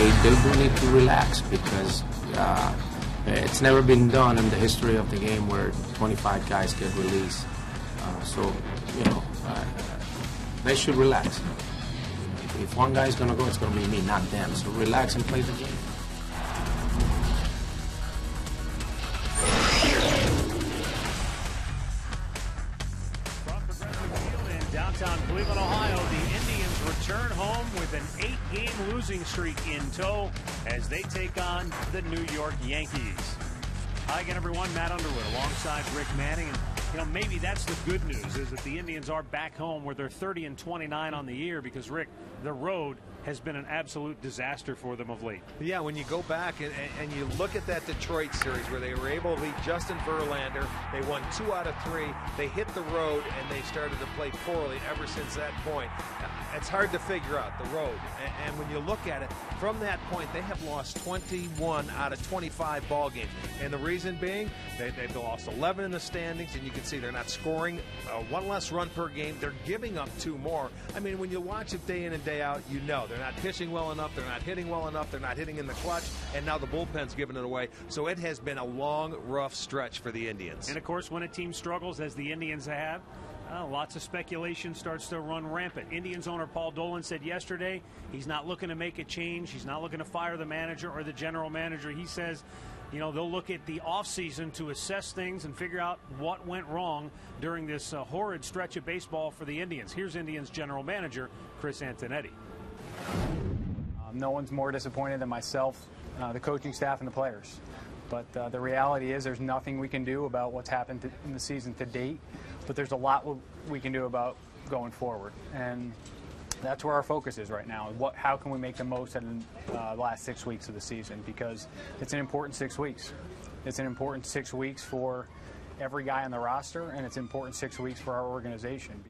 they do need to relax, because it's never been done in the history of the game where 25 guys get released. So, you know, they should relax. If one guy is going to go, it's going to be me, not them. So relax and play the game. From Progressive Field in downtown Cleveland, Ohio, the Indians return home with an 8-game losing streak in tow as they take on the New York Yankees. Hi again, everyone. Matt Underwood alongside Rick Manning. And, you know, maybe that's the good news, is that the Indians are back home where they're 30-29 on the year, because, Rick, the road has been an absolute disaster for them of late. Yeah, when you go back and you look at that Detroit series where they were able to beat Justin Verlander, they won 2 out of 3. They hit the road and they started to play poorly ever since that point. It's hard to figure out the road. And when you look at it, from that point, they have lost 21 out of 25 ball games. And the reason being, they've lost 11 in the standings, and you can see they're not scoring 1 less run per game. They're giving up 2 more. I mean, when you watch it day in and day out, you know they're not pitching well enough, they're not hitting well enough, they're not hitting in the clutch, and now the bullpen's giving it away. So it has been a long, rough stretch for the Indians. And, of course, when a team struggles, as the Indians have, lots of speculation starts to run rampant. Indians owner Paul Dolan said yesterday he's not looking to make a change. He's not looking to fire the manager or the general manager. He says, you know, they'll look at the offseason to assess things and figure out what went wrong during this horrid stretch of baseball for the Indians. Here's Indians general manager Chris Antonetti. No one's more disappointed than myself, the coaching staff, and the players. But the reality is there's nothing we can do about what's happened in the season to date, but there's a lot we can do about going forward. And that's where our focus is right now. How can we make the most out of the last 6 weeks of the season? Because it's an important 6 weeks. It's an important 6 weeks for every guy on the roster, and it's an important 6 weeks for our organization.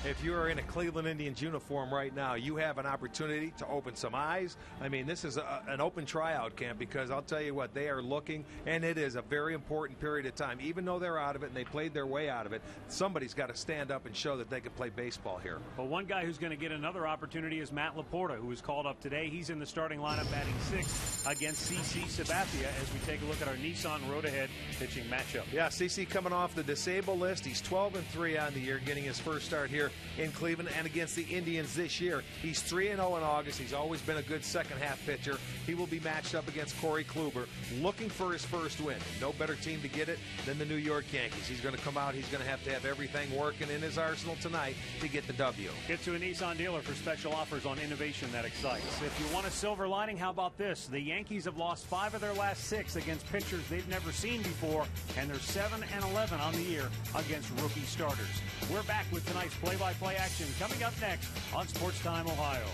If you are in a Cleveland Indians uniform right now, you have an opportunity to open some eyes. I mean, this is an open tryout camp, because I'll tell you what, they are looking, and it is a very important period of time. Even though they're out of it and they played their way out of it, somebody's got to stand up and show that they can play baseball here. Well, one guy who's going to get another opportunity is Matt Laporta, who was called up today. He's in the starting lineup batting 6th against CC Sabathia as we take a look at our Nissan Road Ahead pitching matchup. Yeah, CC coming off the disabled list. He's 12-3 on the year, getting his first start here in Cleveland and against the Indians this year. He's 3-0 in August. He's always been a good second-half pitcher. He will be matched up against Corey Kluber, looking for his first win. No better team to get it than the New York Yankees. He's going to come out. He's going to have everything working in his arsenal tonight to get the W. Get to a Nissan dealer for special offers on innovation that excites. If you want a silver lining, how about this? The Yankees have lost 5 of their last 6 against pitchers they've never seen before, and they're 7-11 on the year against rookie starters. We're back with tonight's play-by-play action coming up next on Sports Time Ohio.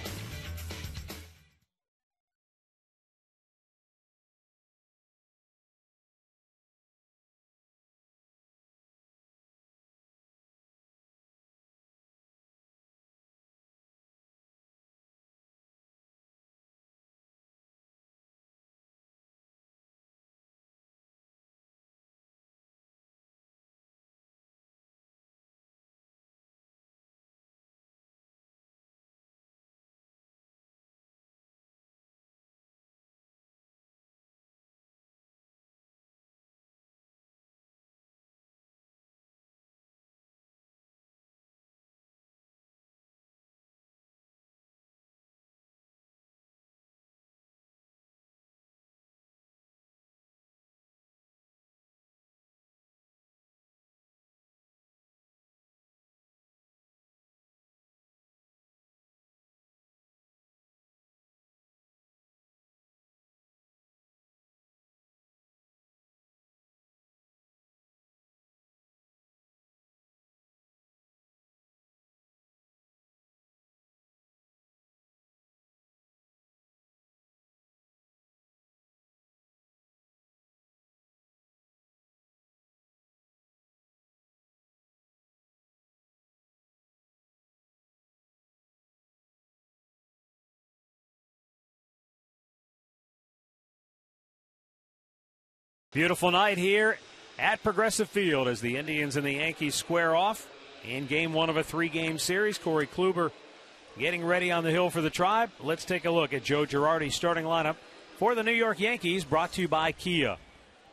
Beautiful night here at Progressive Field as the Indians and the Yankees square off in Game 1 of a 3-game series. Corey Kluber getting ready on the hill for the Tribe. Let's take a look at Joe Girardi's starting lineup for the New York Yankees, brought to you by Kia.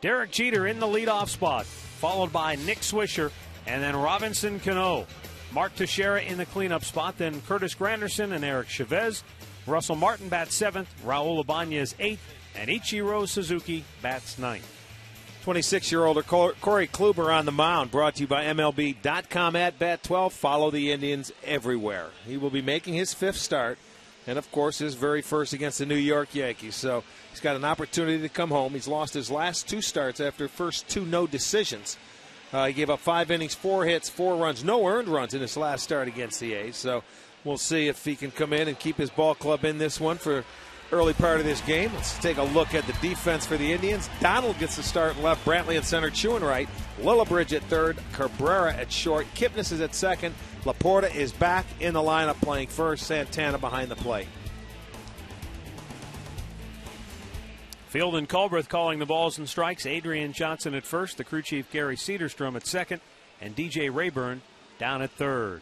Derek Jeter in the leadoff spot, followed by Nick Swisher and then Robinson Cano. Mark Teixeira in the cleanup spot, then Curtis Granderson and Eric Chavez. Russell Martin bats 7th, Raul Ibanez 8th, and Ichiro Suzuki bats 9th. 26-year-old Corey Kluber on the mound, brought to you by MLB.com at Bat 12. Follow the Indians everywhere. He will be making his 5th start, and of course his very first against the New York Yankees. So he's got an opportunity to come home. He's lost his last 2 starts after first 2 no decisions. He gave up 5 innings, 4 hits, 4 runs, no earned runs in his last start against the A's. So we'll see if he can come in and keep his ball club in this one for early part of this game. Let's take a look at the defense for the Indians. Donald gets the start in left, Brantley at center, Chewin right, Lillibridge at third, Cabrera at short, Kipnis is at second, Laporta is back in the lineup playing first, Santana behind the plate. Field and Culbreth calling the balls and strikes. Adrian Johnson at first, the crew chief Gary Cedarstrom at second, and DJ Rayburn down at third.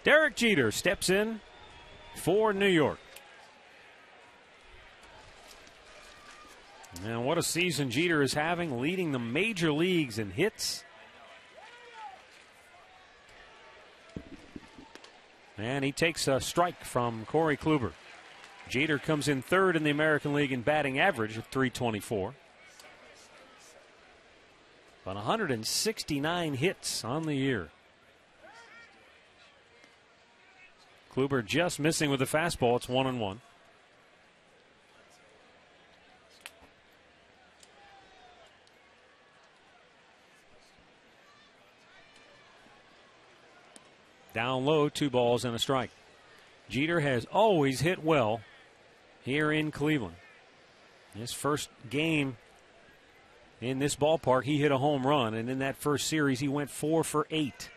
Derek Jeter steps in for New York. And what a season Jeter is having, leading the major leagues in hits. And he takes a strike from Corey Kluber. Jeter comes in 3rd in the American League in batting average at .324. But 169 hits on the year. Kluber just missing with the fastball. It's 1-1. Down low, 2 balls and a strike. Jeter has always hit well here in Cleveland. His first game in this ballpark, he hit a home run, and in that first series, he went 4 for 8.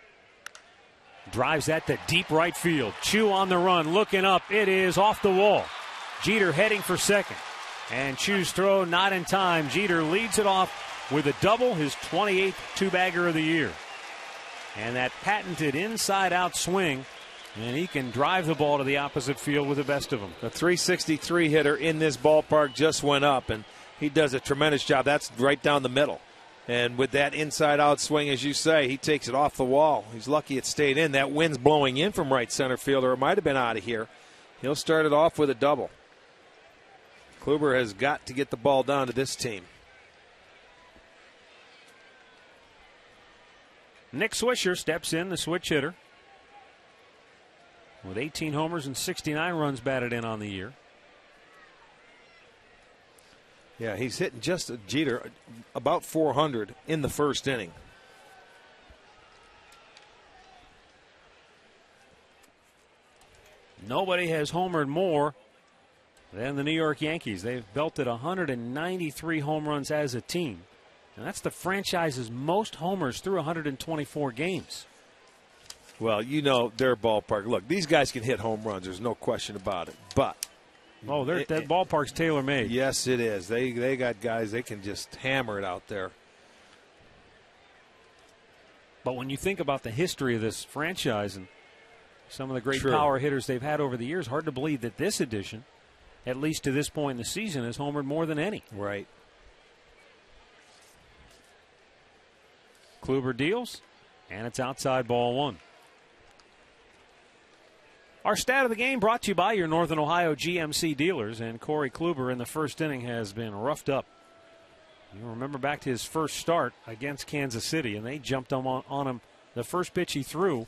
Drives that to deep right field. Chu on the run, looking up. It is off the wall. Jeter heading for second. And Chu's throw not in time. Jeter leads it off with a double, his 28th two-bagger of the year. And that patented inside-out swing, and he can drive the ball to the opposite field with the best of them. The .363 hitter in this ballpark just went up, and he does a tremendous job. That's right down the middle. And with that inside-out swing, as you say, he takes it off the wall. He's lucky it stayed in. That wind's blowing in from right center field, or it might have been out of here. He'll start it off with a double. Kluber has got to get the ball down to this team. Nick Swisher steps in, the switch hitter, with 18 homers and 69 runs batted in on the year. Yeah, he's hitting just Jeter about 400 in the first inning. Nobody has homered more than the New York Yankees. They've belted 193 home runs as a team. And that's the franchise's most homers through 124 games. Well, you know their ballpark. Look, these guys can hit home runs. There's no question about it. But that ballpark's tailor-made. Yes, it is. They got guys, they can just hammer it out there. But when you think about the history of this franchise and some of the great True. power hitters they've had over the years, hard to believe that this edition, at least to this point in the season, has homered more than any. Right. Kluber deals, and it's outside ball 1. Our stat of the game brought to you by your Northern Ohio GMC dealers, and Corey Kluber in the first inning has been roughed up. You remember back to his first start against Kansas City, and they jumped on him. The first pitch he threw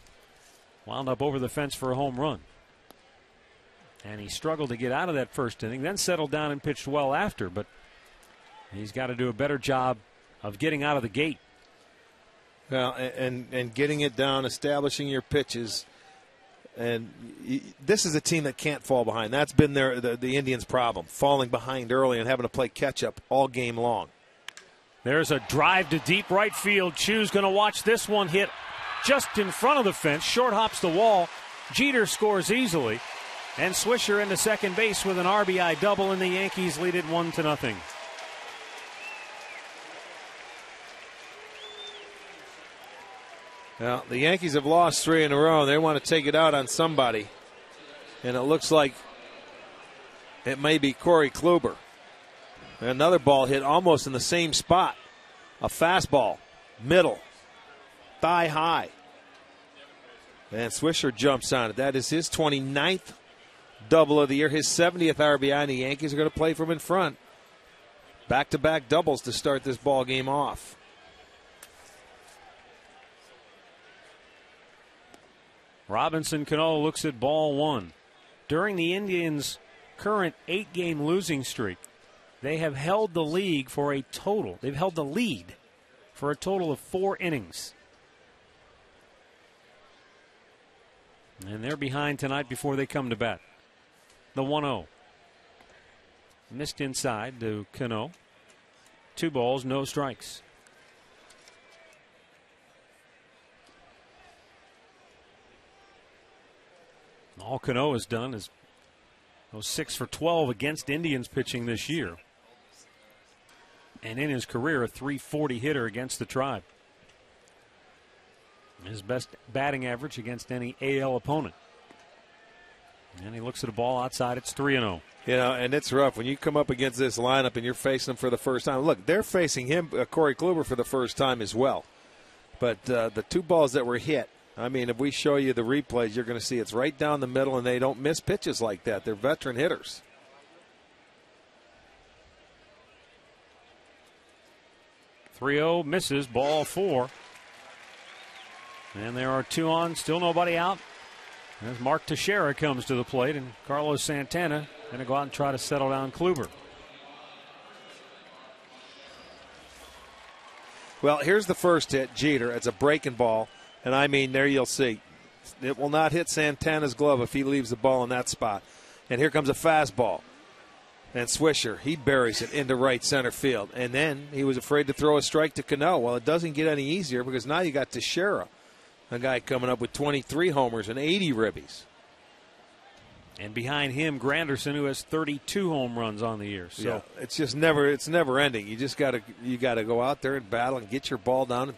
wound up over the fence for a home run. And he struggled to get out of that first inning, then settled down and pitched well after, but he's got to do a better job of getting out of the gate. Well, and getting it down, establishing your pitches. And this is a team that can't fall behind. That's been the Indians' problem, falling behind early and having to play catch-up all game long. There's a drive to deep right field. Chu's going to watch this one hit just in front of the fence. Short hops the wall. Jeter scores easily. And Swisher into second base with an RBI double, and the Yankees lead it 1-0. Well, the Yankees have lost 3 in a row. They want to take it out on somebody. And it looks like it may be Corey Kluber. Another ball hit almost in the same spot. A fastball, middle, thigh high. And Swisher jumps on it. That is his 29th double of the year, his 70th RBI, and the Yankees are going to play from in front. Back-to-back doubles to start this ball game off. Robinson Cano looks at ball 1. During the Indians' current 8-game losing streak, they have held the lead for a total of 4 innings. And they're behind tonight before they come to bat. The 1-0. Missed inside to Cano. 2 balls, no strikes. All Cano has done is 6 for 12 against Indians pitching this year. And in his career, a .340 hitter against the Tribe. His best batting average against any AL opponent. And he looks at a ball outside. It's 3-0. You know, and it's rough when you come up against this lineup and you're facing them for the first time. Look, they're facing him, Corey Kluber, for the first time as well. But the 2 balls that were hit, I mean, if we show you the replays, you're going to see it's right down the middle, and they don't miss pitches like that. They're veteran hitters. .30 misses, ball 4. And there are 2 on, still nobody out. As Mark Teixeira comes to the plate, and Carlos Santana going to go out and try to settle down Kluber. Well, here's the first hit, Jeter. It's a breaking ball, and I mean, there you'll see. It will not hit Santana's glove if he leaves the ball in that spot. And here comes a fastball. And Swisher, he buries it into right center field. And then he was afraid to throw a strike to Cano. Well, it doesn't get any easier because now you got Teixeira, a guy coming up with 23 homers and 80 ribbies. And behind him, Granderson, who has 32 home runs on the year. So yeah, it's just never ending. You just gotta go out there and battle and get your ball down.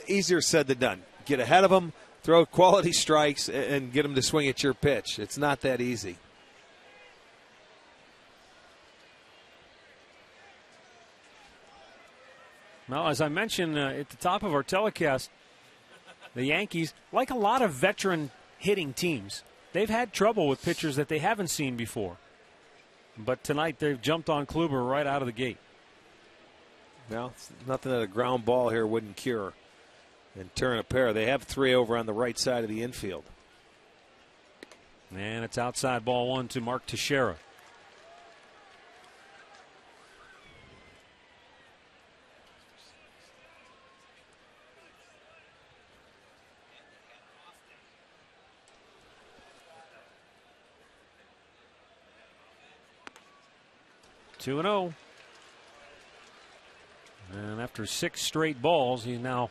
Easier said than done. Get ahead of them, throw quality strikes, and get them to swing at your pitch. It's not that easy. Now, as I mentioned at the top of our telecast, the Yankees, like a lot of veteran hitting teams, they've had trouble with pitchers that they haven't seen before. But tonight they've jumped on Kluber right out of the gate. Well, nothing that a ground ball here wouldn't cure. And turn a pair. They have 3 over on the right side of the infield. And it's outside ball 1 to Mark Teixeira. Two and 0. And after 6 straight balls, he's now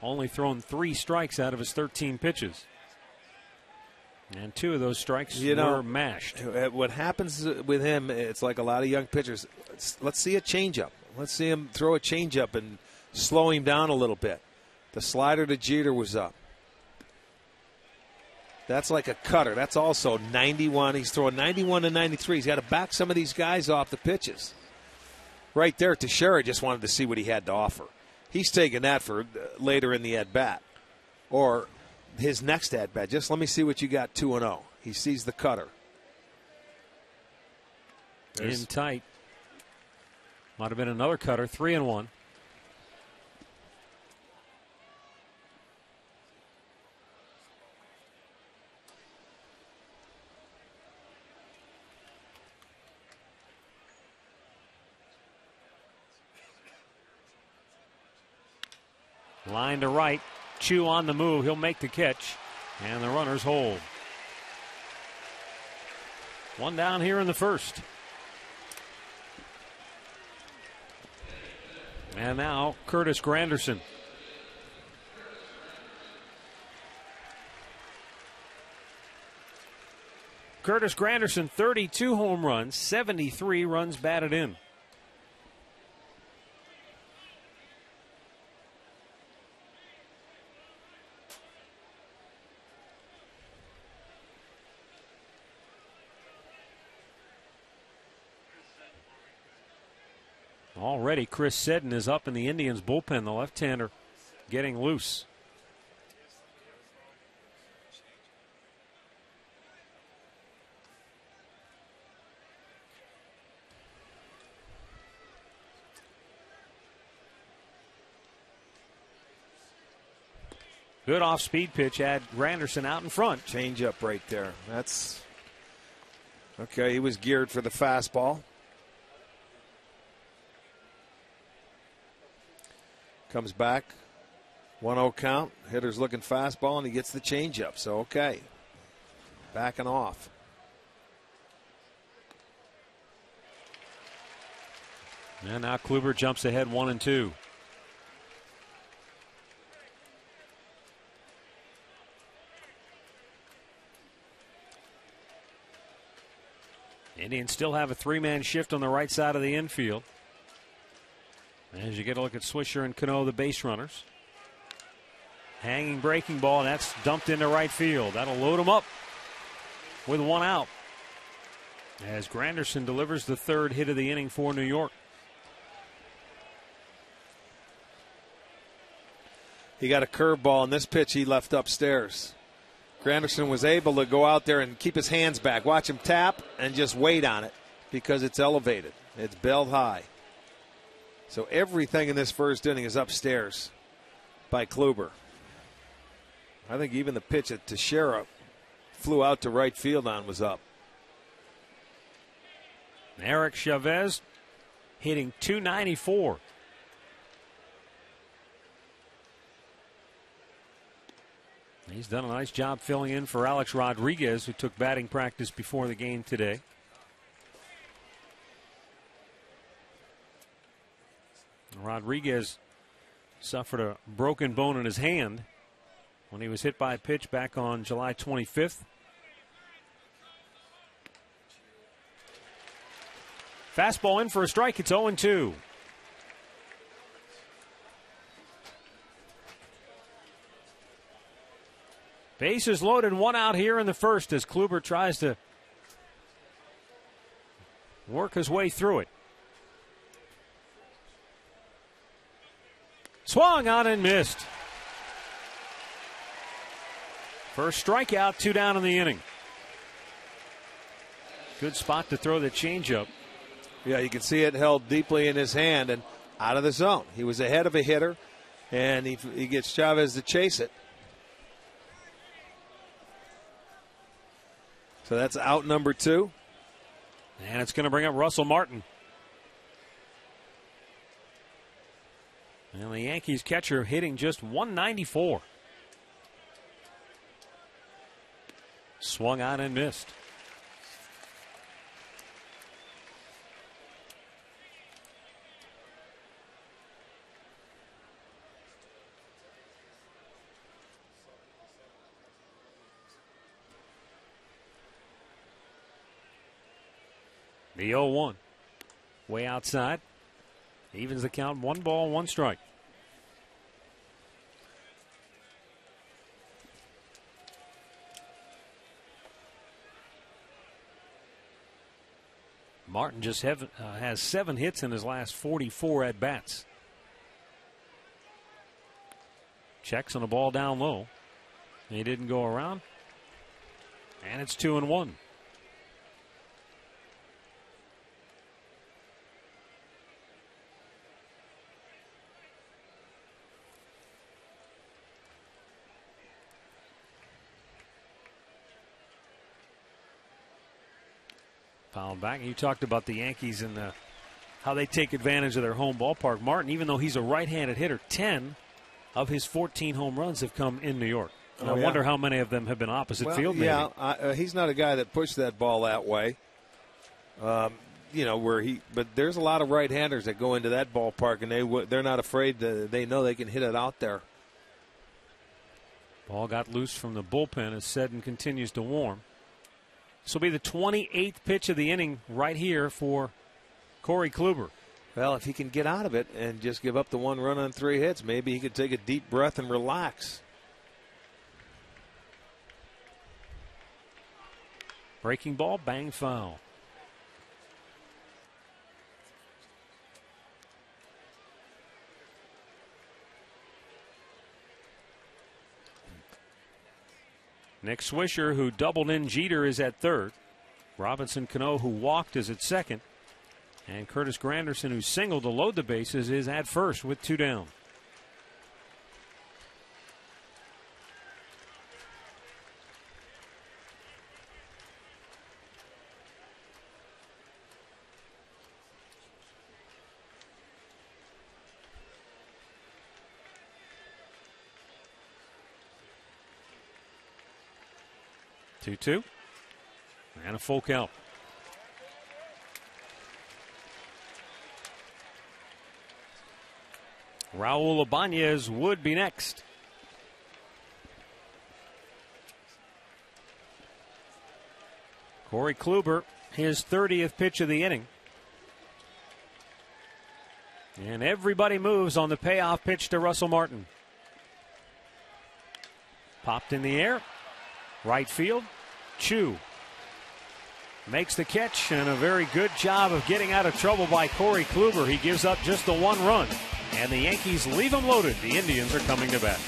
only thrown 3 strikes out of his 13 pitches. And 2 of those strikes were mashed. What happens with him, it's like a lot of young pitchers. Let's see a changeup. Let's see him throw a changeup and slow him down a little bit. The slider to Jeter was up. That's like a cutter. That's also 91. He's throwing 91 to 93. He's got to back some of these guys off the pitches. Right there, Teixeira just wanted to see what he had to offer. He's taking that for later in the at-bat. Or his next at-bat. Just let me see what you got 2-0. He sees the cutter. In tight. Might have been another cutter. 3-1. Line to right. Chu on the move. He'll make the catch. And the runners hold. 1 down here in the first. And now Curtis Granderson. Curtis Granderson, 32 home runs, 73 runs batted in. Already Chris Seddon is up in the Indians bullpen, the left-hander getting loose. Good off-speed pitch had Granderson out in front. Change up right there. That's okay. He was geared for the fastball. Comes back. 1-0 count. Hitter's looking fastball, and he gets the changeup. So, okay. Backing off. And now Kluber jumps ahead 1-2. Indians still have a three-man shift on the right side of the infield. As you get a look at Swisher and Cano, the base runners. Hanging breaking ball, and that's dumped into right field. That'll load them up with one out. As Granderson delivers the third hit of the inning for New York. He got a curveball, and this pitch he left upstairs. Granderson was able to go out there and keep his hands back. Watch him tap and just wait on it because it's elevated. It's belled high. So everything in this first inning is upstairs by Kluber. I think even the pitch that Teixeira flew out to right field on was up. Eric Chavez hitting .294. He's done a nice job filling in for Alex Rodriguez, who took batting practice before the game today. Rodriguez suffered a broken bone in his hand when he was hit by a pitch back on July 25th. Fastball in for a strike. It's 0-2. Bases loaded, one out here in the first as Kluber tries to work his way through it. Swung on and missed. First strikeout, 2 down in the inning. Good spot to throw the changeup. Yeah, you can see it held deeply in his hand and out of the zone. He was ahead of a hitter, and he gets Chavez to chase it. So that's out number 2. And it's going to bring up Russell Martin. And the Yankees catcher hitting just .194. Swung on and missed. The 0-1. Way outside. Evens the count. 1 ball, 1 strike. Martin just has 7 hits in his last 44 at-bats. Checks on the ball down low. He didn't go around. And it's 2-1. Fouled back. You talked about the Yankees and how they take advantage of their home ballpark. Martin, even though he's a right-handed hitter, 10 of his 14 home runs have come in New York. And I wonder how many of them have been opposite field. Maybe. Yeah, he's not a guy that pushed that ball that way. But there's a lot of right-handers that go into that ballpark, and they're not afraid. They know they can hit it out there. Ball got loose from the bullpen as Seddon continues to warm. This will be the 28th pitch of the inning right here for Corey Kluber. Well, if he can get out of it and just give up the 1 run on 3 hits, maybe he could take a deep breath and relax. Breaking ball, bang foul. Nick Swisher, who doubled in Jeter, is at third. Robinson Cano, who walked, is at second. And Curtis Granderson, who singled to load the bases, is at first with 2 down. Two and a full count. Raul Ibanez would be next. Corey Kluber, his 30th pitch of the inning. And everybody moves on the payoff pitch to Russell Martin. Popped in the air. Right field. Chu makes the catch, and a very good job of getting out of trouble by Corey Kluber. He gives up just the 1 run, and the Yankees leave him loaded. The Indians are coming to bat.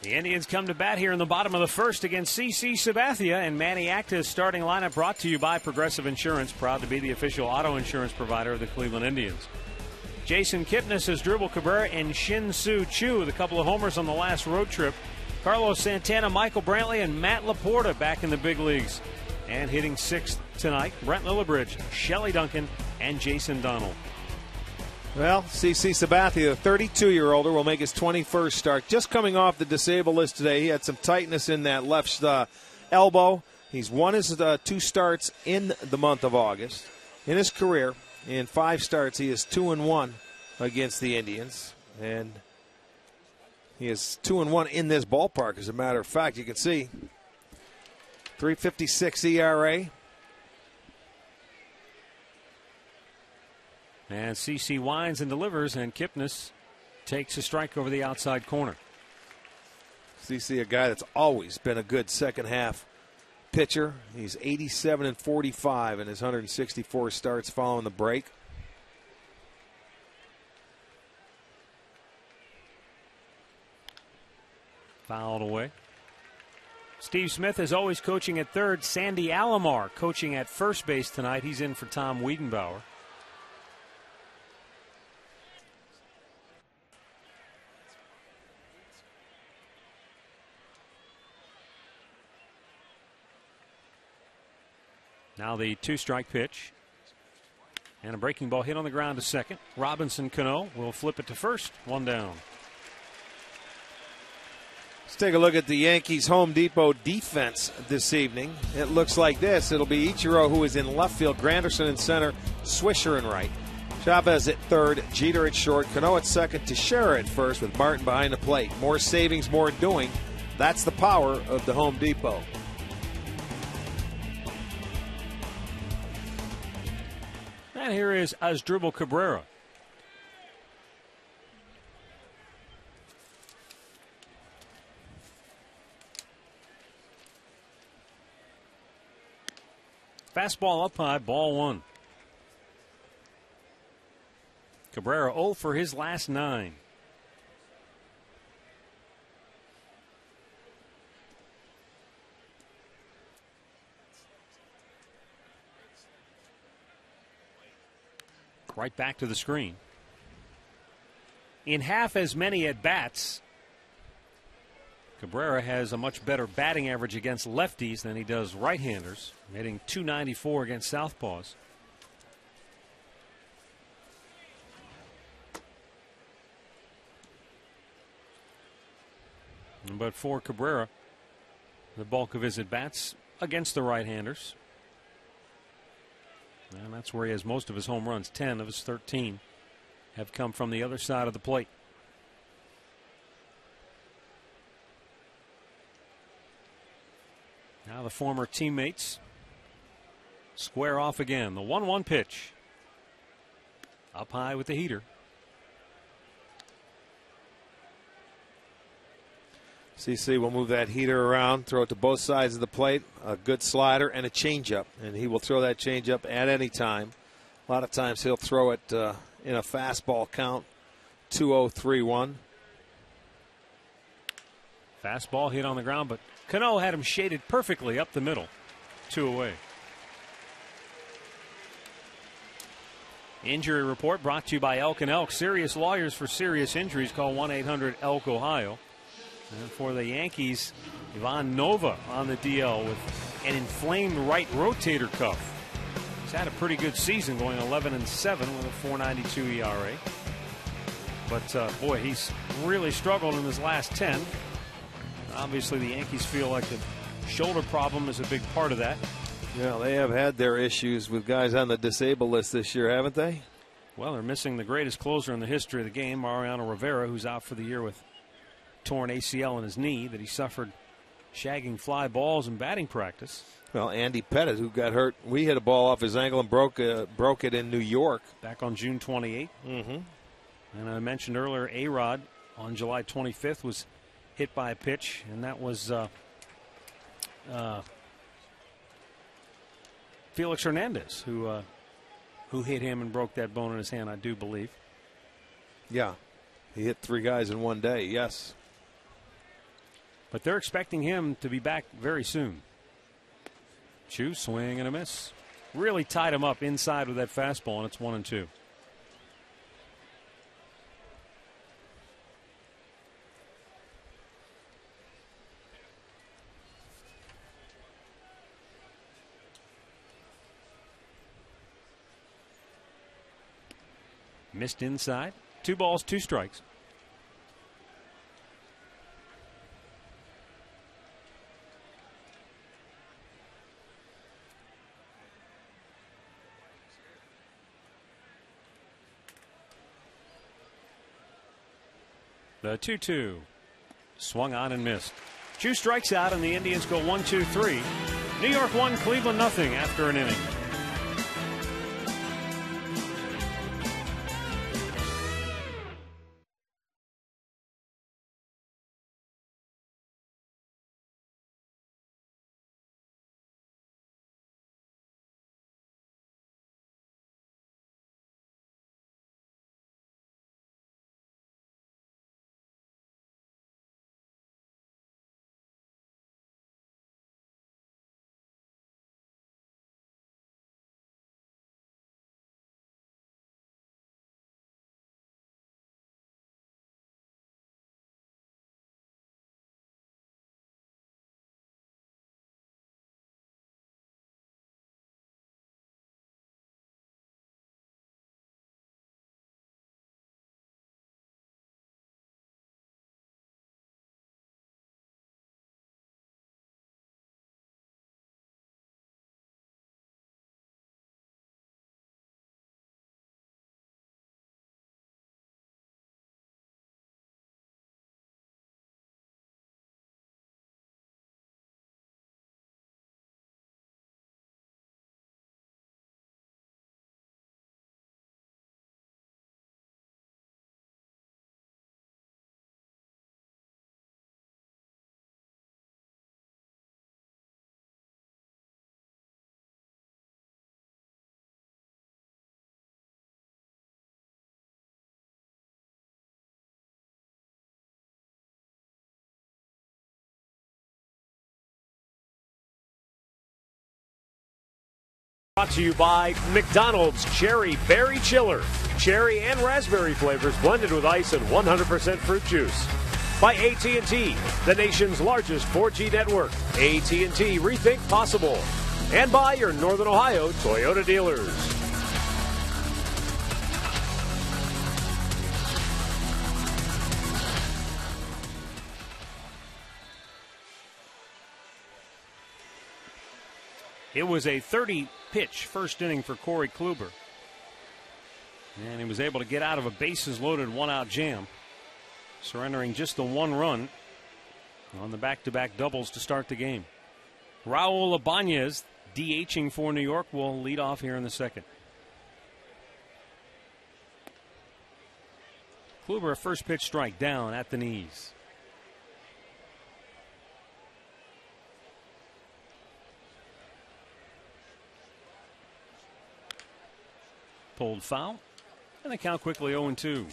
The Indians come to bat here in the bottom of the first against CC Sabathia, and Manny Acta's starting lineup brought to you by Progressive Insurance, proud to be the official auto insurance provider of the Cleveland Indians. Jason Kipnis has Dribble Cabrera and Shin-Soo Choo with a couple of homers on the last road trip. Carlos Santana, Michael Brantley, and Matt Laporta back in the big leagues. And hitting 6th tonight, Brent Lillibridge, Shelley Duncan, and Jason Donald. Well, CC Sabathia, the 32-year-older, will make his 21st start. Just coming off the disabled list today, he had some tightness in that left elbow. He's won his 2 starts in the month of August. In his career, in 5 starts, he is 2-1 against the Indians. And he is 2-1 in this ballpark, as a matter of fact. You can see 3.56 ERA. And CC winds and delivers, and Kipnis takes a strike over the outside corner. CC, a guy that's always been a good second half pitcher. He's 87-45 in his 164 starts following the break. Fouled away. Steve Smith is always coaching at third. Sandy Alomar coaching at first base tonight. He's in for Tom Wiedenbauer. Now the 2-strike pitch. And a breaking ball hit on the ground to second. Robinson Cano will flip it to first. 1 down. Let's take a look at the Yankees Home Depot defense this evening. It looks like this. It'll be Ichiro, who is in left field, Granderson in center, Swisher in right, Chavez at third, Jeter at short, Cano at second, Teixeira at first with Martin behind the plate. More savings, more doing. That's the power of the Home Depot. And here is Asdrubal Cabrera. Fastball up high, ball 1. Cabrera 0 for his last 9. Right back to the screen. In half as many at-bats, Cabrera has a much better batting average against lefties than he does right-handers, hitting .294 against southpaws. But for Cabrera, the bulk of his at-bats against the right-handers. And that's where he has most of his home runs. 10 of his 13 have come from the other side of the plate. Now the former teammates square off again. The 1-1 pitch. Up high with the heater. CC will move that heater around, throw it to both sides of the plate, a good slider and a changeup. And he will throw that changeup at any time. A lot of times he'll throw it in a fastball count, 2-0-3-1. Fastball hit on the ground, but Cano had him shaded perfectly up the middle. 2 away. Injury report brought to you by Elk & Elk. Serious lawyers for serious injuries. Call 1-800-ELK-OHIO. And for the Yankees, Ivan Nova on the DL with an inflamed right rotator cuff. He's had a pretty good season, going 11-7 with a 4.92 ERA. But boy, he's really struggled in his last 10. Obviously, the Yankees feel like the shoulder problem is a big part of that. Yeah, they have had their issues with guys on the disabled list this year, haven't they? Well, they're missing the greatest closer in the history of the game, Mariano Rivera, who's out for the year with torn ACL in his knee that he suffered shagging fly balls in batting practice. Well, Andy Pettit, who got hurt, we hit a ball off his ankle and broke it in New York. Back on June 28th. And I mentioned earlier, A-Rod on July 25th was hit by a pitch, and that was Felix Hernandez who hit him and broke that bone in his hand, I do believe. Yeah, he hit 3 guys in one day, yes. But they're expecting him to be back very soon. Chu, swing and a miss. Really tied him up inside with that fastball, and it's 1-2. Missed inside. 2 balls, 2 strikes. The 2-2. Swung on and missed. Chu strikes out, and the Indians go 1-2-3. New York 1, Cleveland nothing after an inning. Brought to you by McDonald's Cherry Berry Chiller. Cherry and raspberry flavors blended with ice and 100% fruit juice. By AT&T, the nation's largest 4G network. AT&T, rethink possible. And by your Northern Ohio Toyota dealers. It was a 30-pitch first inning for Corey Kluber. And he was able to get out of a bases-loaded one-out jam, surrendering just the 1 run on the back-to-back doubles to start the game. Raul Ibanez, DHing for New York, will lead off here in the second. Kluber, a first pitch strike down at the knees. Pulled foul, and the count quickly 0-2.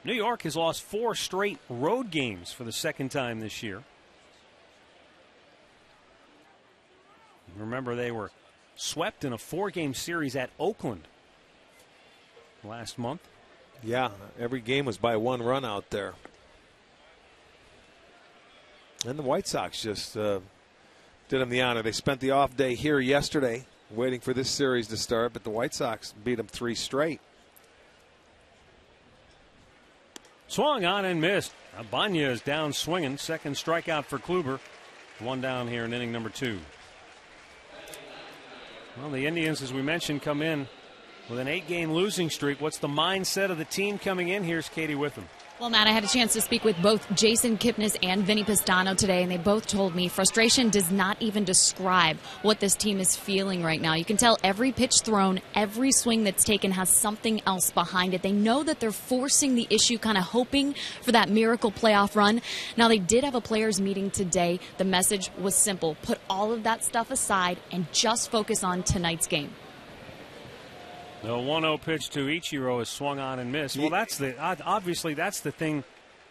New York has lost 4 straight road games for the second time this year. Remember, they were swept in a 4-game series at Oakland last month. Yeah, every game was by 1 run out there. And the White Sox just did them the honor. They spent the off day here yesterday waiting for this series to start, but the White Sox beat them 3 straight. Swung on and missed. Ibanez down swinging. Second strikeout for Kluber. 1 down here in inning number 2. Well, the Indians, as we mentioned, come in with an 8-game losing streak. What's the mindset of the team coming in? Here's Katie Witham. Well, Matt, I had a chance to speak with both Jason Kipnis and Vinny Pistano today, and they both told me frustration does not even describe what this team is feeling right now. You can tell every pitch thrown, every swing that's taken has something else behind it. They know that they're forcing the issue, kind of hoping for that miracle playoff run. Now, they did have a players' meeting today. The message was simple. Put all of that stuff aside and just focus on tonight's game. The 1-0 pitch to Ichiro is swung on and missed. Well, that's obviously that's the thing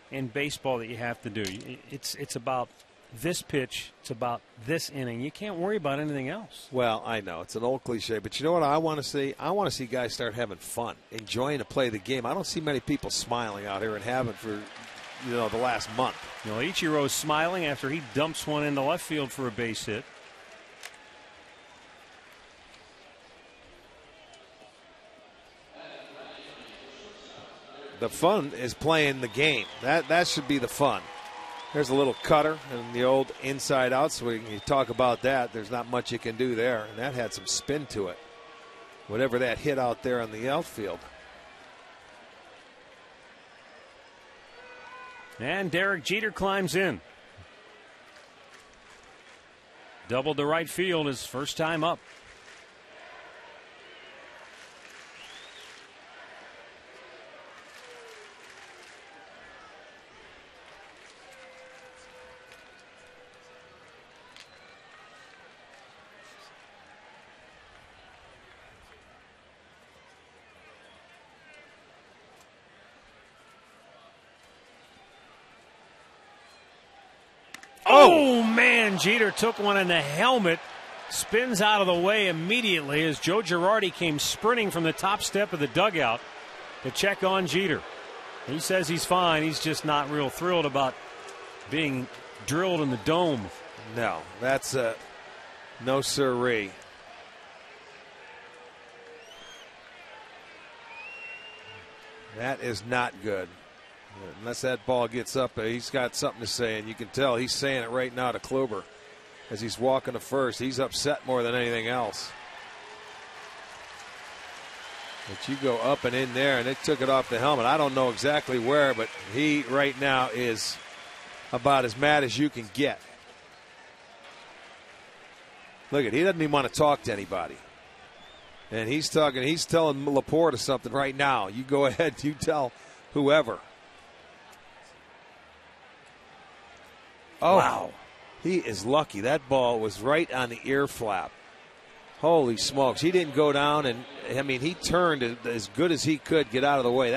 in baseball that you have to do. It's about this pitch. It's about this inning. You can't worry about anything else. Well, I know it's an old cliche, but you know what I want to see? I want to see guys start having fun, enjoying to play the game. I don't see many people smiling out here and having for the last month. Ichiro's smiling after he dumps one into left field for a base hit. The fun is playing the game. That should be the fun. There's a little cutter and the old inside-out swing. You talk about that, there's not much you can do there. And that had some spin to it. Whatever that hit out there on the outfield. And Derek Jeter climbs in. Doubled to right field his first time up. Oh, man, Jeter took one in the helmet, spins out of the way immediately as Joe Girardi came sprinting from the top step of the dugout to check on Jeter. He says he's fine. He's just not real thrilled about being drilled in the dome. No, that's no siree. That is not good. Unless that ball gets up, he's got something to say, and you can tell he's saying it right now to Kluber as he's walking to first. He's upset more than anything else. But you go up and in there, and it took it off the helmet. I don't know exactly where, but he right now is about as mad as you can get. Look at, he doesn't even want to talk to anybody. And he's telling Laporta something right now. You go ahead, you tell whoever. Oh, wow. He is lucky. That ball was right on the ear flap. Holy smokes. He didn't go down, and, I mean, he turned as good as he could get out of the way.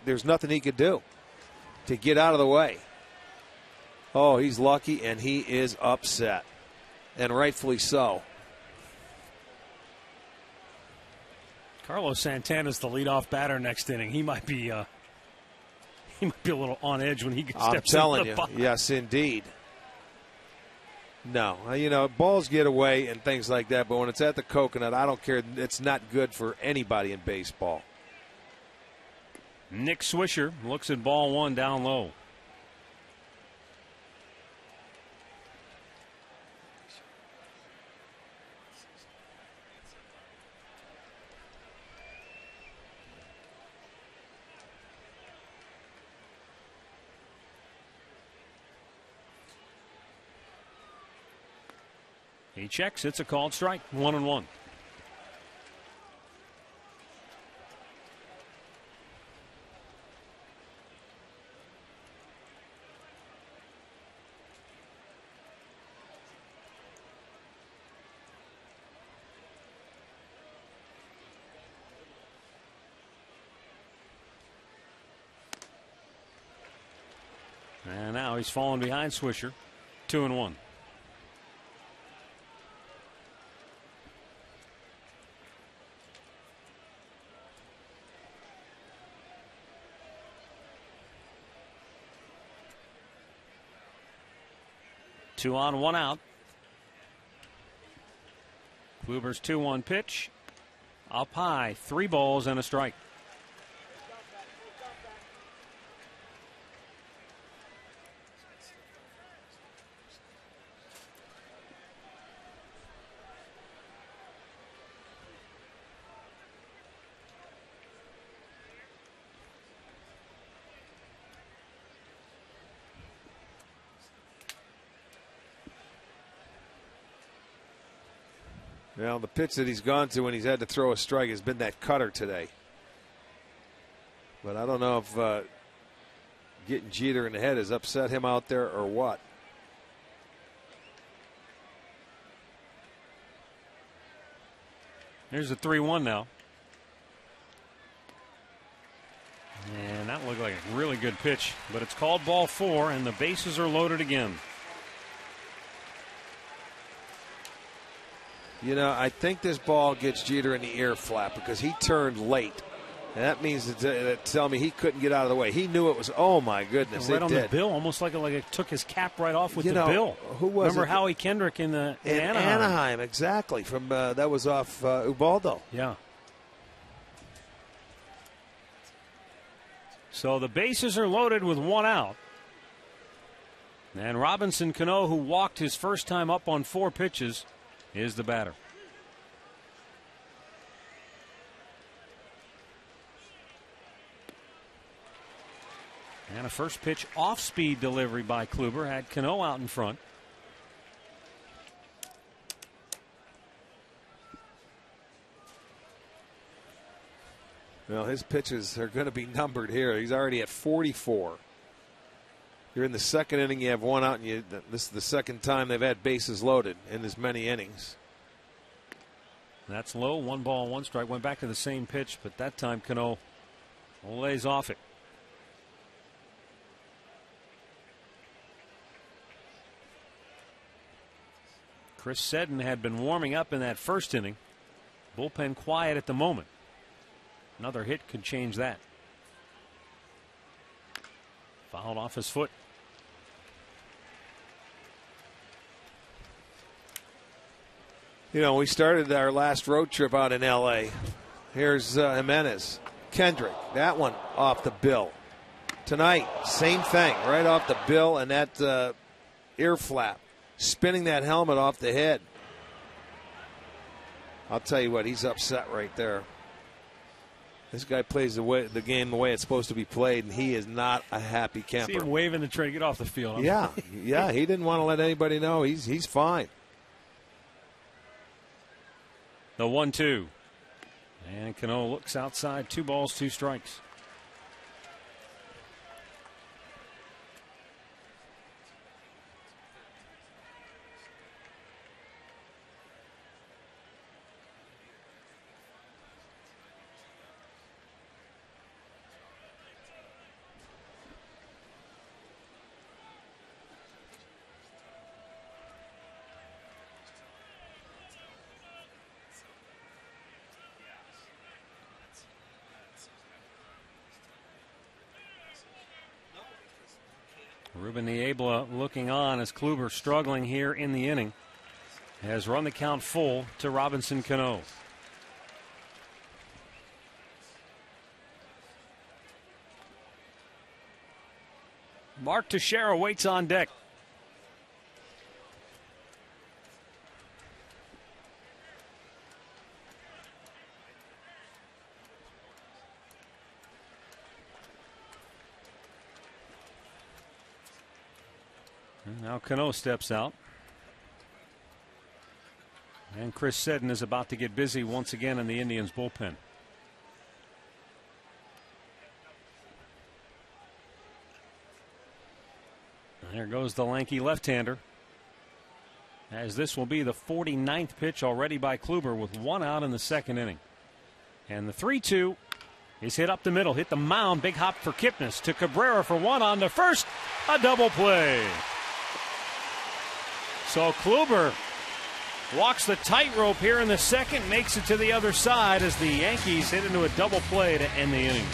There's nothing he could do to get out of the way. Oh, he's lucky, and he is upset, and rightfully so. Carlos Santana's the leadoff batter next inning. He might be a little on edge when he steps in the box. I'm telling you, yes, indeed. No, balls get away and things like that, but when it's at the coconut, I don't care. It's not good for anybody in baseball. Nick Swisher looks at ball one down low. He checks. It's a called strike. 1-1. And now he's falling behind Swisher. 2-1. Two on, one out. Kluber's 2-1 pitch. Up high, 3 balls and a strike. Well, the pitch that he's gone to when he's had to throw a strike has been that cutter today. But I don't know if getting Jeter in the head has upset him out there or what. Here's a 3-1 now. And that looked like a really good pitch, but it's called ball 4, and the bases are loaded again. I think this ball gets Jeter in the ear flap because he turned late. And that means that tell me he couldn't get out of the way. He knew it was, oh my goodness, right it on did. the bill, almost like it took his cap right off with the bill. Who was Remember it? Howie Kendrick in Anaheim. Anaheim, exactly. From that was off Ubaldo. Yeah. So the bases are loaded with 1 out. And Robinson Cano, who walked his first time up on 4 pitches, is the batter. And a first pitch off-speed delivery by Kluber had Cano out in front. Well, his pitches are going to be numbered here. He's already at 44. You're in the second inning, you have 1 out, and this is the second time they've had bases loaded in as many innings. That's low. 1 ball, 1 strike. Went back to the same pitch, but that time Cano lays off it. Chris Seddon had been warming up in that first inning. Bullpen quiet at the moment. Another hit could change that. Fouled off his foot. We started our last road trip out in L.A. Here's Jimenez. Kendrick, that one off the bill. Tonight, same thing, right off the bill and that ear flap. Spinning that helmet off the head. I'll tell you what, he's upset right there. This guy plays the game the way it's supposed to be played, and he is not a happy camper. See him waving the tray, get off the field. Yeah, he didn't want to let anybody know. He's fine. The 1-2. And Cano looks outside. 2 balls, 2 strikes. Ruben Niebla looking on as Kluber, struggling here in the inning, has run the count full to Robinson Cano. Mark Teixeira waits on deck. And now Cano steps out. And Chris Seddon is about to get busy once again in the Indians bullpen. There goes the lanky left-hander, as this will be the 49th pitch already by Kluber with one out in the second inning. And the 3-2 is hit up the middle, hit the mound, big hop for Kipnis to Cabrera for one on to first, a double play. So Kluber walks the tightrope here in the second, makes it to the other side as the Yankees hit into a double play to end the inning.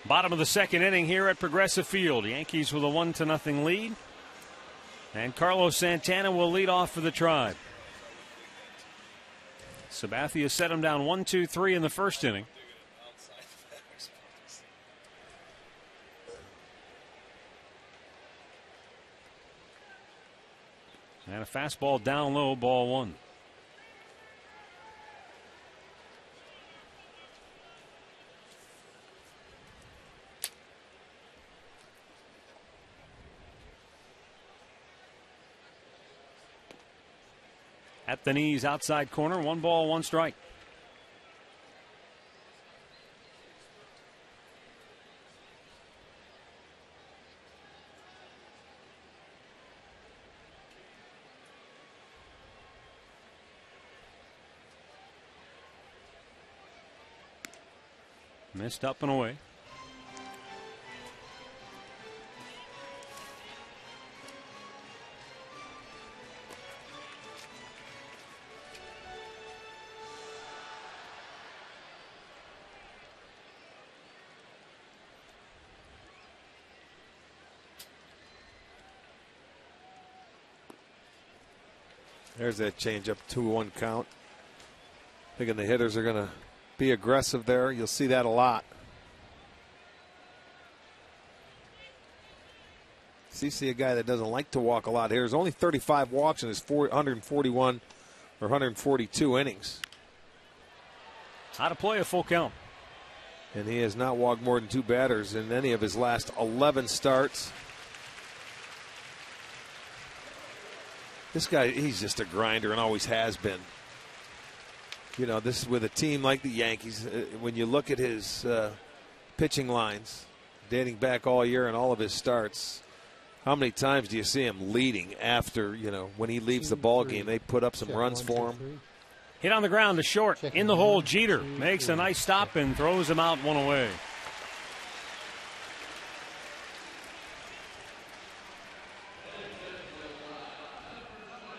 Bottom of the second inning here at Progressive Field. Yankees with a 1-0 lead. And Carlos Santana will lead off for the Tribe. Sabathia set him down 1-2-3 in the first inning. And a fastball down low, ball one. At the knees, outside corner, 1 ball, 1 strike. Missed up and away. There's that changeup, 2-1 count. Thinking the hitters are going to be aggressive there. You'll see that a lot. CC, a guy that doesn't like to walk a lot here. There's only 35 walks in his 141 or 142 innings. How to play a full count. And he has not walked more than 2 batters in any of his last 11 starts. This guy, he's just a grinder and always has been. You know, this is with a team like the Yankees. When you look at his pitching lines dating back all year and all of his starts, how many times do you see him leading after, you know, when he leaves the ball game, they put up some runs for him? Hit on the ground to short. In the hole, Jeter makes a nice stop and throws him out 1 away.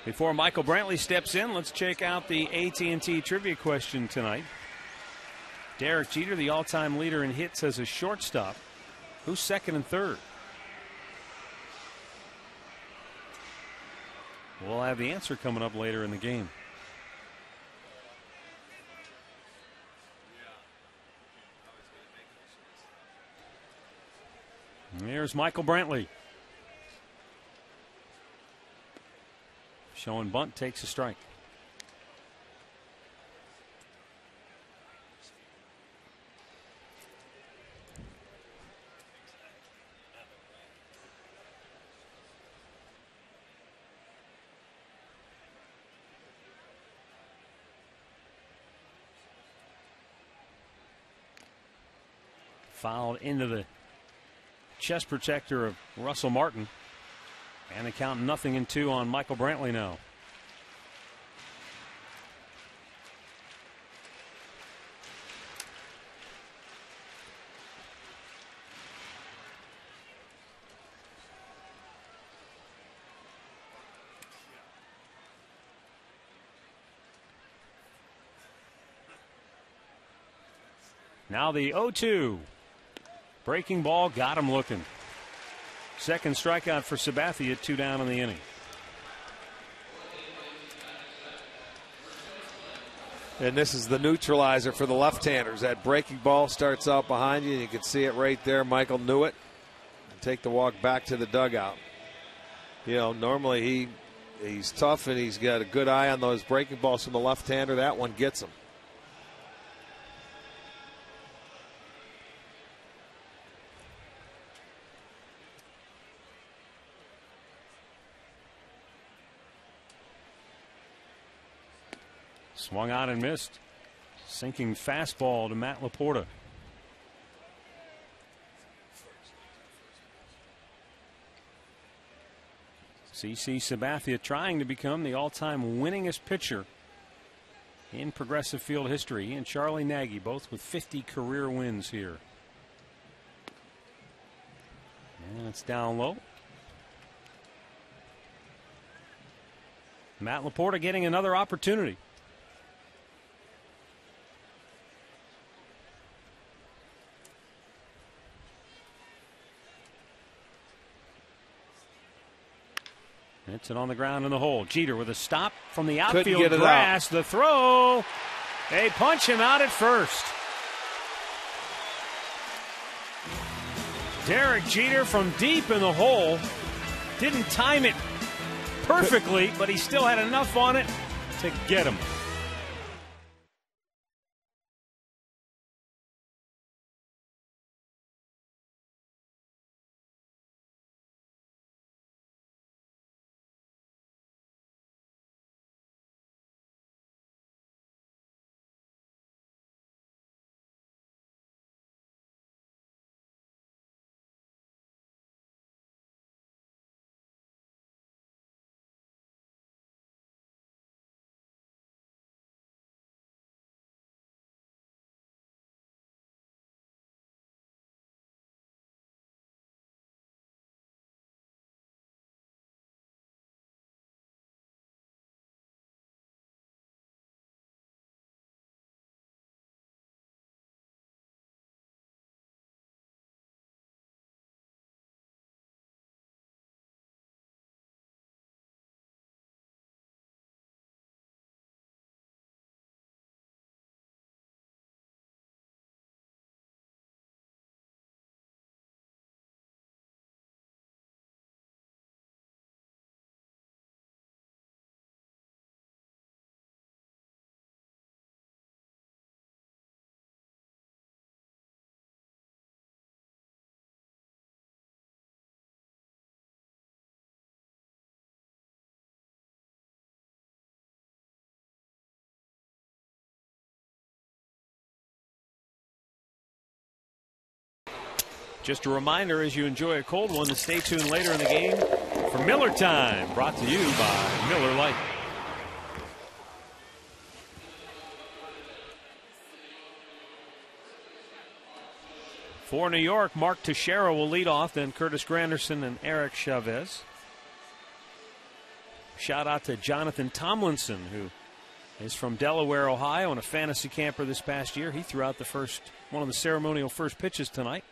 Before Michael Brantley steps in, let's check out the AT&T trivia question tonight. Derek Jeter, the all-time leader in hits as a shortstop. Who's second and third? We'll have the answer coming up later in the game. And there's Michael Brantley. Showing bunt, takes a strike. Fouled into the chest protector of Russell Martin. And the count 0-2 on Michael Brantley now. Now the 0-2. Breaking ball, got him looking. Second strikeout for Sabathia, 2 down in the inning. And this is the neutralizer for the left-handers. That breaking ball starts out behind you, and you can see it right there. Michael knew it. And take the walk back to the dugout. You know, normally he's tough and he's got a good eye on those breaking balls from the left-hander. That one gets him. Swung out and missed. Sinking fastball to Matt Laporta. CC Sabathia trying to become the all-time winningest pitcher in Progressive Field history. He and Charlie Nagy both with 50 career wins here. And it's down low. Matt Laporta getting another opportunity. Hits it on the ground in the hole. Jeter with a stop from the outfield grass. The throw. They punch him out at first. Derek Jeter from deep in the hole. Didn't time it perfectly, but he still had enough on it to get him. Just a reminder, as you enjoy a cold one, to stay tuned later in the game for Miller Time, brought to you by Miller Lite. For New York, Mark Teixeira will lead off, then Curtis Granderson and Eric Chavez. Shout out to Jonathan Tomlinson, who is from Delaware, Ohio, and a fantasy camper this past year. He threw out one of the ceremonial first pitches tonight.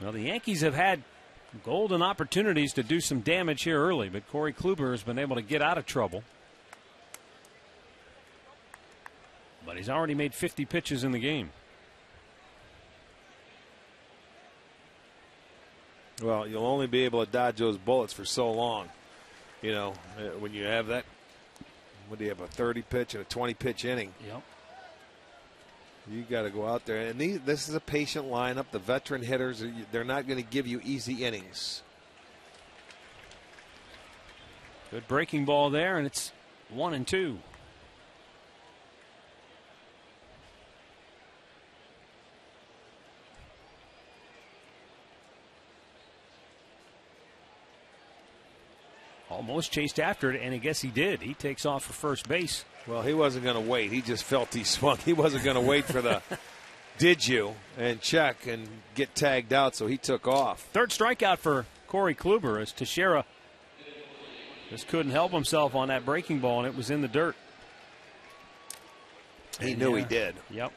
Well, the Yankees have had golden opportunities to do some damage here early, but Corey Kluber has been able to get out of trouble. But he's already made 50 pitches in the game. Well, you'll only be able to dodge those bullets for so long. You know, when you have that, what do you have, a 30 pitch and a 20 pitch inning? Yep. You got to go out there. And this is a patient lineup. The veteran hitters, they're not going to give you easy innings. Good breaking ball there, and it's 1-2. Almost chased after it, and I guess he did. He takes off for first base. Well, he wasn't going to wait. He just felt he swung. He wasn't going to wait for the did you and check and get tagged out, so he took off. Third strikeout for Corey Kluber as Teixeira just couldn't help himself on that breaking ball, and it was in the dirt. He knew he did. Yep.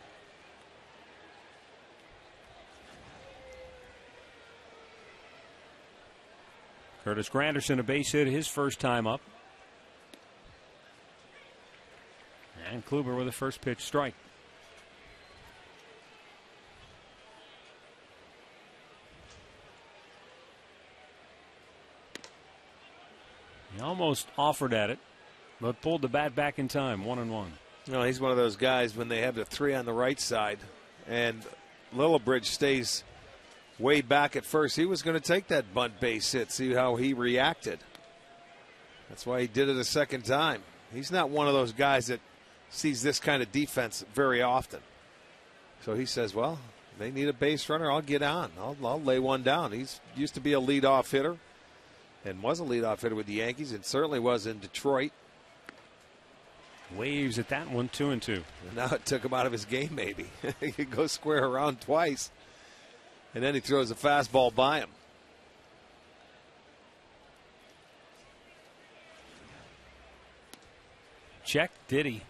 Curtis Granderson, a base hit his first time up. And Kluber with a first pitch strike. He almost offered at it, but pulled the bat back in time, 1-1. No, he's one of those guys when they have the three on the right side and Lillibridge stays way back at first. He was going to take that bunt base hit, see how he reacted. That's why he did it a second time. He's not one of those guys that sees this kind of defense very often. So he says, well, they need a base runner. I'll get on. I'll lay one down. He's used to be a leadoff hitter and was a leadoff hitter with the Yankees and certainly was in Detroit. Waves at that one, 2-2. And now it took him out of his game, maybe. He could go square around twice, and then he throws a fastball by him. Check, did he?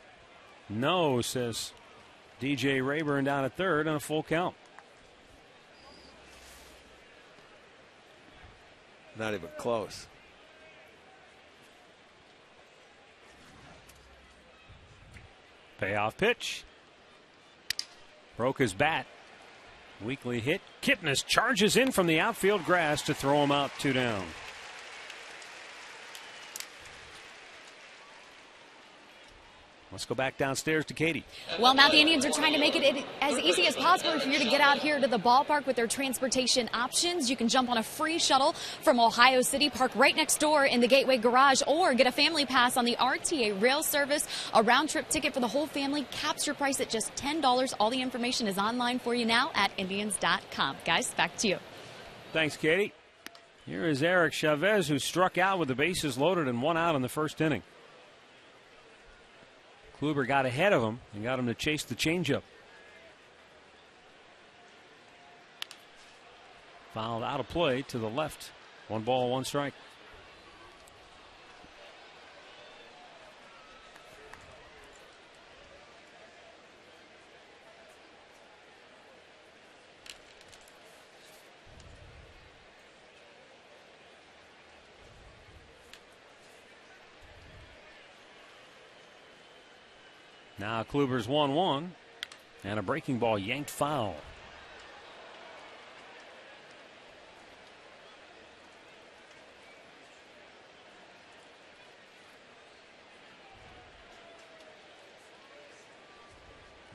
No, says DJ Rayburn down at third on a full count. Not even close. Payoff pitch. Broke his bat. Weakly hit. Kipnis charges in from the outfield grass to throw him out, 2 down. Let's go back downstairs to Katie. Well, Matt, the Indians are trying to make it as easy as possible for you to get out here to the ballpark with their transportation options. You can jump on a free shuttle from Ohio City, park right next door in the Gateway Garage, or get a family pass on the RTA rail service. A round-trip ticket for the whole family caps your price at just $10. All the information is online for you now at Indians.com. Guys, back to you. Thanks, Katie. Here is Eric Chavez, who struck out with the bases loaded and 1 out in the first inning. Kluber got ahead of him and got him to chase the changeup. Fouled out of play to the left. 1 ball, 1 strike. Now Kluber's 1-1, and a breaking ball yanked foul.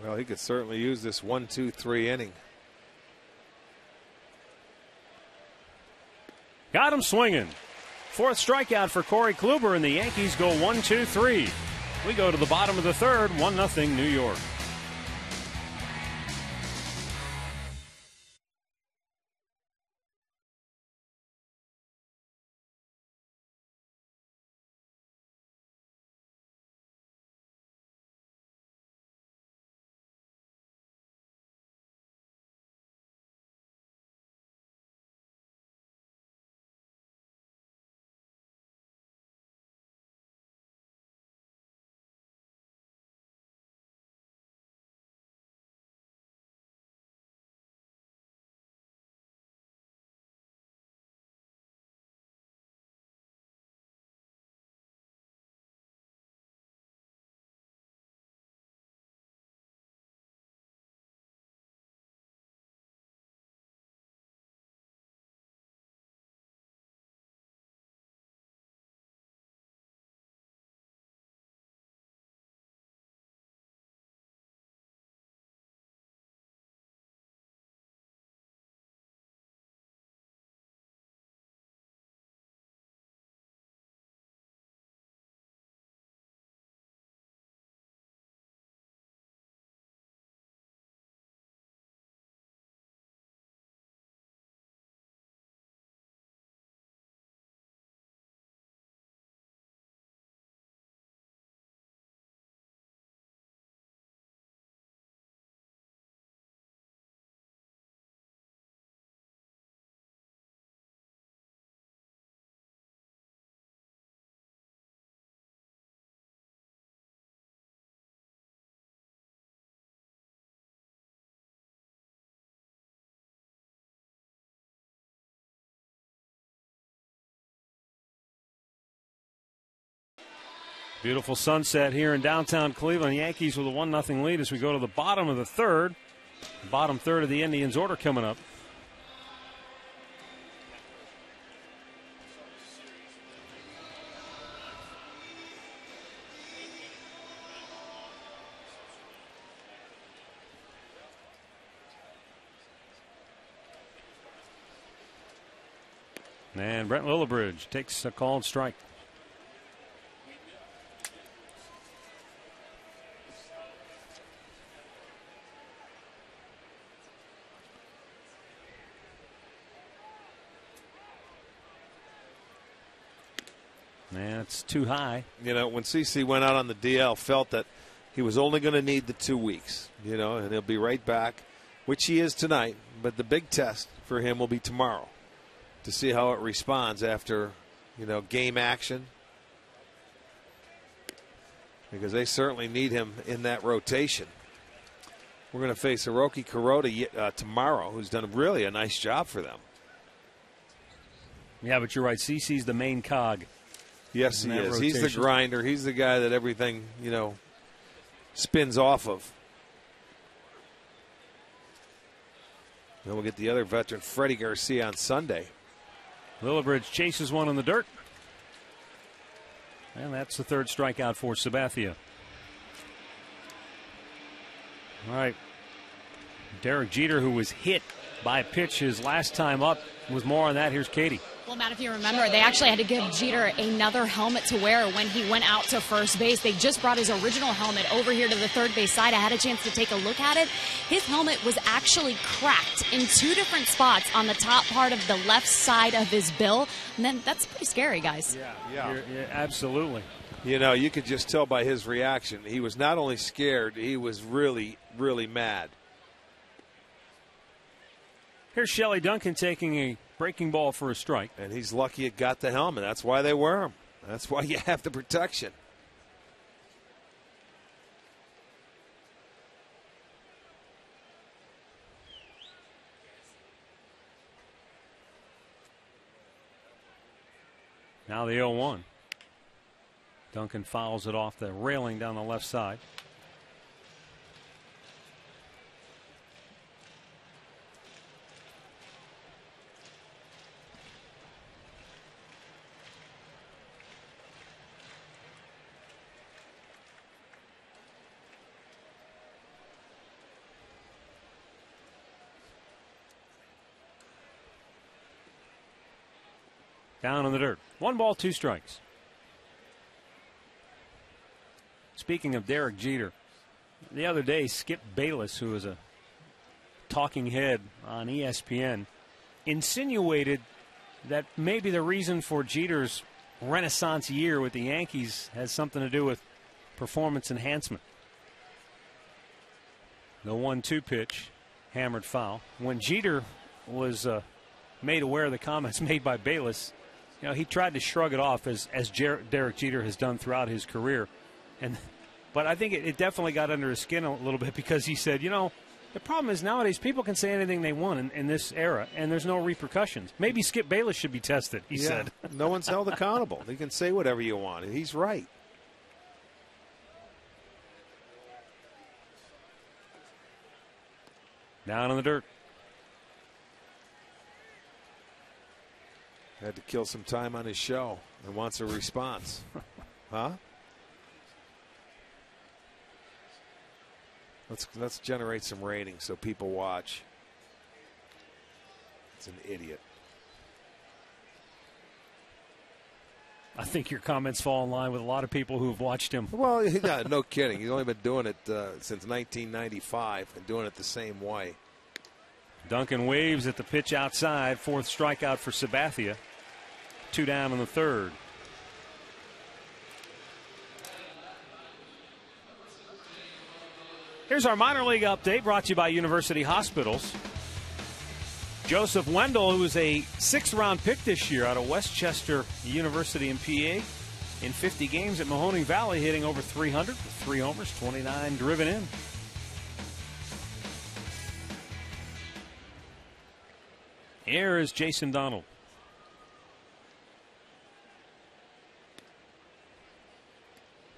Well, he could certainly use this 1-2-3 inning. Got him swinging. Fourth strikeout for Corey Kluber, and the Yankees go 1-2-3. We go to the bottom of the third, 1-0 New York. Beautiful sunset here in downtown Cleveland. Yankees with a 1-0 lead as we go to the bottom of the third. Bottom third of the Indians order coming up. And Brent Lillibridge takes a called strike. It's too high. You know, when CC went out on the DL, felt that he was only going to need the 2 weeks, you know, and he'll be right back, which he is tonight. But the big test for him will be tomorrow to see how it responds after, you know, game action. Because they certainly need him in that rotation. We're going to face Hiroki Kuroda tomorrow, who's done really a nice job for them. Yeah, but you're right. CC's the main cog. Yes, he is. Rotation. He's the grinder. He's the guy that everything, you know, spins off of. Then we'll get the other veteran, Freddie Garcia, on Sunday. Lillibridge chases one in the dirt. And that's the third strikeout for Sabathia. All right. Derek Jeter, who was hit by a pitch his last time up. With more on that, here's Katie. Well, Matt, if you remember, they actually had to give Jeter another helmet to wear when he went out to first base. They just brought his original helmet over here to the third base side. I had a chance to take a look at it. His helmet was actually cracked in 2 different spots on the top part of the left side of his bill. And then that's pretty scary, guys. Yeah, absolutely. You know, you could just tell by his reaction. He was not only scared, he was really, really mad. Here's Shelley Duncan taking a breaking ball for a strike. And he's lucky it got the helmet. That's why they wear them. That's why you have the protection. Now the 0-1. Duncan fouls it off the railing down the left side. Down in the dirt. 1 ball, 2 strikes. Speaking of Derek Jeter, the other day, Skip Bayless, who is a talking head on ESPN, insinuated that maybe the reason for Jeter's renaissance year with the Yankees has something to do with performance enhancement. The 1-2 pitch, hammered foul. When Jeter was made aware of the comments made by Bayless, he tried to shrug it off as Derek Jeter has done throughout his career. But I think it definitely got under his skin a little bit, because he said, the problem is nowadays people can say anything they want in this era, and there's no repercussions. Maybe Skip Bayless should be tested, he said. No one's held accountable. You can say whatever you want, and he's right. Down in the dirt. Had to kill some time on his show and wants a response. Huh? Let's generate some ratings so people watch. It's an idiot. I think your comments fall in line with a lot of people who have watched him. Well, yeah, no kidding. He's only been doing it since 1995 and doing it the same way. Duncan waves at the pitch outside. 4th strikeout for Sabathia. 2 down in the 3rd. Here's our minor league update, brought to you by University Hospitals. Joseph Wendell, who was a 6th-round pick this year out of Westchester University in PA, in 50 games at Mahoning Valley, hitting over 300 with 3 homers, 29 driven in. Here is Jason Donald.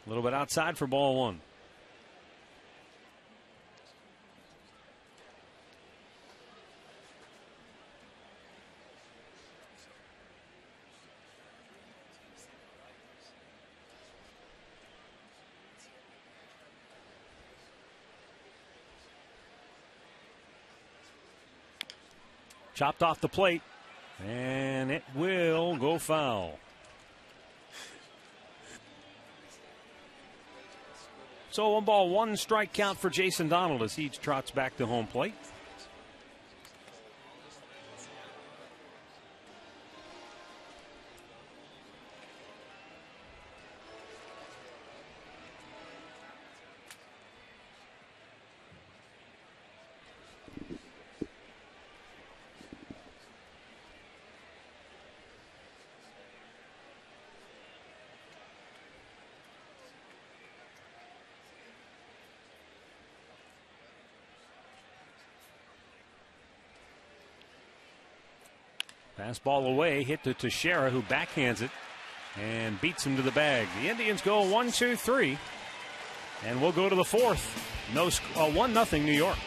A little bit outside for ball 1. Chopped off the plate, and it will go foul. So 1 ball, 1 strike count for Jason Donald as he trots back to home plate. Fastball away, hit to Teixeira, who backhands it and beats him to the bag. The Indians go 1-2-3, and we'll go to the 4th. 1-0 New York.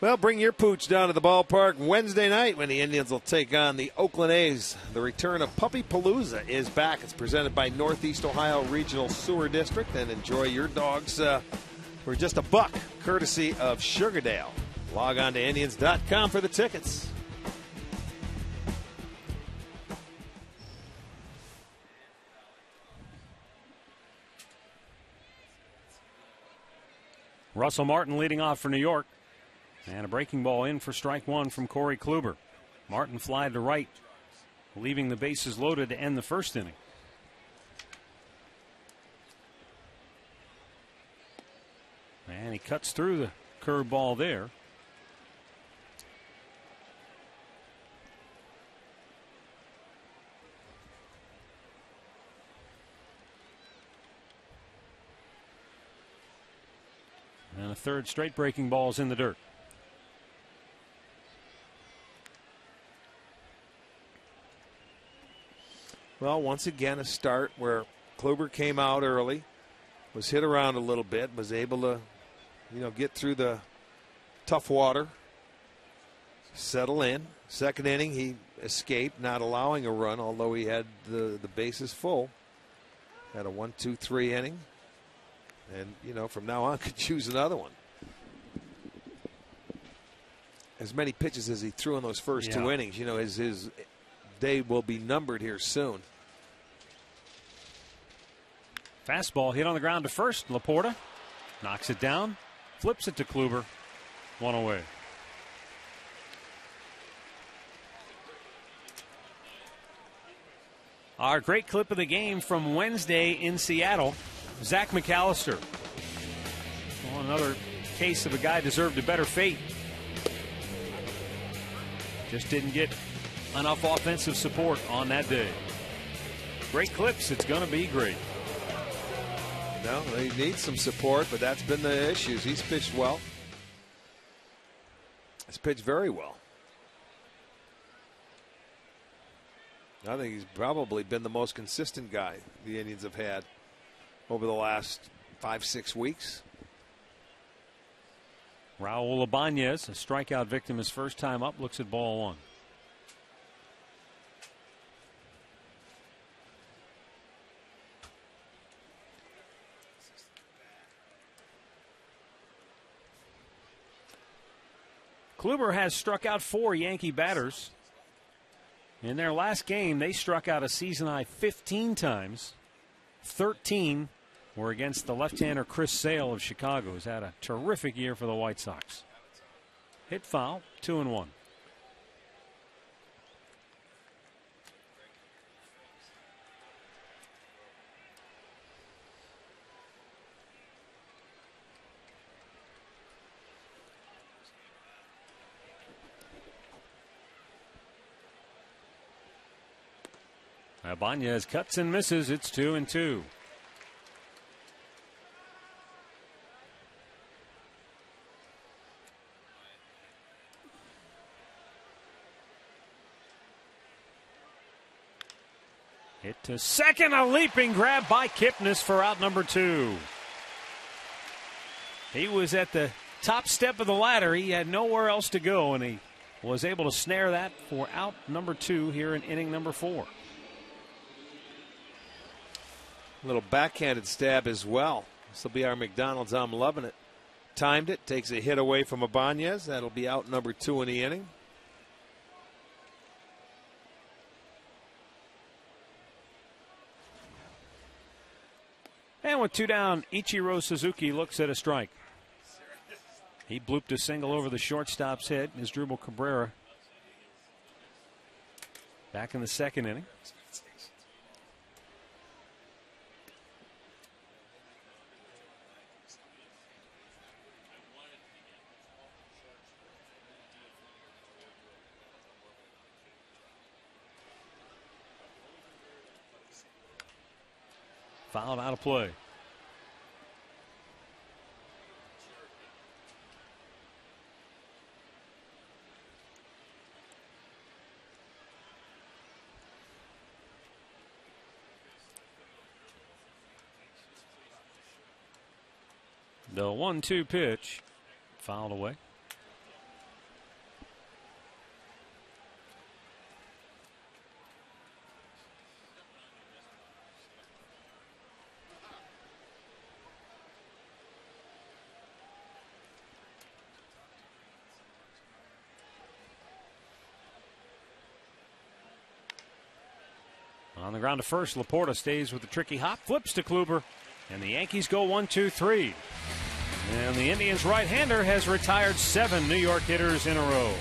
Well, bring your pooch down to the ballpark Wednesday night when the Indians will take on the Oakland A's. The return of Puppy Palooza is back. It's presented by Northeast Ohio Regional Sewer District. And enjoy your dogs for just $1, courtesy of Sugardale. Log on to Indians.com for the tickets. Russell Martin leading off for New York. And a breaking ball in for strike one from Corey Kluber. Martin fly to right, leaving the bases loaded to end the first inning. And he cuts through the curveball there. And a third straight breaking ball's in the dirt. Well, once again, a start where Kluber came out early, was hit around a little bit, was able to, get through the tough water, settle in. Second inning, he escaped, not allowing a run, although he had the bases full. Had a 1-2-3 inning. And, from now on, could choose another one. As many pitches as he threw in those first two innings, his day will be numbered here soon. Fastball hit on the ground to first. Laporta knocks it down, flips it to Kluber. One away. Our great clip of the game from Wednesday in Seattle. Zach McAllister. Well, another case of a guy deserved a better fate. Just didn't get enough offensive support on that day. Great clips. It's going to be great. No, he needs some support, but that's been the issues. He's pitched well. He's pitched very well. I think he's probably been the most consistent guy the Indians have had over the last 5-6 weeks. Raul Ibanez, a strikeout victim his first time up, looks at ball one. Kluber has struck out 4 Yankee batters. In their last game, they struck out a season-high 15 times. 13 were against the left-hander Chris Sale of Chicago, who's had a terrific year for the White Sox. Hit foul, 2-1. Ibanez cuts and misses. It's 2-2. Hit to second, a leaping grab by Kipnis for out number 2. He was at the top step of the ladder. He had nowhere else to go, and he was able to snare that for out number 2 here in inning number 4. Little backhanded stab as well. This will be our McDonald's. I'm loving it. Timed it. Takes a hit away from Ibanez. That'll be out number 2 in the inning. And with 2 down, Ichiro Suzuki looks at a strike. He blooped a single over the shortstop's head. Asdrubal Cabrera back in the second inning. Fouled out of play. The 1-2 pitch fouled away. On the ground to first, Laporta stays with the tricky hop, flips to Kluber, and the Yankees go 1-2-3. And the Indians' right-hander has retired 7 New York hitters in a row.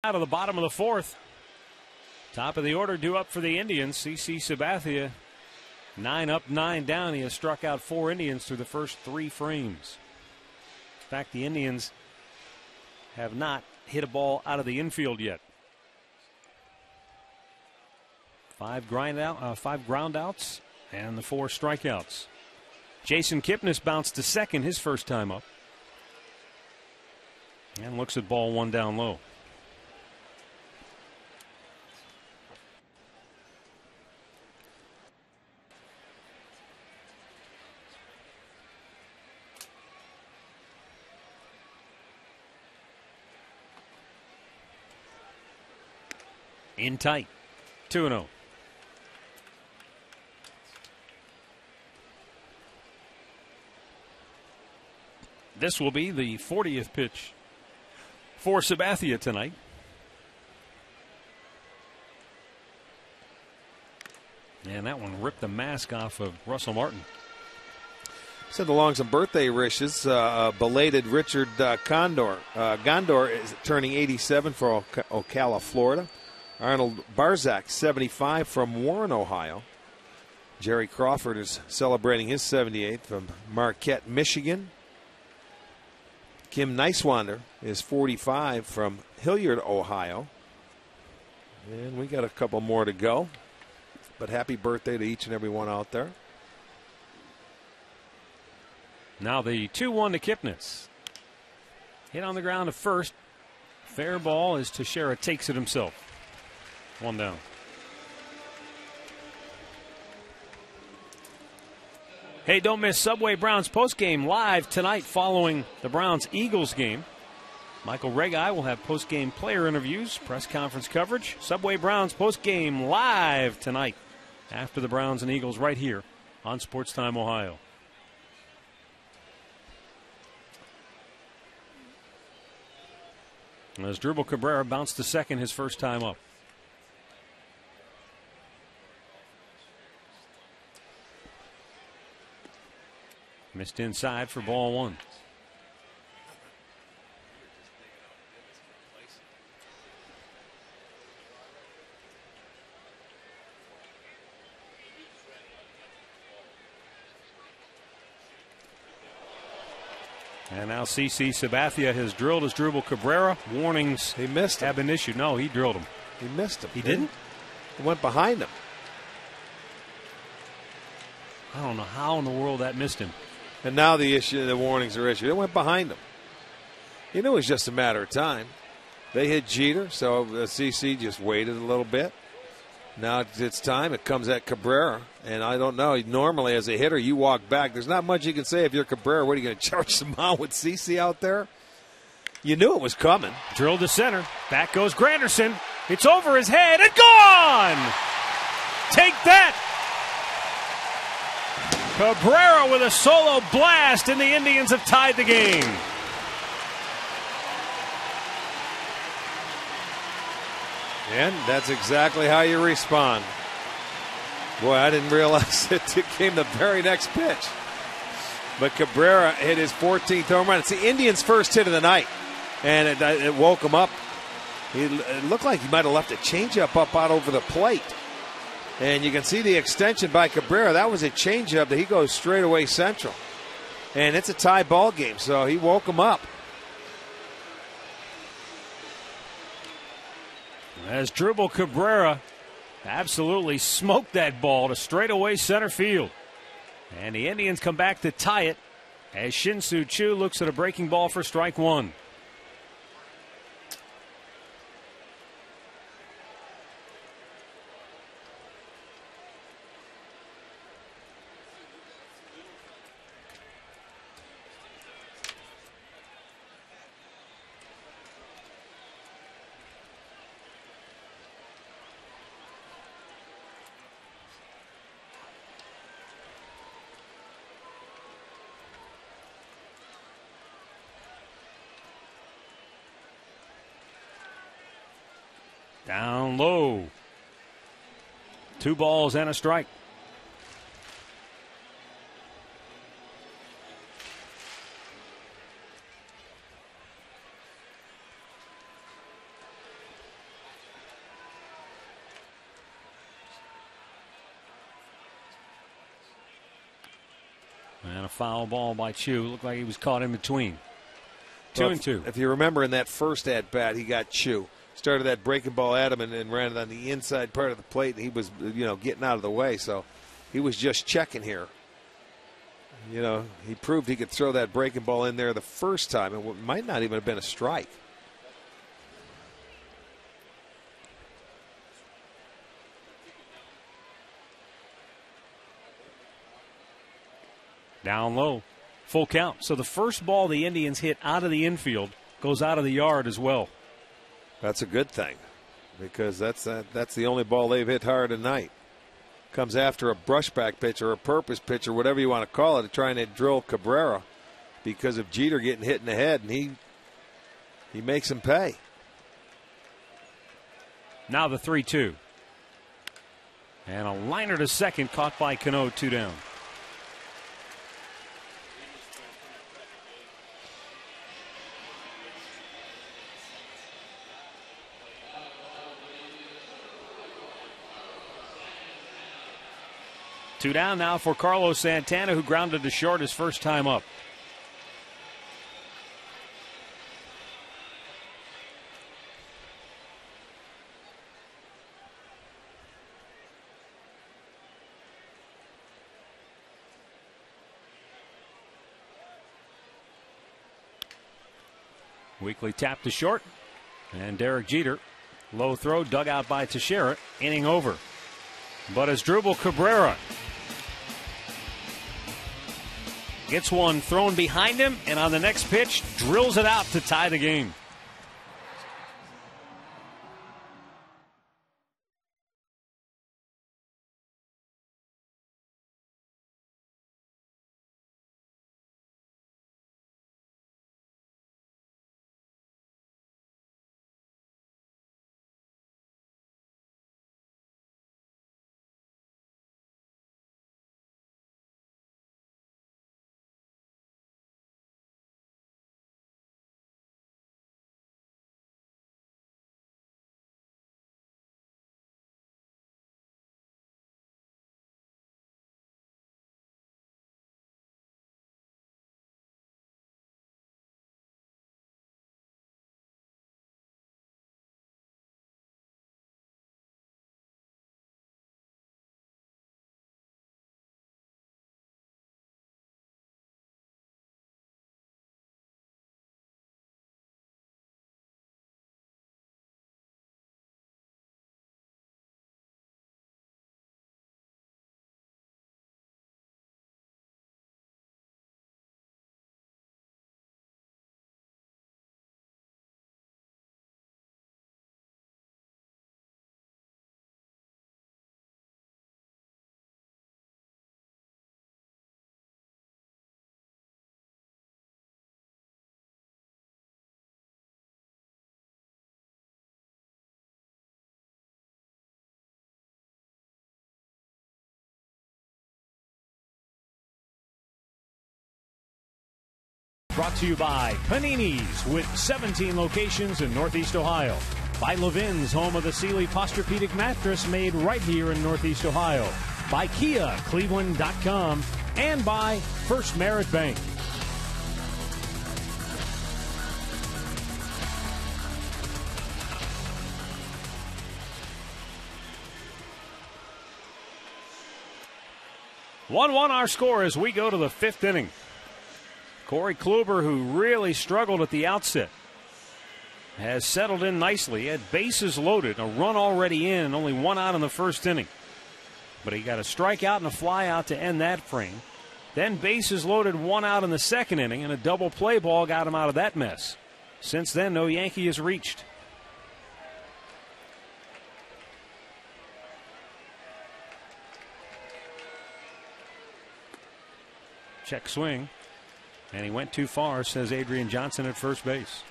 Out of the bottom of the 4th. Top of the order due up for the Indians. CC Sabathia, 9 up, 9 down. He has struck out 4 Indians through the first 3 frames. In fact, the Indians have not hit a ball out of the infield yet. 5 ground outs and the 4 strikeouts. Jason Kipnis bounced to second his first time up. And looks at ball 1 down low. In tight, 2-0. This will be the 40th pitch for Sabathia tonight. And that one ripped the mask off of Russell Martin. Send along some birthday wishes. Belated Richard Gondor is turning 87 for Ocala, Florida. Arnold Barzak, 75 from Warren, Ohio. Jerry Crawford is celebrating his 78th from Marquette, Michigan. Kim Nicewander is 45 from Hilliard, Ohio. And we got a couple more to go. But happy birthday to each and every one out there. Now the 2-1 to Kipnis. Hit on the ground at first. Fair ball as Teixeira takes it himself. 1 down. Hey, don't miss Subway Browns postgame live tonight following the Browns-Eagles game. Michael Regai will have postgame player interviews, press conference coverage. Subway Browns postgame live tonight after the Browns and Eagles right here on Sports Time Ohio. As Drupal Cabrera bounced to second his first time up. Missed inside for ball 1. And now CC Sabathia has drilled his Drupal Cabrera. Warnings he missed have been issued. No, he drilled him. He missed him. He didn't? He went behind him. I don't know how in the world that missed him. And now the warnings are issued. It went behind him. You knew it was just a matter of time. They hit Jeter, so CC just waited a little bit. Now it's time. It comes at Cabrera. And I don't know. Normally, as a hitter, you walk back. There's not much you can say if you're Cabrera. What are you going to charge the mound with CC out there? You knew it was coming. Drilled to center. Back goes Granderson. It's over his head and gone! Take that! Cabrera with a solo blast, and the Indians have tied the game. And that's exactly how you respond. Boy, I didn't realize it came the very next pitch. But Cabrera hit his 14th home run. It's the Indians' first hit of the night, and it woke him up. It looked like he might have left a changeup up out over the plate. And you can see the extension by Cabrera. That was a changeup that he goes straight away central. And it's a tie ball game, so he woke him up. As Dribble Cabrera absolutely smoked that ball to straightaway center field. And the Indians come back to tie it as Shin-Soo Choo looks at a breaking ball for strike one. Down low. 2 balls and a strike. And a foul ball by Chu. Looked like he was caught in between. 2-2. If you remember in that first at bat, he got Chu. Started that breaking ball at him and ran it on the inside part of the plate. And he was, getting out of the way. So he was just checking here. He proved he could throw that breaking ball in there the first time. It might not even have been a strike. Down low. Full count. So the first ball the Indians hit out of the infield goes out of the yard as well. That's a good thing, because that's the only ball they've hit hard tonight. Comes after a brushback pitch or a purpose pitch or whatever you want to call it, trying to drill Cabrera because of Jeter getting hit in the head, and he makes him pay. Now the 3-2. And a liner to second caught by Cano, 2 down. Two down now for Carlos Santana, who grounded to short his first time up. Weekly tap to short. And Derek Jeter, low throw, dug out by Teixeira, inning over. But as Dribble Cabrera gets one thrown behind him, and on the next pitch, drills it out to tie the game. Brought to you by Panini's with 17 locations in Northeast Ohio. By Levin's, home of the Sealy Posturepedic mattress made right here in Northeast Ohio. By Kia, Cleveland.com. And by First Merit Bank. One our score as we go to the 5th inning. Corey Kluber, who really struggled at the outset, has settled in nicely. He had bases loaded, a run already in, and only 1 out in the 1st inning. But he got a strikeout and a fly out to end that frame. Then bases loaded, 1 out in the 2nd inning, and a double play ball got him out of that mess. Since then, no Yankee has reached. Check swing. And he went too far, says Adrian Johnson at first base.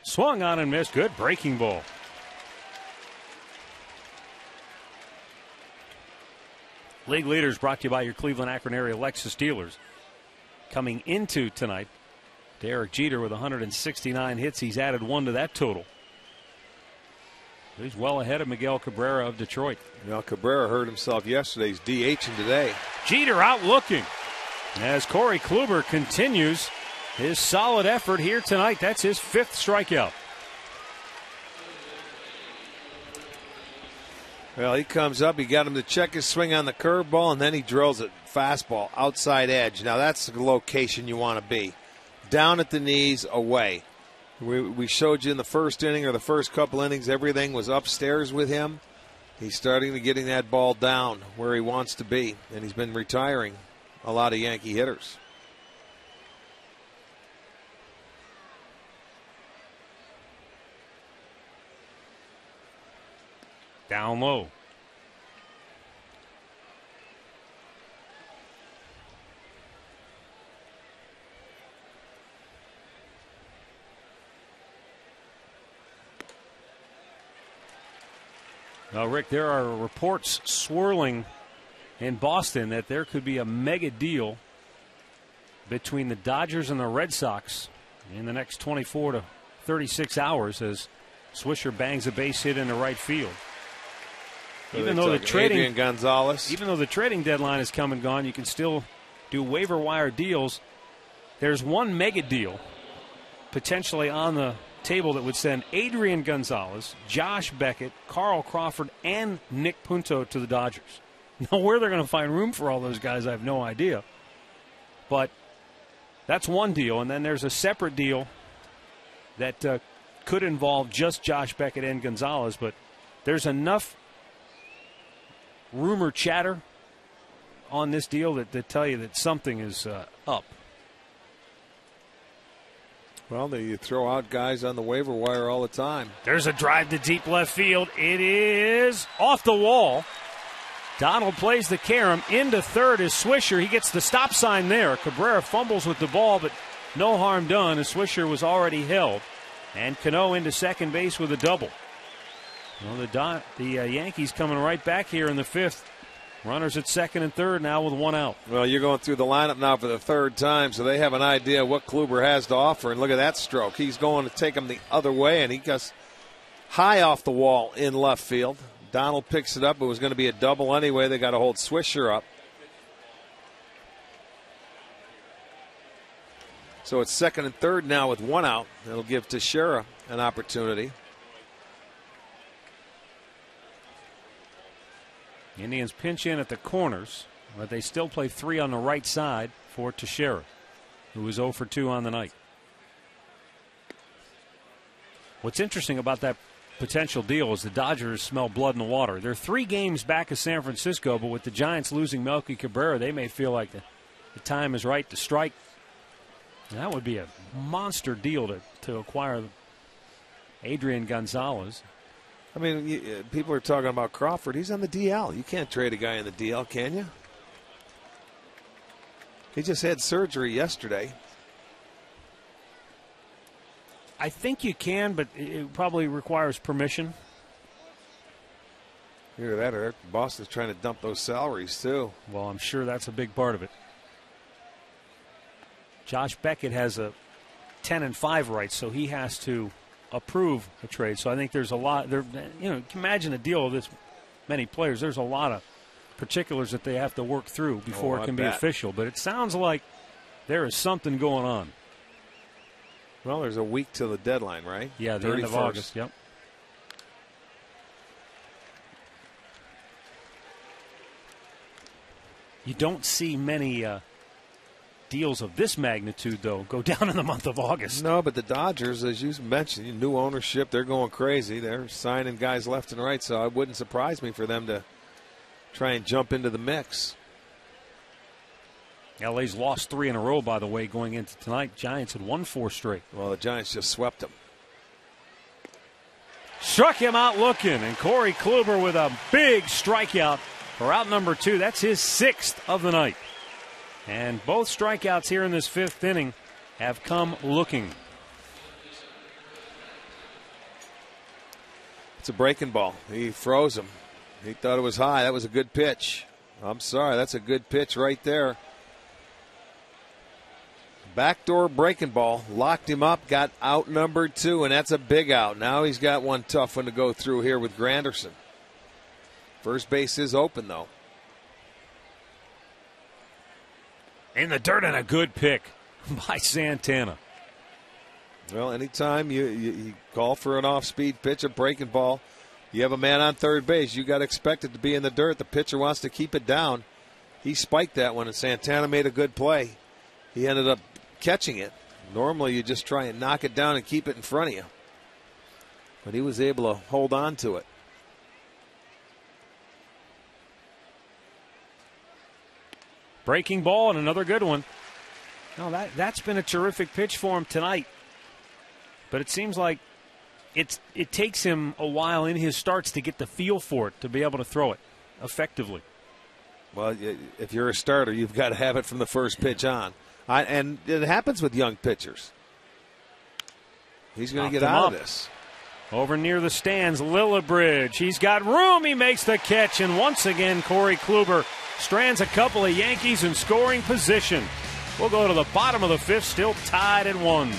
Swung on and missed. Good breaking ball. League leaders brought to you by your Cleveland Akron area Lexus dealers. Coming into tonight, Derek Jeter with 169 hits. He's added 1 to that total. He's well ahead of Miguel Cabrera of Detroit. Well, Cabrera hurt himself yesterday. He's DHing today. Jeter out looking as Corey Kluber continues his solid effort here tonight. That's his 5th strikeout. Well, he comes up. He got him to check his swing on the curveball, and then he drills it fastball, outside edge. Now, that's the location you want to be. Down at the knees, away. We showed you in the 1st inning or the first couple innings, everything was upstairs with him. He's starting to getting that ball down where he wants to be, and he's been retiring a lot of Yankee hitters. Down low. Well, Rick, there are reports swirling in Boston that there could be a mega deal between the Dodgers and the Red Sox in the next 24 to 36 hours as Swisher bangs a base hit into right field. Even though the trading Gonzalez. Even though the trading deadline is come and gone, you can still do waiver wire deals. There's one mega deal potentially on the table that would send Adrian Gonzalez, Josh Beckett, Carl Crawford, and Nick Punto to the Dodgers. Now, where they're going to find room for all those guys, I have no idea. But that's one deal, and then there's a separate deal that could involve just Josh Beckett and Gonzalez, but there's enough rumor chatter on this deal that tell you that something is up. Well, you throw out guys on the waiver wire all the time. There's a drive to deep left field. It is off the wall. Donald plays the carom. Into third is Swisher. He gets the stop sign there. Cabrera fumbles with the ball, but no harm done as Swisher was already held. And Cano into second base with a double. Well, the Yankees coming right back here in the 5th. Runners at second and third now with 1 out. Well, you're going through the lineup now for the 3rd time, so they have an idea what Kluber has to offer. And look at that stroke. He's going to take him the other way, and he goes high off the wall in left field. Donald picks it up. It was going to be a double anyway. They got to hold Swisher up. So it's second and third now with 1 out. That'll give Teixeira an opportunity. Indians pinch in at the corners, but they still play 3 on the right side for Teixeira, who was 0 for 2 on the night. What's interesting about that potential deal is the Dodgers smell blood in the water. They're 3 games back of San Francisco, but with the Giants losing Melky Cabrera, they may feel like the time is right to strike. And that would be a monster deal to acquire Adrian Gonzalez. I mean, people are talking about Crawford. He's on the DL. You can't trade a guy in the DL, can you? He just had surgery yesterday. I think you can, but it probably requires permission. Hear that, Eric? Boston's trying to dump those salaries, too. Well, I'm sure that's a big part of it. Josh Beckett has a 10-5 right, so he has to approve a trade. So I think there's a lot there. You know, imagine a deal of this many players. There's a lot of particulars that they have to work through before it can be official. But it sounds like there is something going on. Well, there's a week till the deadline, right? Yeah, the 31st. End of August. Yep. You don't see many deals of this magnitude, though, go down in the month of August. No, but the Dodgers, as you mentioned, new ownership, they're going crazy. They're signing guys left and right, so it wouldn't surprise me for them to try and jump into the mix. LA's lost 3 in a row, by the way, going into tonight. Giants had won 4 straight. Well, the Giants just swept them. Struck him out looking, and Corey Kluber with a big strikeout for out number 2. That's his 6th of the night. And both strikeouts here in this 5th inning have come looking. It's a breaking ball. He froze him. He thought it was high. That was a good pitch. I'm sorry, that's a good pitch right there. Backdoor breaking ball, locked him up, got out number 2, and that's a big out. Now he's got one tough one to go through here with Granderson. First base is open, though. In the dirt, and a good pick by Santana. Well, anytime you call for an off-speed pitch, a breaking ball, you have a man on third base, you got to expect it to be in the dirt. The pitcher wants to keep it down. He spiked that one, and Santana made a good play. He ended up catching it. Normally you just try and knock it down and keep it in front of you. But he was able to hold on to it. Breaking ball and another good one. No, that's been a terrific pitch for him tonight. But it seems like it takes him a while in his starts to get the feel for it, to be able to throw it effectively. Well, if you're a starter, you've got to have it from the first pitch on. And it happens with young pitchers. He's going to get out of this. Over near the stands, Lillibridge. He's got room. He makes the catch. And once again, Corey Kluber strands a couple of Yankees in scoring position. We'll go to the bottom of the 5th, still tied at 1.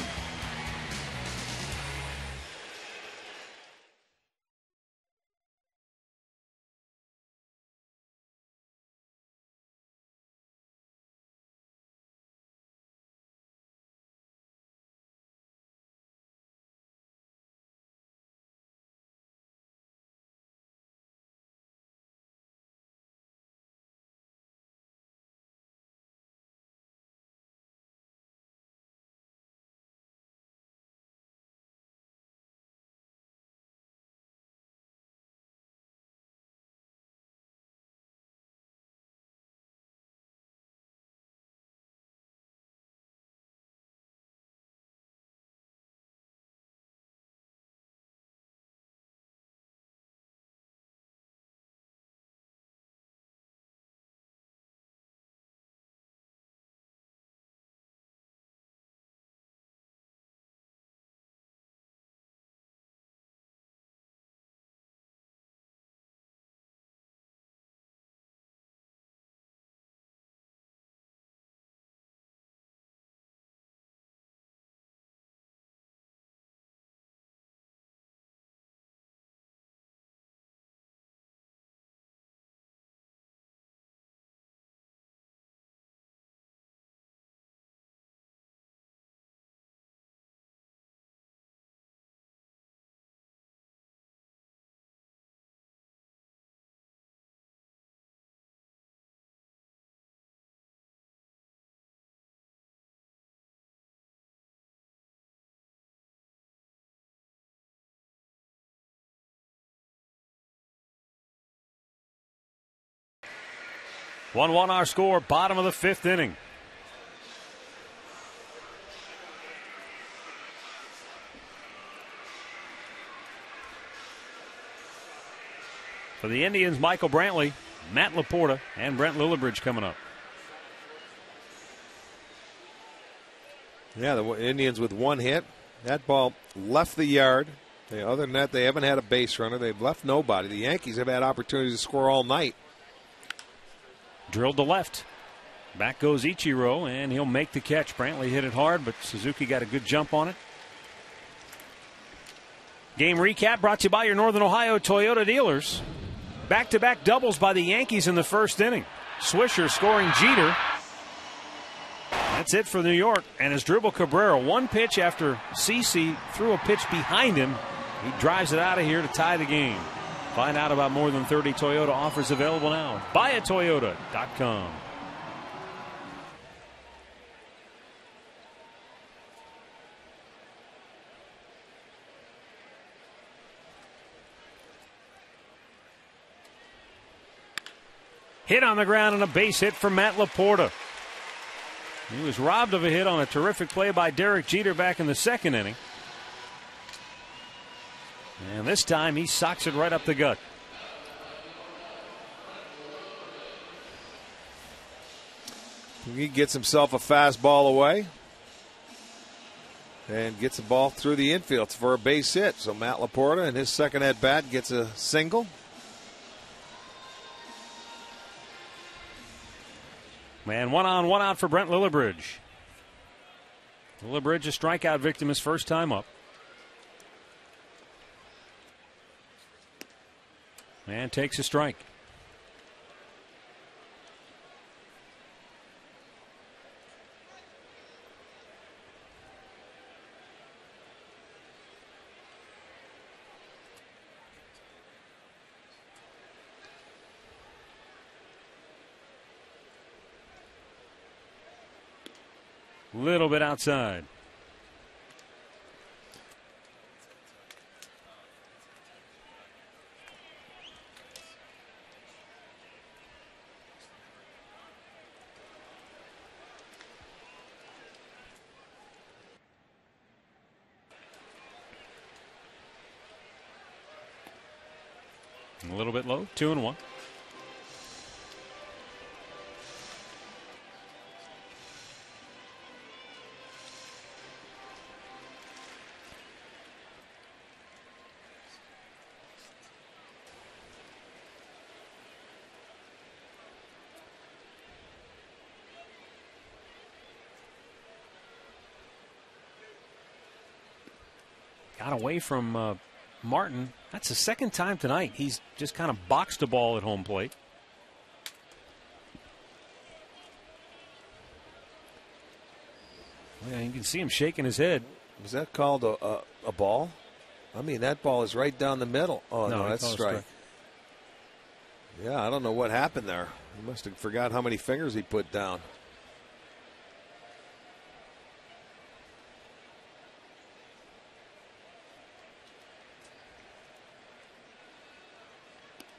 One our score, bottom of the 5th inning. For the Indians, Michael Brantley, Matt Laporta, and Brent Lillibridge coming up. Yeah, the Indians with 1 hit. That ball left the yard. Other than that, they haven't had a base runner. They've left nobody. The Yankees have had opportunities to score all night. Drilled to left. Back goes Ichiro, and he'll make the catch. Brantley hit it hard, but Suzuki got a good jump on it. Game recap brought to you by your Northern Ohio Toyota dealers. Back-to-back doubles by the Yankees in the first inning. Swisher scoring Jeter. That's it for New York. And as Dribble Cabrera, one pitch after CeCe threw a pitch behind him, he drives it out of here to tie the game. Find out about more than 30 Toyota offers available now. BuyAToyota.com. Hit on the ground and a base hit for Matt Laporta. He was robbed of a hit on a terrific play by Derek Jeter back in the second inning. And this time he socks it right up the gut. He gets himself a fastball away and gets the ball through the infield for a base hit. So Matt Laporta in his second at bat gets a single. Man, 1 on, 1 out for Brent Lillibridge. Lillibridge, a strikeout victim his first time up. And takes a strike. Little bit outside. A little bit low, 2-1. Got away from Martin. That's the second time tonight he's just kind of boxed a ball at home plate. Yeah, you can see him shaking his head. Was that called a ball? I mean, that ball is right down the middle. Oh, no, that's a strike. Yeah, I don't know what happened there. He must have forgot how many fingers he put down.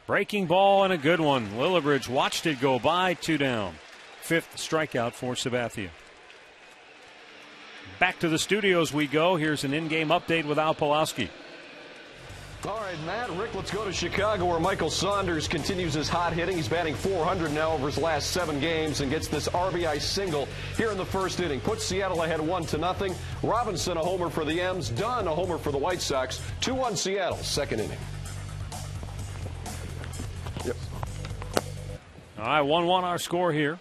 Breaking ball and a good one. Lillibridge watched it go by, 2 down. 5th strikeout for Sabathia. Back to the studios we go. Here's an in-game update with Al Pawlowski. All right, Matt, Rick, let's go to Chicago where Michael Saunders continues his hot hitting. He's batting .400 now over his last 7 games and gets this RBI single here in the first inning. Puts Seattle ahead 1-0. Robinson a homer for the M's. Dunn a homer for the White Sox. 2-1 Seattle, second inning. Yep. All right, 1-1 our score here.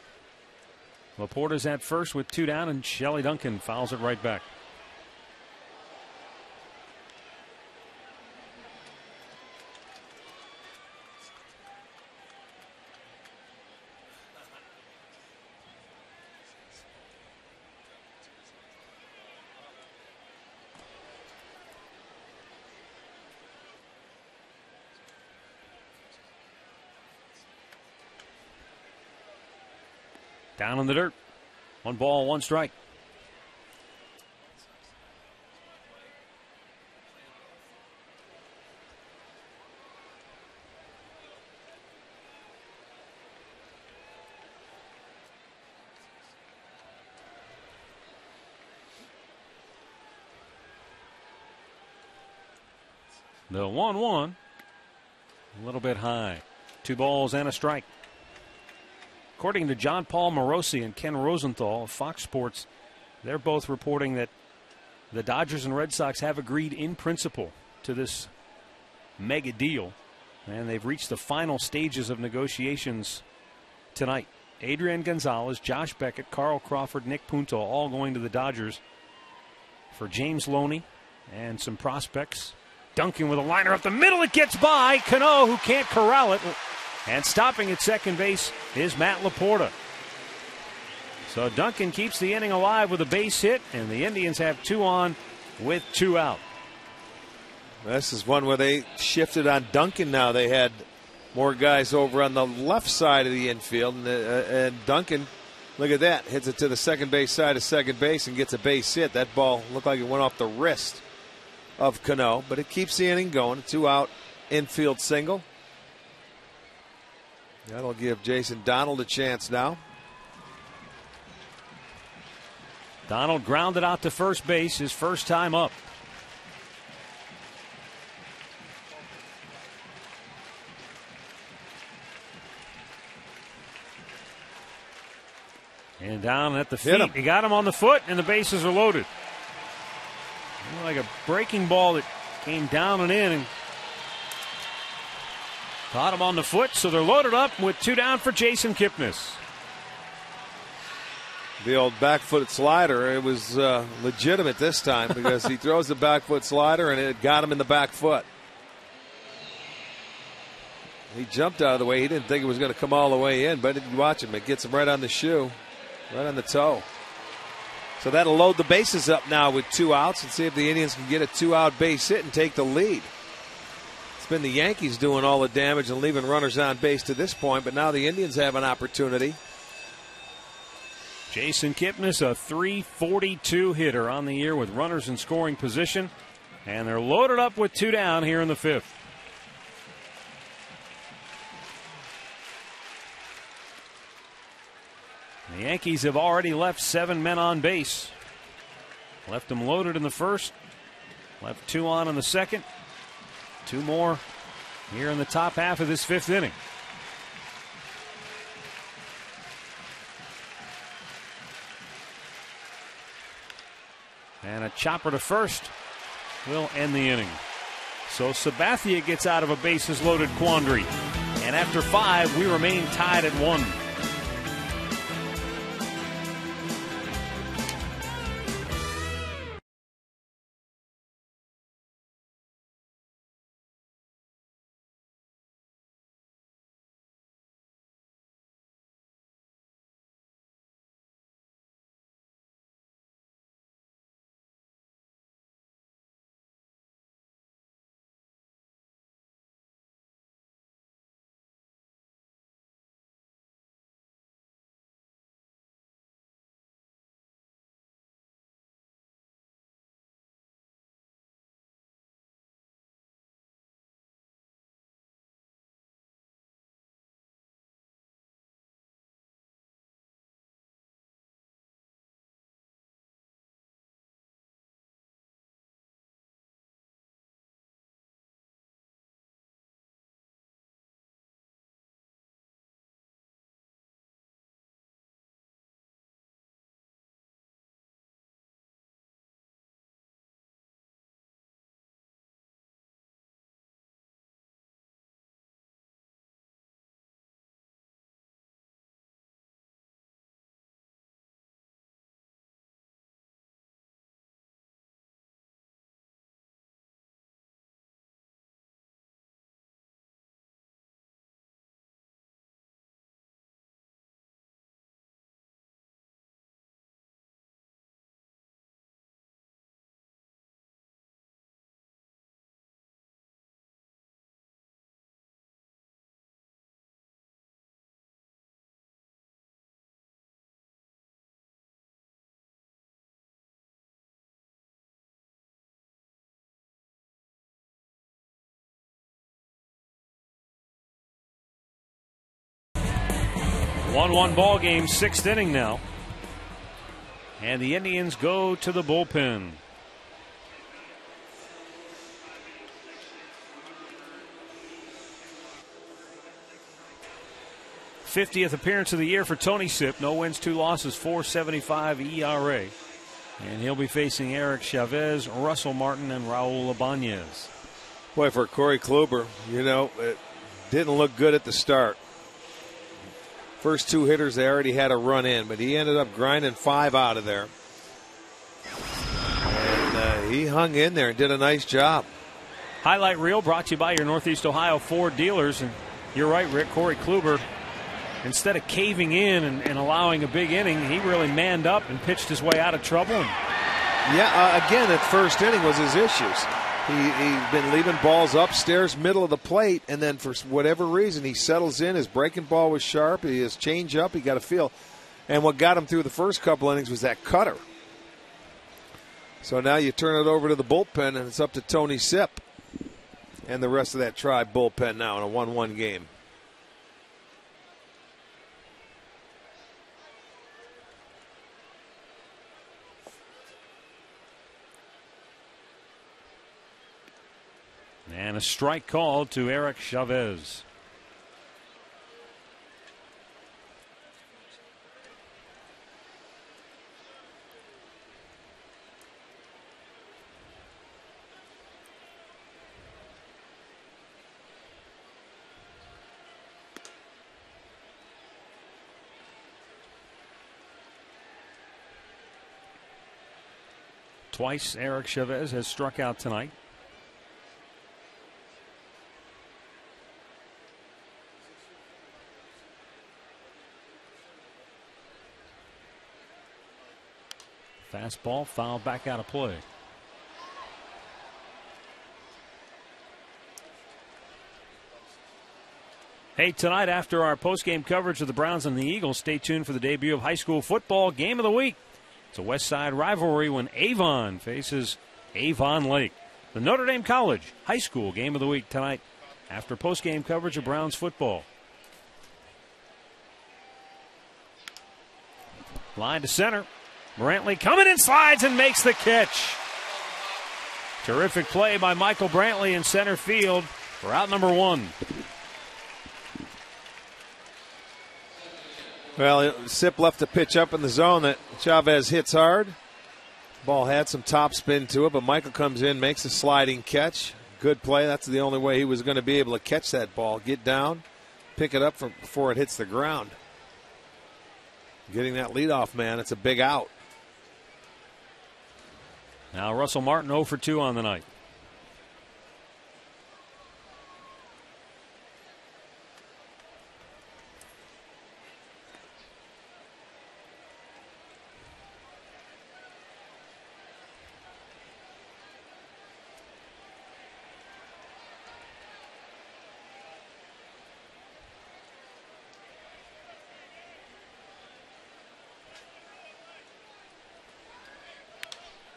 Laporta's at first with 2 down, and Shelley Duncan fouls it right back. Down in the dirt. 1 ball, 1 strike. The 1-1. A little bit high. 2 balls and a strike. According to John Paul Morosi and Ken Rosenthal of Fox Sports, they're both reporting that the Dodgers and Red Sox have agreed in principle to this mega deal, and they've reached the final stages of negotiations tonight. Adrian Gonzalez, Josh Beckett, Carl Crawford, Nick Punto all going to the Dodgers for James Loney and some prospects. Duncan with a liner up the middle. It gets by Cano, who can't corral it. And stopping at second base is Matt Laporta. So Duncan keeps the inning alive with a base hit, and the Indians have 2 on with 2 out. This is one where they shifted on Duncan now. They had more guys over on the left side of the infield, and Duncan, look at that, hits it to the second base side of second base and gets a base hit. That ball looked like it went off the wrist of Cano, but it keeps the inning going. A 2-out infield single. That'll give Jason Donald a chance now. Donald grounded out to first base, his first time up. And down at the feet. He got him on the foot, and the bases are loaded. Like a breaking ball that came down and in and caught him on the foot, so they're loaded up with 2 down for Jason Kipnis. The old back foot slider, it was legitimate this time because he throws the back foot slider and it got him in the back foot. He jumped out of the way. He didn't think it was going to come all the way in, but you watch him. It gets him right on the shoe, right on the toe. So that'll load the bases up now with 2 outs and see if the Indians can get a 2-out base hit and take the lead. It's been the Yankees doing all the damage and leaving runners on base to this point, but now the Indians have an opportunity. Jason Kipnis, a .342 hitter on the year with runners in scoring position, and they're loaded up with 2 down here in the 5th. The Yankees have already left 7 men on base. Left them loaded in the first. Left 2 on in the second. 2 more here in the top half of this 5th inning. And a chopper to first will end the inning. So Sabathia gets out of a bases loaded quandary. And after 5, we remain tied at 1. A 1-1 ball game, 6th inning now. And the Indians go to the bullpen. '50th appearance of the year for Tony Sipp. No wins, 2 losses, .475 ERA. And he'll be facing Eric Chavez, Russell Martin, and Raul Ibanez. Boy, for Corey Kluber, it didn't look good at the start. First 2 hitters, they already had a run in, but he ended up grinding 5 out of there. And he hung in there and did a nice job. Highlight reel brought to you by your Northeast Ohio Ford dealers. And you're right, Rick. Corey Kluber, instead of caving in and allowing a big inning, he really manned up and pitched his way out of trouble. Again, that first inning was his issues. He's been leaving balls upstairs, middle of the plate, and then for whatever reason, he settles in. His breaking ball was sharp. His change up, he got a feel. And what got him through the first couple innings was that cutter. So now you turn it over to the bullpen, and it's up to Tony Sipp and the rest of that Tribe bullpen now in a 1-1 game. And a strike called to Eric Chavez. Twice Eric Chavez has struck out tonight. Fastball fouled back out of play. Hey, tonight after our postgame coverage of the Browns and the Eagles, stay tuned for the debut of high school football game of the week. It's a West Side rivalry when Avon faces Avon Lake. The Notre Dame College high school game of the week tonight after postgame coverage of Browns football. Line to center. Brantley coming in, slides and makes the catch. Terrific play by Michael Brantley in center field for out number 1. Well, Sipp left the pitch up in the zone that Chavez hits hard. Ball had some top spin to it, but Michael comes in, makes a sliding catch. Good play. That's the only way he was going to be able to catch that ball. Get down, pick it up before it hits the ground. Getting that leadoff man, it's a big out. Now Russell Martin 0 for 2 on the night.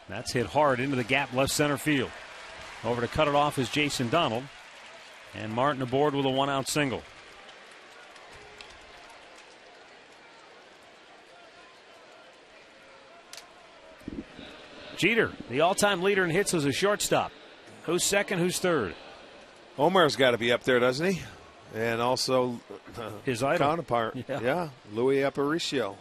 That's hit hard into the gap left center field. Over to cut it off is Jason Donald. And Martin aboard with a 1-out single. Jeter, the all-time leader in hits as a shortstop. Who's second, who's third? Omar's got to be up there, doesn't he? And also his idol. Counterpart. Yeah, Louis Aparicio.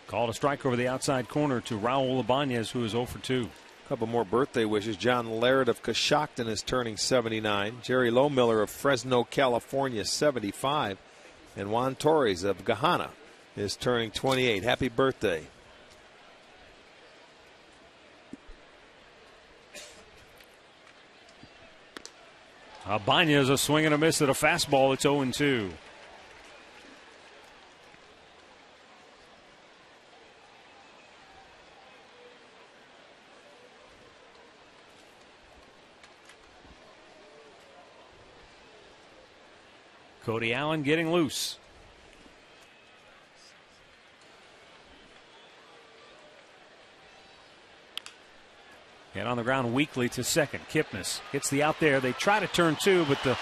Called a strike over the outside corner to Raul Ibanez, who is 0 for 2. A couple more birthday wishes. John Laird of Coshocton is turning 79. Jerry Lowmiller of Fresno, California, 75. And Juan Torres of Gahana is turning 28. Happy birthday. Ibanez a swing and a miss at a fastball. It's 0-2. Cody Allen getting loose. Hit on the ground weakly to second. Kipnis gets the out there. They try to turn 2, but the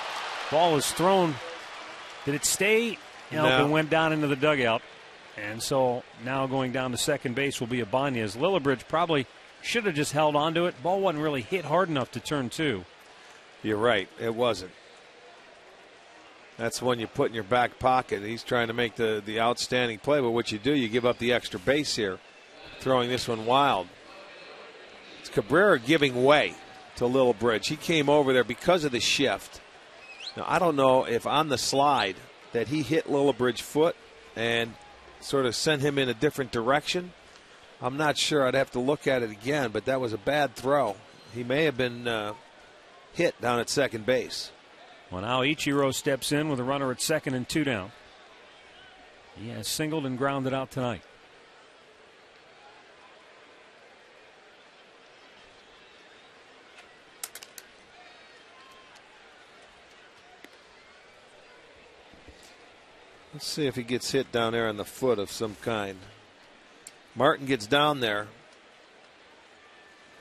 ball is thrown. Did it stay? No. It went down into the dugout. And so now going down to second base will be Ibanez. Lillibridge probably should have just held on to it. Ball wasn't really hit hard enough to turn two. You're right. It wasn't. That's one you put in your back pocket. He's trying to make the outstanding play, but what you do, you give up the extra base here, throwing this one wild. It's Cabrera giving way to Lillibridge. He came over there because of the shift. Now, I don't know if on the slide that he hit Lillibridge's foot and sort of sent him in a different direction. I'm not sure. I'd have to look at it again, but that was a bad throw. He may have been hit down at second base. Well, now Ichiro steps in with a runner at second and 2 down. He has singled and grounded out tonight. Let's see if he gets hit down there on the foot of some kind. Martin gets down there.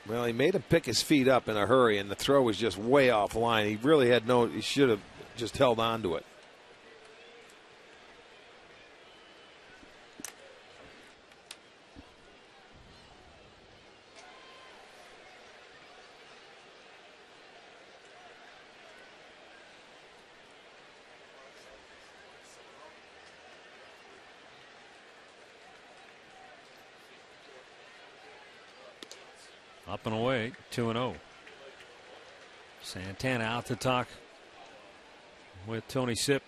Well, he made him pick his feet up in a hurry, and the throw was just way off line. He really had he should have just held on to it. Up and away, 2-0. Santana out to talk with Tony Sipp.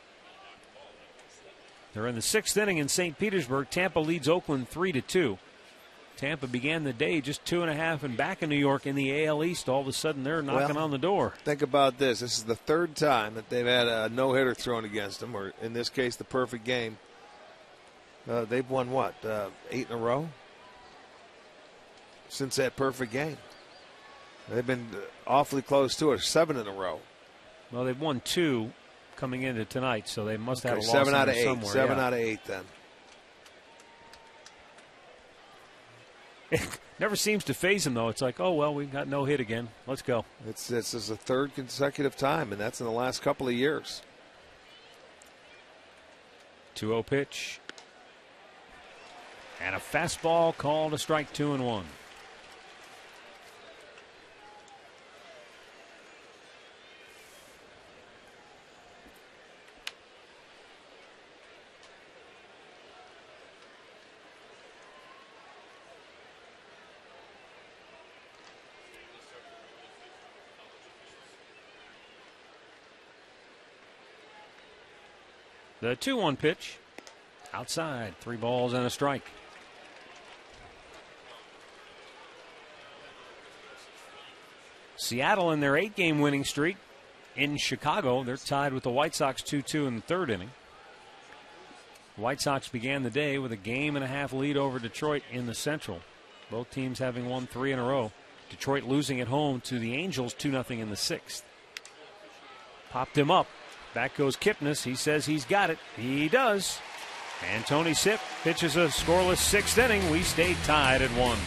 They're in the 6th inning in St. Petersburg. Tampa leads Oakland 3-2. Tampa began the day just 2.5 and back in New York in the AL East. All of a sudden, they're knocking on the door. Think about this. This is the 3rd time that they've had a no-hitter thrown against them, or in this case, the perfect game. They've won, what, 8 in a row? Since that perfect game. They've been awfully close to it, 7 in a row. Well, they've won 2 coming into tonight, so they must have a loss 7 out of 8. somewhere. 7 out of 8 then. It never seems to phase him, though. It's like, oh, well, we've got no hit again. Let's go. This is the 3rd consecutive time, and that's in the last couple of years. 2-0 pitch. And a fastball called a strike, 2-1. The 2-1 pitch. Outside. 3 balls and a strike. Seattle in their 8-game winning streak in Chicago. They're tied with the White Sox 2-2 in the 3rd inning. The White Sox began the day with a 1.5 game lead over Detroit in the Central. Both teams having won 3 in a row. Detroit losing at home to the Angels 2-0 in the 6th. Popped him up. Back goes Kipnis. He says he's got it. He does. And Tony Sipp pitches a scoreless 6th inning. We stayed tied at 1.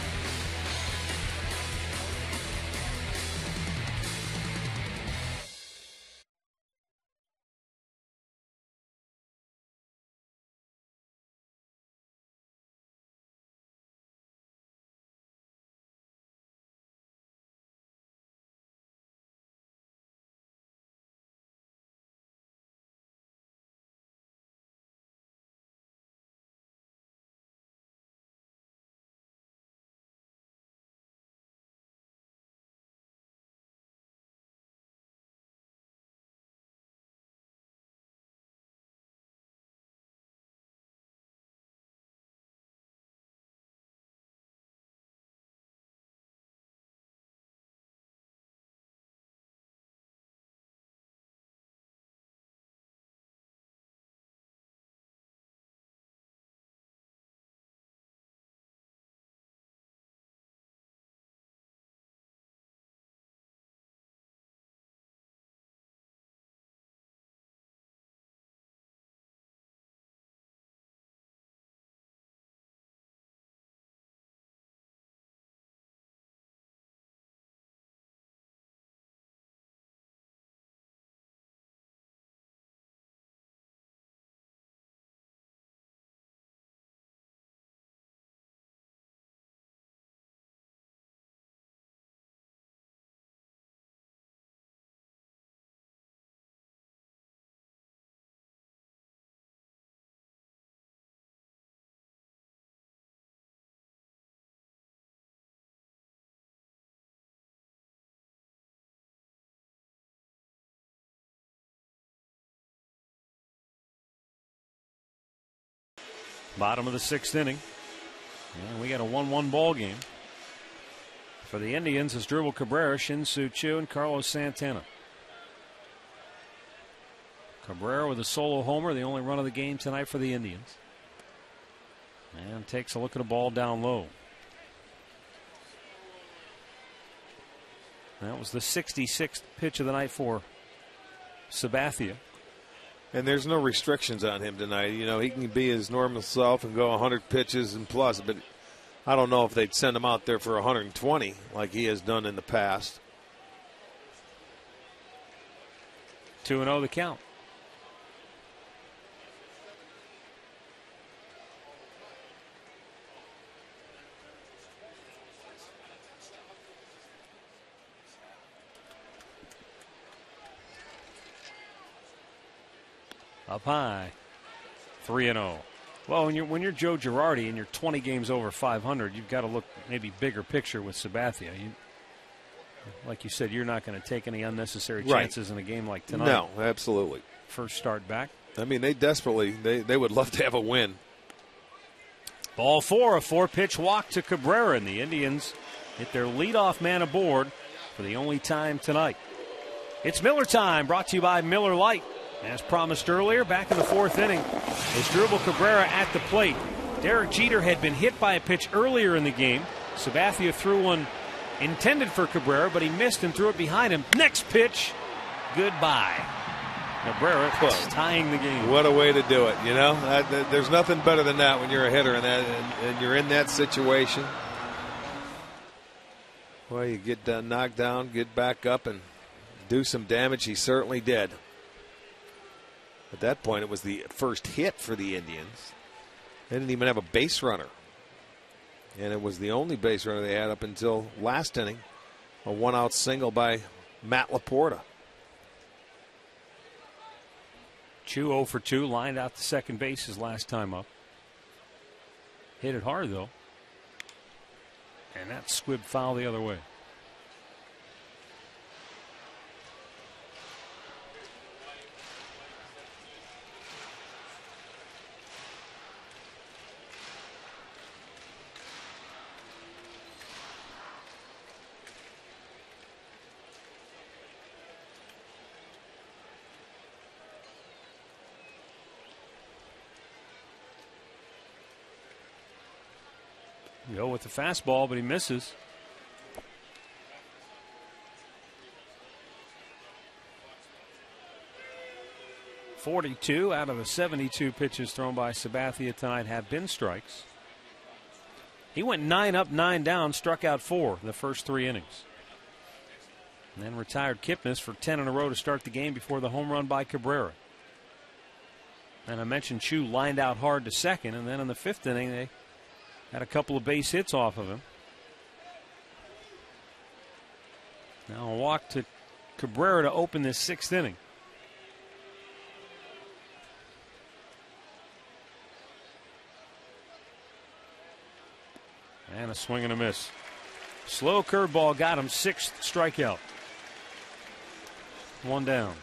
Bottom of the 6th inning. And we got a 1-1 ball game. For the Indians is Drupal Cabrera, Shin-Soo Choo, and Carlos Santana. Cabrera with a solo homer, the only run of the game tonight for the Indians. And takes a look at a ball down low. That was the 66th pitch of the night for Sabathia. And there's no restrictions on him tonight. You know, he can be his normal self and go 100 pitches and plus, but I don't know if they'd send him out there for 120 like he has done in the past. 2-0 the count. Up high, 3-0. Well, when you're Joe Girardi and you're 20 games over 500, you've got to look maybe bigger picture with Sabathia. Like you said, you're not going to take any unnecessary chances in a game like tonight. No, absolutely. First start back. I mean, they desperately, they would love to have a win. Ball 4, a 4-pitch walk to Cabrera, and the Indians hit their leadoff man aboard for the only time tonight. It's Miller time, brought to you by Miller Lite. As promised earlier, back in the 4th inning, is Drupal Cabrera at the plate. Derek Jeter had been hit by a pitch earlier in the game. Sabathia threw one intended for Cabrera, but he missed and threw it behind him. Next pitch, goodbye. Cabrera tying the game. What a way to do it, you know? There's nothing better than that when you're a hitter and you're in that situation. Well, you get knocked down, get back up, and do some damage. He certainly did. At that point, it was the first hit for the Indians. They didn't even have a base runner. And it was the only base runner they had up until last inning. A 1-out single by Matt Laporta. Chu 0 for 2, lined out to second base his last time up. Hit it hard, though. And that squibbed foul the other way. Go with the fastball, but he misses. .42 out of the 72 pitches thrown by Sabathia tonight have been strikes. He went 9 up, 9 down, struck out 4 in the first 3 innings. And then retired Kipnis for 10 in a row to start the game before the home run by Cabrera. And I mentioned Chu lined out hard to second, and then in the 5th inning they had a couple of base hits off of him. Now a walk to Cabrera to open this 6th inning. And a swing and a miss. Slow curveball got him, 6th strikeout. 1 down.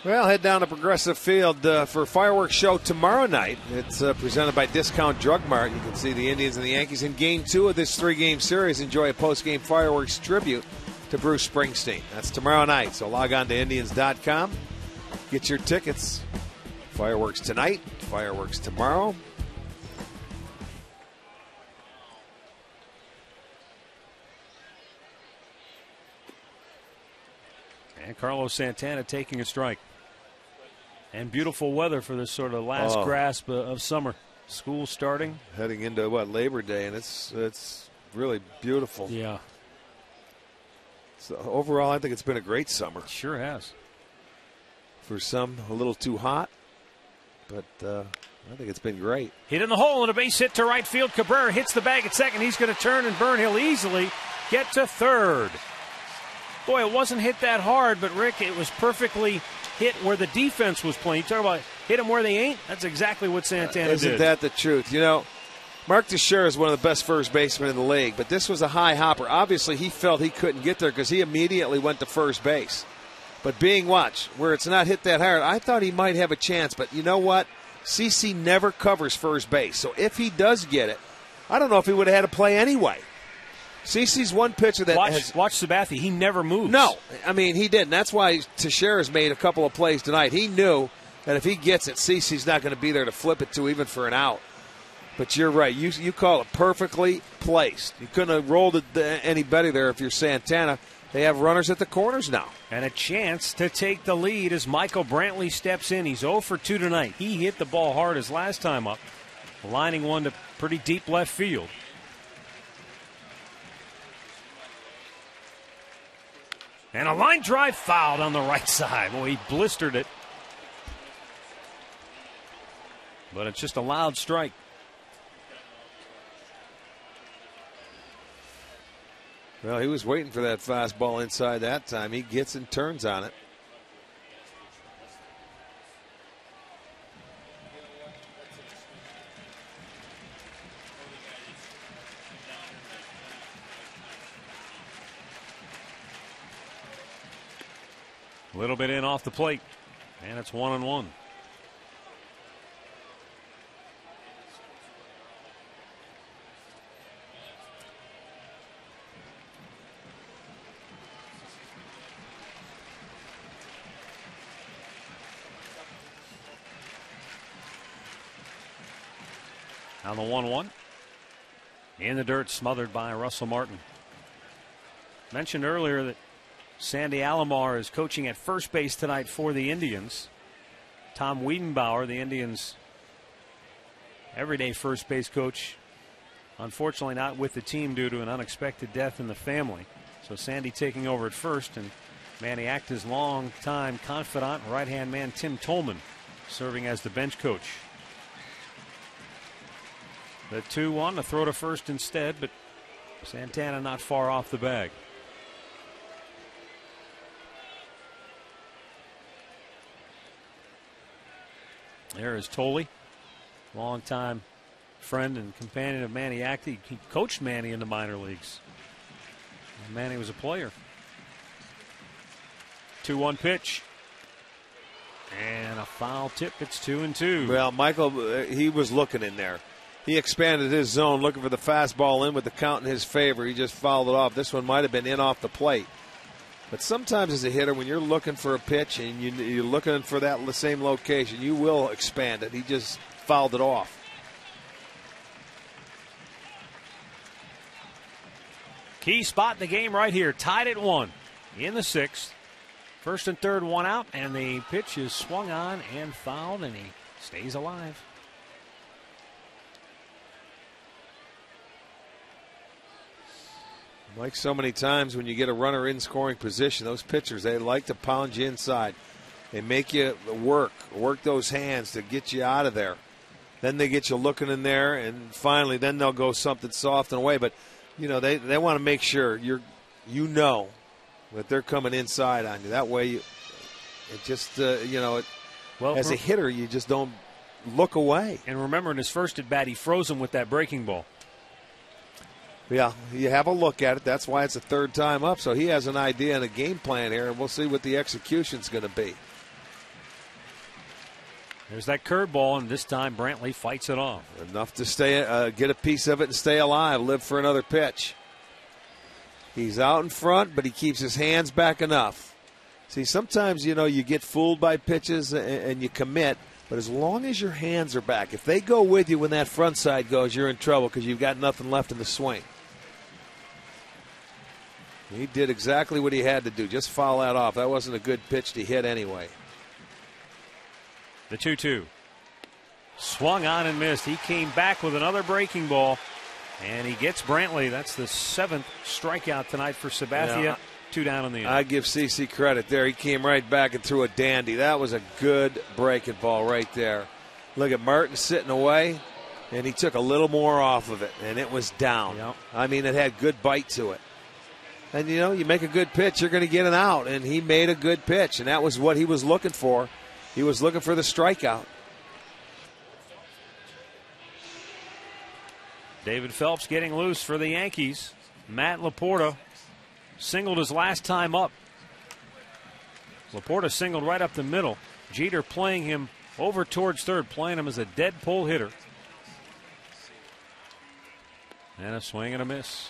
Well, head down to Progressive Field for fireworks show tomorrow night. It's presented by Discount Drug Mart. You can see the Indians and the Yankees in Game 2 of this 3-game series. Enjoy a post-game fireworks tribute to Bruce Springsteen. That's tomorrow night, so log on to Indians.com. Get your tickets. Fireworks tonight, fireworks tomorrow. And Carlos Santana taking a strike. And beautiful weather for this sort of last grasp of summer. School starting. Heading into, Labor Day, and it's really beautiful. Yeah. So overall, I think it's been a great summer. Sure has. For some, a little too hot, but I think it's been great. Hit in the hole and a base hit to right field. Cabrera hits the bag at second. He's going to turn and burn. He'll easily get to third. Boy, it wasn't hit that hard, but Rick, it was perfectly hit where the defense was playing. You talk about hit them where they ain't? That's exactly what Santana did. Isn't that the truth? You know, Mark Teixeira is one of the best first basemen in the league, but this was a high hopper. Obviously, he felt he couldn't get there because he immediately went to first base. But being watched, where it's not hit that hard, I thought he might have a chance. But you know what? CC never covers first base. So if he does get it, I don't know if he would have had to play anyway. CC's one pitcher that watch Sabathia. He never moves. No, I mean, he didn't. That's why Teixeira's made a couple of plays tonight. He knew that if he gets it, CC's not going to be there to flip it to even for an out. But you're right. You call it perfectly placed. You couldn't have rolled it any better there if you're Santana. They have runners at the corners now. And a chance to take the lead as Michael Brantley steps in. He's 0 for 2 tonight. He hit the ball hard his last time up, lining one to pretty deep left field. And a line drive fouled on the right side. Well, he blistered it. But it's just a loud strike. Well, he was waiting for that fastball inside that time. He gets and turns on it. A little bit in off the plate, and it's 1-1. On the 1-1. In the dirt, smothered by Russell Martin. Mentioned earlier that Sandy Alomar is coaching at first base tonight for the Indians. Tom Wiedenbauer, the Indians' everyday first base coach, unfortunately not with the team due to an unexpected death in the family. So Sandy taking over at first, and Manny Acta's longtime confidant, right-hand man Tim Tolman, serving as the bench coach. The 2-1, a throw to first instead, but Santana not far off the bag. There is Tolley, longtime friend and companion of Manny Acta. He coached Manny in the minor leagues. And Manny was a player. 2-1 pitch. And a foul tip. It's 2-2. Well, Michael, he was looking in there. He expanded his zone, looking for the fastball in with the count in his favor. He just fouled it off. This one might have been in off the plate. But sometimes as a hitter, when you're looking for a pitch and you're looking for that same location, you will expand it. He just fouled it off. Key spot in the game right here. Tied at 1 in the 6th. First and third, one out, and the pitch is swung on and fouled, and he stays alive. Like so many times when you get a runner in scoring position, those pitchers, they like to pound you inside. They make you work those hands to get you out of there. Then they get you looking in there, and finally then they'll go something soft and away. But, you know, they want to make sure you know that they're coming inside on you. That way, it just, as a hitter, you just don't look away. And remember, in his first at bat, he froze him with that breaking ball. Yeah, you have a look at it. That's why it's a third time up. So he has an idea and a game plan here, and we'll see what the execution's going to be. There's that curveball, and this time Brantley fights it off. Enough to stay, get a piece of it and stay alive, live for another pitch. He's out in front, but he keeps his hands back enough. See, sometimes, you get fooled by pitches and you commit, but as long as your hands are back, if they go with you when that front side goes, you're in trouble because you've got nothing left in the swing. He did exactly what he had to do. Just foul that off. That wasn't a good pitch to hit anyway. The 2-2. Swung on and missed. He came back with another breaking ball, and he gets Brantley. That's the 7th strikeout tonight for Sabathia. Yeah. 2 down in the inning. I give CC credit there. He came right back and threw a dandy. That was a good breaking ball right there. Look at Martin sitting away, and he took a little more off of it, and it was down. Yep. I mean, it had good bite to it. And, you make a good pitch, you're going to get an out. And he made a good pitch, and that was what he was looking for. He was looking for the strikeout. David Phelps getting loose for the Yankees. Matt Laporta singled his last time up. Laporta singled right up the middle. Jeter playing him over towards third, playing him as a dead pull hitter. And a swing and a miss.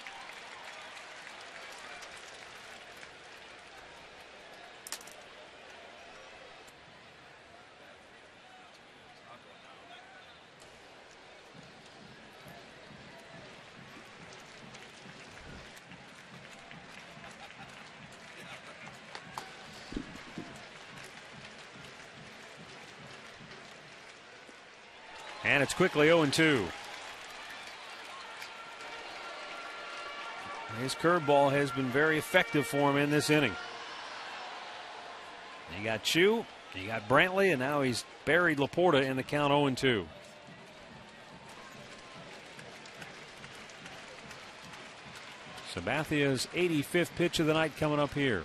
And it's quickly 0-2. His curveball has been very effective for him in this inning. You got Chu, you got Brantley, and now he's buried Laporta in the count 0-2. Sabathia's 85th pitch of the night coming up here.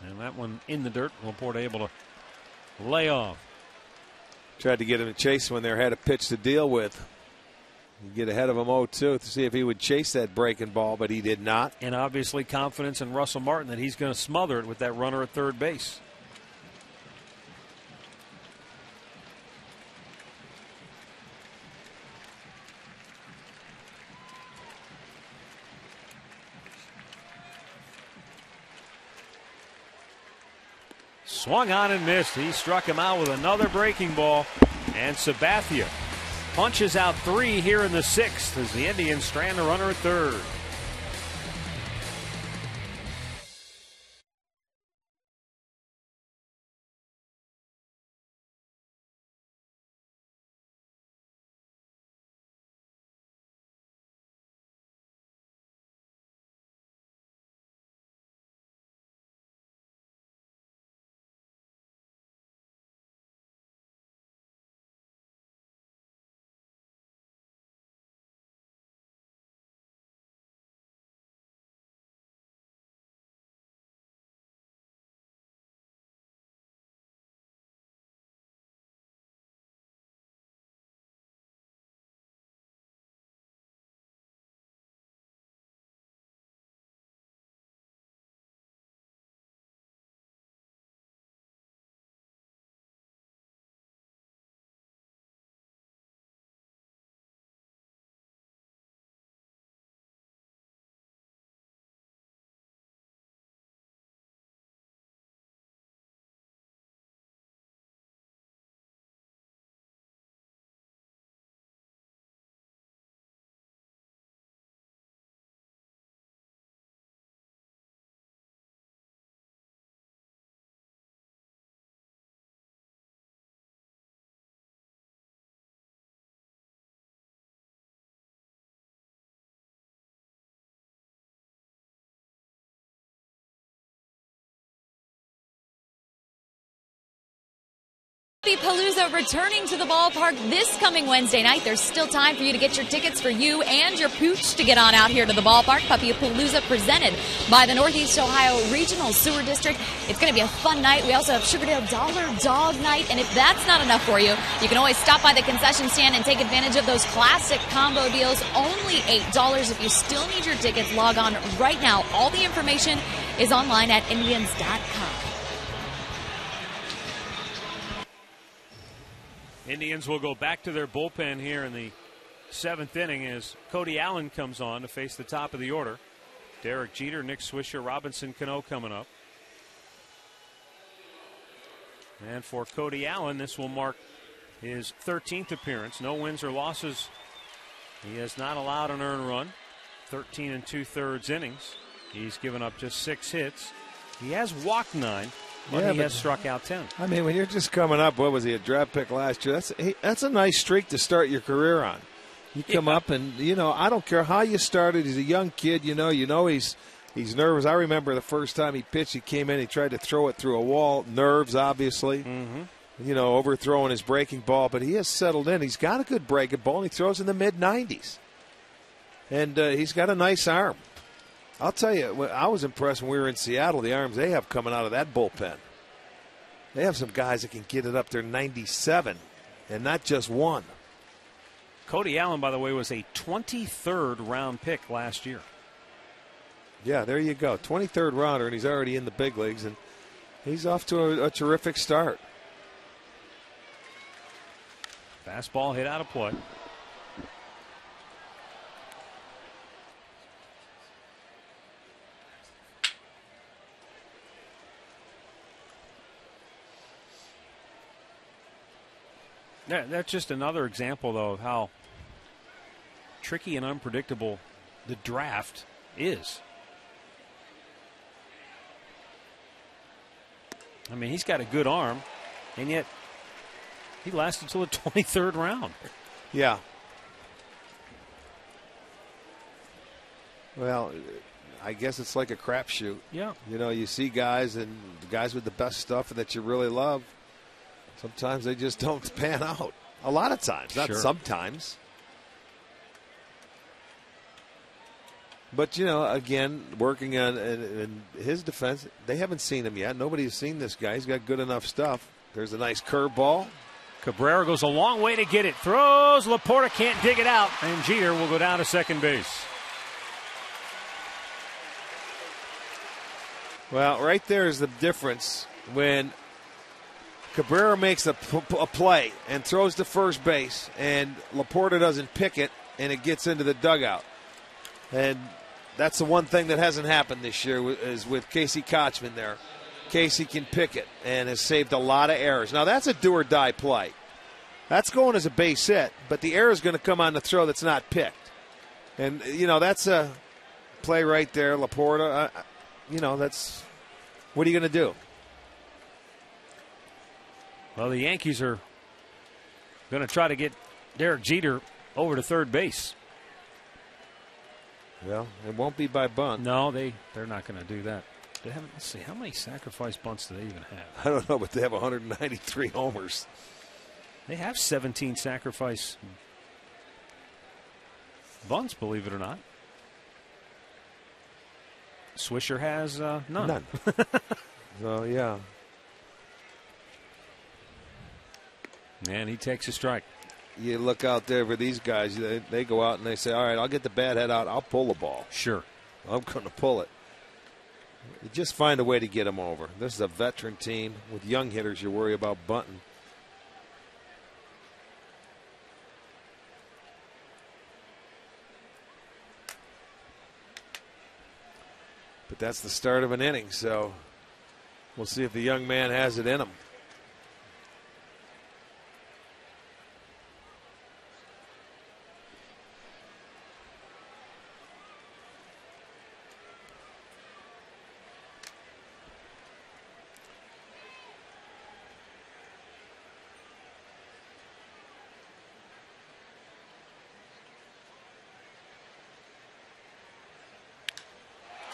And that one in the dirt. Laporta able to lay off. Tried to get him to chase when they had a pitch to deal with. Get ahead of him 0-2 to see if he would chase that breaking ball, but he did not. And obviously confidence in Russell Martin that he's going to smother it with that runner at third base. Swung on and missed. He struck him out with another breaking ball. And Sabathia punches out 3 here in the 6th as the Indians strand a runner at third. Palooza returning to the ballpark this coming Wednesday night. There's still time for you to get your tickets for you and your pooch to get on out here to the ballpark. Palooza presented by the Northeast Ohio Regional Sewer District. It's going to be a fun night. We also have Sugardale Dollar Dog Night. And if that's not enough for you, you can always stop by the concession stand and take advantage of those classic combo deals. Only $8. If you still need your tickets, log on right now. All the information is online at Indians.com. Indians will go back to their bullpen here in the 7th inning as Cody Allen comes on to face the top of the order. Derek Jeter, Nick Swisher, Robinson Cano coming up. And for Cody Allen, this will mark his 13th appearance. No wins or losses. He has not allowed an earned run. 13 2/3 innings. He's given up just 6 hits. He has walked 9. But he has struck out 10. I mean, when you're just coming up, what was he, a draft pick last year? That's a nice streak to start your career on. You come up and, I don't care how you started. He's a young kid, you know he's nervous. I remember the first time he pitched, he came in, he tried to throw it through a wall. Nerves, obviously. Mm-hmm. Overthrowing his breaking ball. But he has settled in. He's got a good breaking ball, and he throws in the mid-90s. And he's got a nice arm. I'll tell you, I was impressed when we were in Seattle, the arms they have coming out of that bullpen. They have some guys that can get it up there 97, and not just one. Cody Allen, by the way, was a 23rd round pick last year. Yeah, there you go. 23rd rounder, and he's already in the big leagues, and he's off to a terrific start. Fastball hit out of play. Yeah, that's just another example, though, of how tricky and unpredictable the draft is. I mean, he's got a good arm, and yet he lasted until the 23rd round. Yeah. Well, I guess it's like a crapshoot. Yeah. You know, you see guys and guys with the best stuff that you really love. Sometimes they just don't pan out. A lot of times, not sometimes. But, you know, again, working on in his defense, they haven't seen him yet. Nobody's seen this guy. He's got good enough stuff. There's a nice curveball. Cabrera goes a long way to get it. Throws. Laporta can't dig it out. And Jeter will go down to second base. Well, right there is the difference when Cabrera makes a play and throws to first base, and Laporta doesn't pick it, and it gets into the dugout. And that's the one thing that hasn't happened this year is with Casey Kochman there. Casey can pick it and has saved a lot of errors. Now, that's a do-or-die play. That's going as a base hit, but the error is going to come on the throw that's not picked. And, you know, that's a play right there, Laporta. You know, that's – what are you going to do? Well, the Yankees are going to try to get Derek Jeter over to third base. Well, it won't be by bunt. No, they're not going to do that. They haven't. Let's see, how many sacrifice bunts do they even have? I don't know, but they have 193 homers. They have 17 sacrifice bunts, believe it or not. Swisher has none. None. So, yeah. And he takes a strike. You look out there for these guys, they go out and they say, all right, I'll get the bad head out. I'll pull the ball. Sure. I'm going to pull it. You just find a way to get them over. This is a veteran team. With young hitters, you worry about bunting. But that's the start of an inning, so we'll see if the young man has it in him.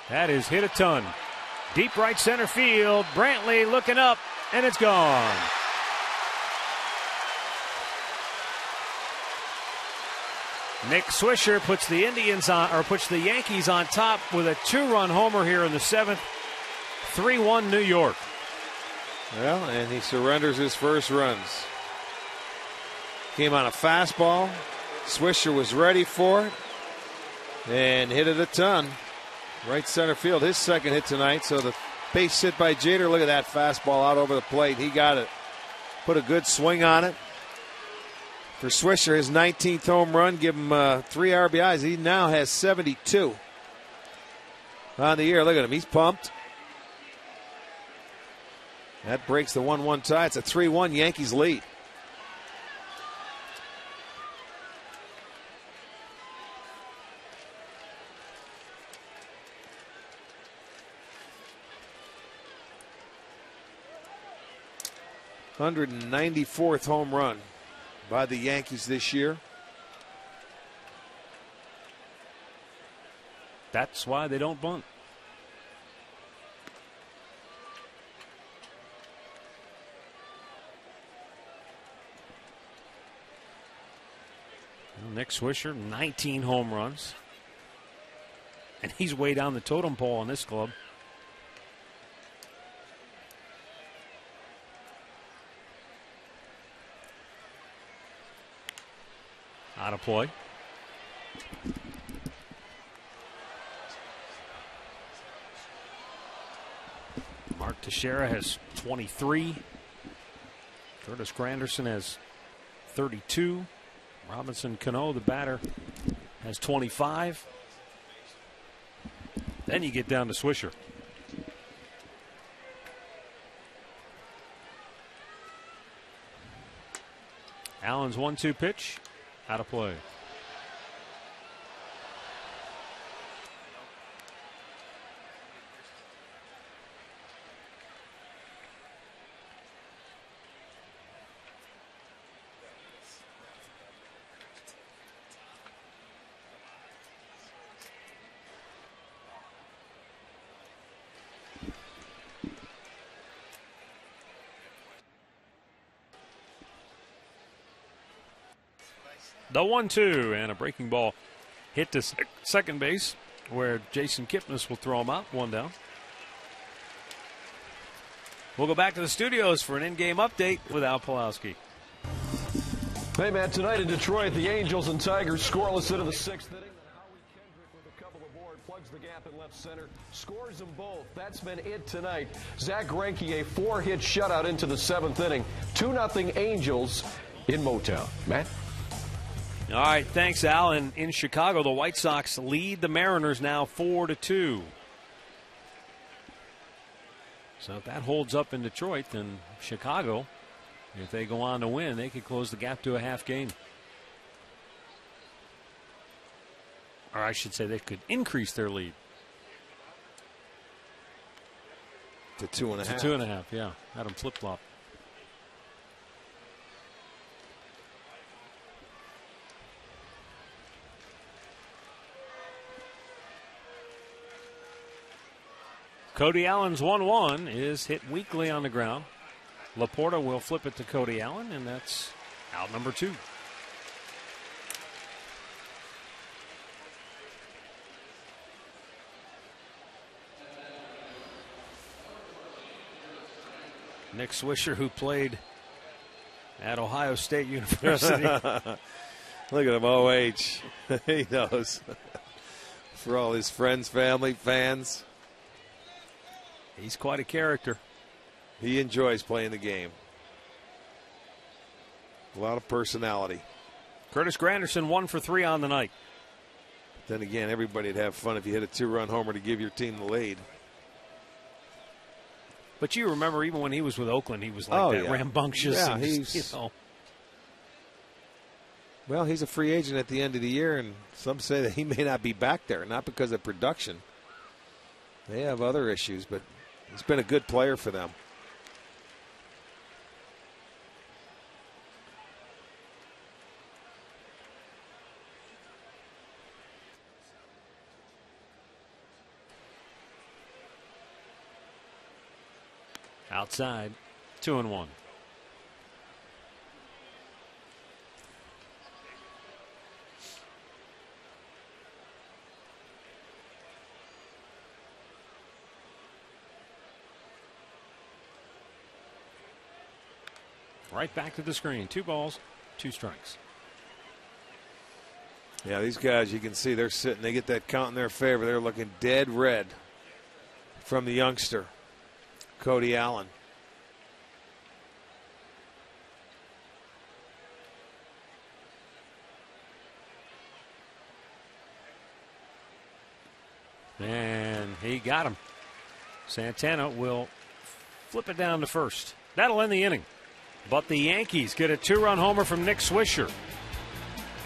That is hit a ton. Deep right center field. Brantley looking up, and it's gone. Nick Swisher puts the Yankees on top with a 2-run homer here in the 7th. 3-1 New York. Well, and he surrenders his first runs. Came on a fastball. Swisher was ready for it and hit it a ton. Right center field, his second hit tonight. So the base hit by Jeter. Look at that fastball out over the plate. He got it. Put a good swing on it. For Swisher, his 19th home run, give him 3 RBIs. He now has 72 on the year. Look at him. He's pumped. That breaks the 1-1 tie. It's a 3-1 Yankees lead. (194th home run by the Yankees this year. That's why they don't bunt. Nick Swisher, 19 home runs. And he's way down the totem pole in this club. Out of play. Teixeira has 23. Curtis Granderson has 32. Robinson Cano, the batter, has 25. Then you get down to Swisher. Allen's 1-2 pitch, out of play. The 1-2 and a breaking ball hit to second base where Jason Kipnis will throw him out. One down. We'll go back to the studios for an in-game update with Al Pulowski. Hey, Matt, tonight in Detroit, the Angels and Tigers scoreless into the 6th inning. Howie Kendrick with a couple aboard, plugs the gap in left center, scores them both. That's been it tonight. Zach Greinke, a 4-hit shutout into the 7th inning. 2-0 Angels in Motown. Matt? All right, thanks, Al. And in Chicago, the White Sox lead the Mariners now 4-2. So if that holds up in Detroit, then Chicago, if they go on to win, they could close the gap to a half game. Or I should say they could increase their lead. To 2.5. To 2.5, yeah. Had them flip-flop. Cody Allen's 1-1 is hit weakly on the ground. Laporta will flip it to Cody Allen, and that's out number 2. Nick Swisher, who played at Ohio State University. Look at him, OH. He knows. For all his friends, family, fans. He's quite a character. He enjoys playing the game. A lot of personality. Curtis Granderson 1 for 3 on the night. Then again, everybody'd have fun if you hit a 2-run homer to give your team the lead. But you remember, even when he was with Oakland, he was like rambunctious. Yeah, and he's, just, you know. Well, he's a free agent at the end of the year, and some say that he may not be back there, not because of production. They have other issues, but he's been a good player for them. Outside, 2-1. Right back to the screen. 2 balls, 2 strikes. Yeah, these guys, you can see they're sitting. They get that count in their favor. They're looking dead red from the youngster, Cody Allen. And he got him. Santana will flip it down to first. That'll end the inning. But the Yankees get a 2-run homer from Nick Swisher.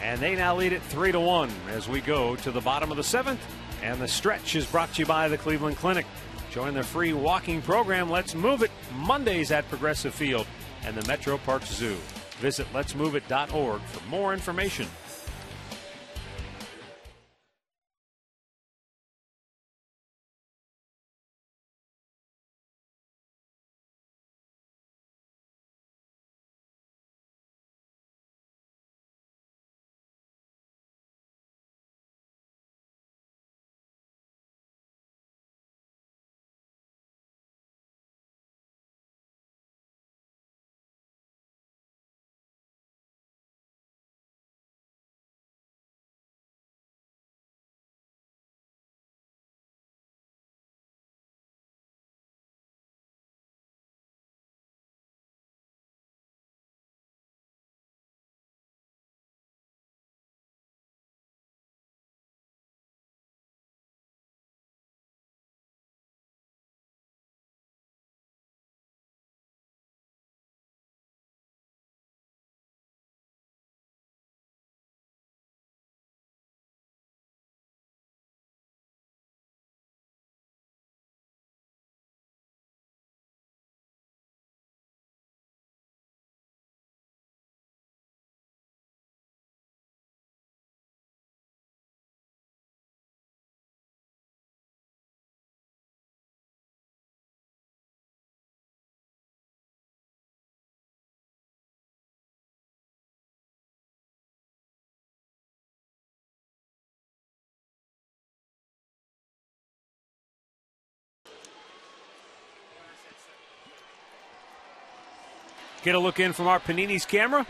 And they now lead it 3-1 as we go to the bottom of the 7th. And the stretch is brought to you by the Cleveland Clinic. Join the free walking program, Let's Move It, Mondays at Progressive Field and the Metro Park Zoo. Visit letsmoveit.org for more information. Get a look in from our Panini's camera.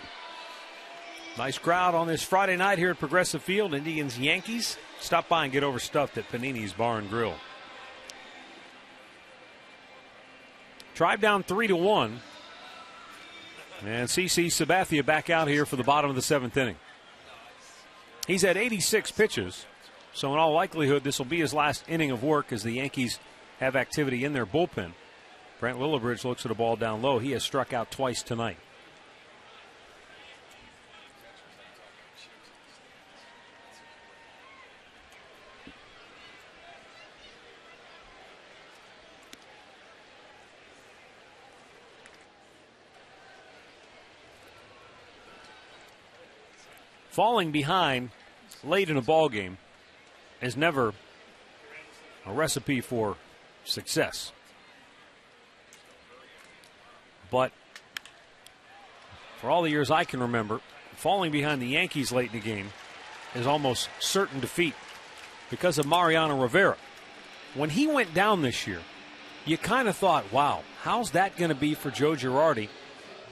Nice crowd on this Friday night here at Progressive Field. Indians, Yankees. Stop by and get overstuffed at Panini's Bar and Grill. Tribe down 3-1. And CC Sabathia back out here for the bottom of the 7th inning. He's had 86 pitches, so in all likelihood this will be his last inning of work as the Yankees have activity in their bullpen. Brent Lillibridge looks at a ball down low. He has struck out twice tonight. Falling behind late in a ball game is never a recipe for success. But for all the years I can remember, falling behind the Yankees late in the game is almost certain defeat because of Mariano Rivera. When he went down this year, you kind of thought, wow, how's that going to be for Joe Girardi?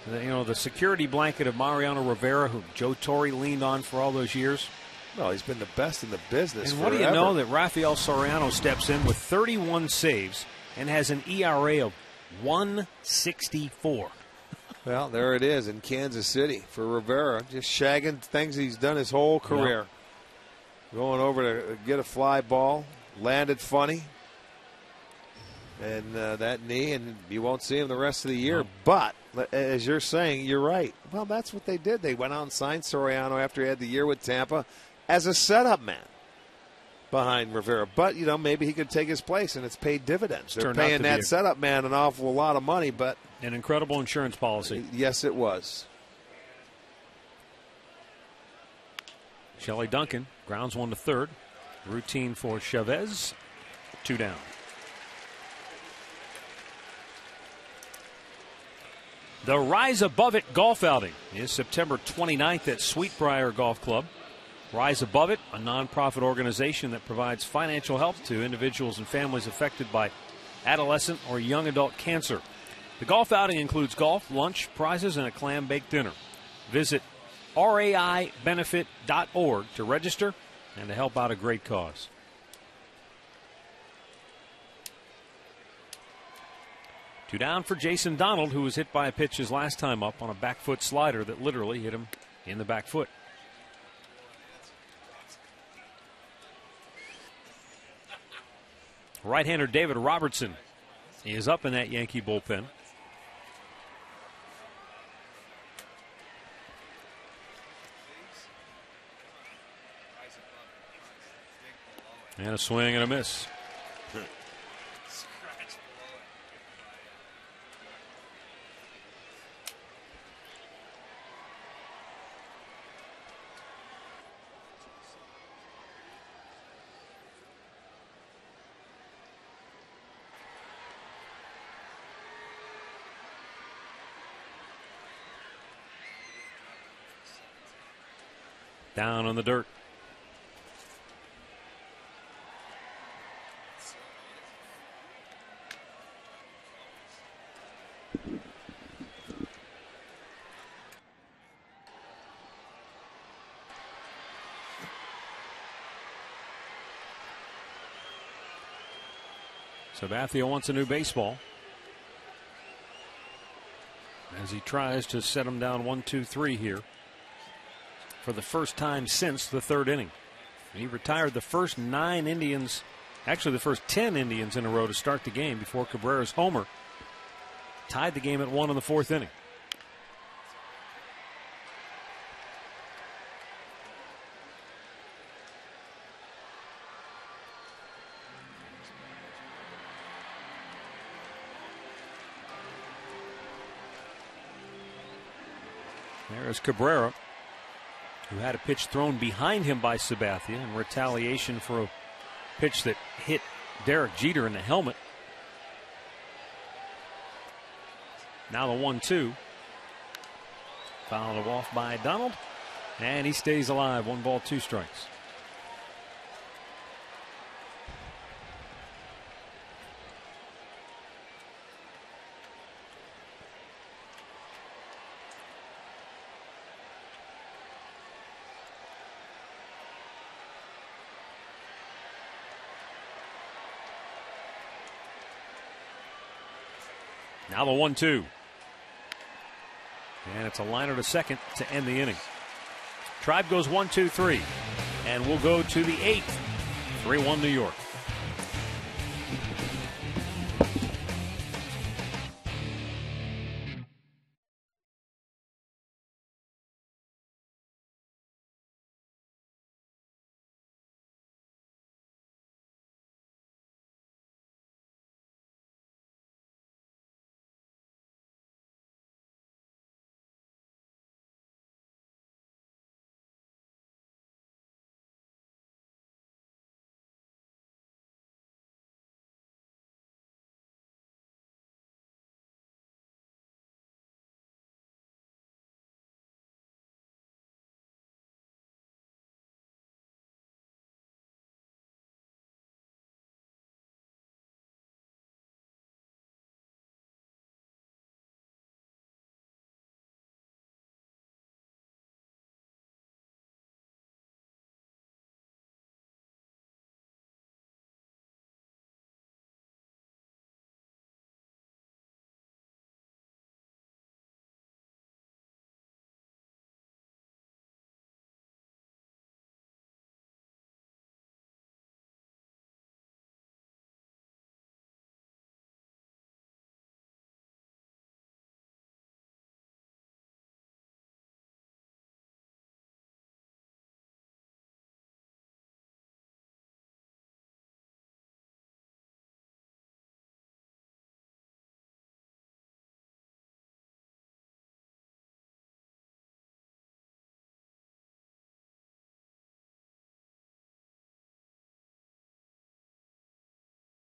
The security blanket of Mariano Rivera, who Joe Torre leaned on for all those years. Well, he's been the best in the business. And what do you know that Rafael Soriano steps in with 31 saves and has an ERA of 1.64. Well, there it is in Kansas City for Rivera, just shagging things he's done his whole career. Yep. Going over to get a fly ball, landed funny, and that knee, and you won't see him the rest of the year. But as you're saying, you're right. Well, that's what they did. They went out and signed Soriano after he had the year with Tampa as a setup man behind Rivera. But, maybe he could take his place, and it's paid dividends. They're paying that setup man an awful lot of money, but an incredible insurance policy. Yes, it was. Shelley Duncan grounds one to third. Routine for Chavez. 2 down. The Rise Above It golf outing is September 29th at Sweetbriar Golf Club. Rise Above It, a nonprofit organization that provides financial help to individuals and families affected by adolescent or young adult cancer. The golf outing includes golf, lunch, prizes, and a clam-baked dinner. Visit raibenefit.org to register and to help out a great cause. Two down for Jason Donald, who was hit by a pitch his last time up on a back foot slider that literally hit him in the back foot. Right-hander David Robertson is up in that Yankee bullpen. And a swing and a miss. Down on the dirt. Sabathia wants a new baseball as he tries to set him down 1-2-3 here for the first time since the third inning. He retired the first 9 Indians, actually the first 10 Indians in a row to start the game before Cabrera's homer tied the game at 1 in the 4th inning. There's Cabrera, who had a pitch thrown behind him by Sabathia in retaliation for a pitch that hit Derek Jeter in the helmet. Now the 1-2. Fouled off by Donald, and he stays alive. 1 ball, 2 strikes. Now the 1-2. And it's a liner to second to end the inning. Tribe goes 1-2-3. And we'll go to the 8th. 3-1 New York.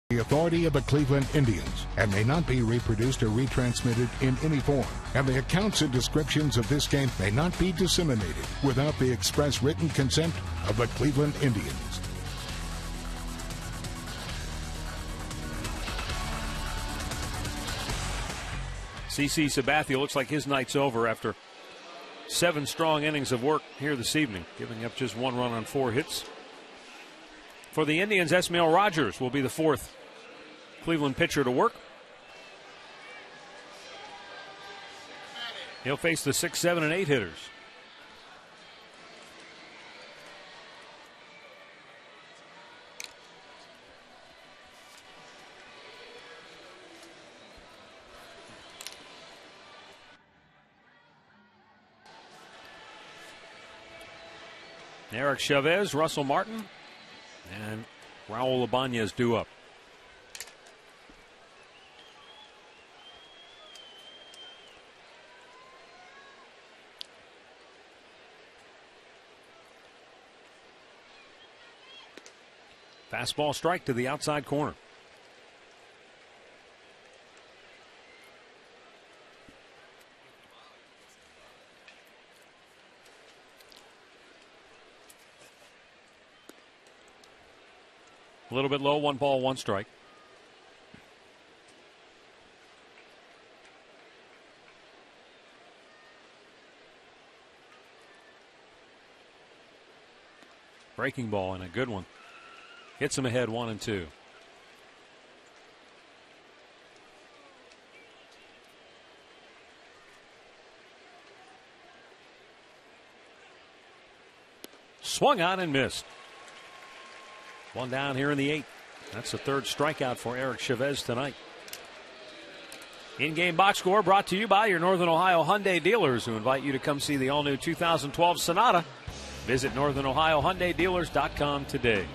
The authority of the Cleveland Indians and may not be reproduced or retransmitted in any form. And the accounts and descriptions of this game may not be disseminated without the express written consent of the Cleveland Indians. CC Sabathia looks like his night's over after 7 strong innings of work here this evening, giving up just 1 run on 4 hits. For the Indians, Esmail Rogers will be the 4th Cleveland pitcher to work. He'll face the 6, 7, and 8 hitters. Eric Chavez, Russell Martin, and Raul Ibanez due up. Fastball strike to the outside corner. A little bit low, 1 ball, 1 strike. Breaking ball and a good one. Hits him ahead 1-2. Swung on and missed. 1 down here in the 8th. That's the 3rd strikeout for Eric Chavez tonight. In-game box score brought to you by your Northern Ohio Hyundai dealers, who invite you to come see the all-new 2012 Sonata. Visit NorthernOhioHyundaiDealers.com today.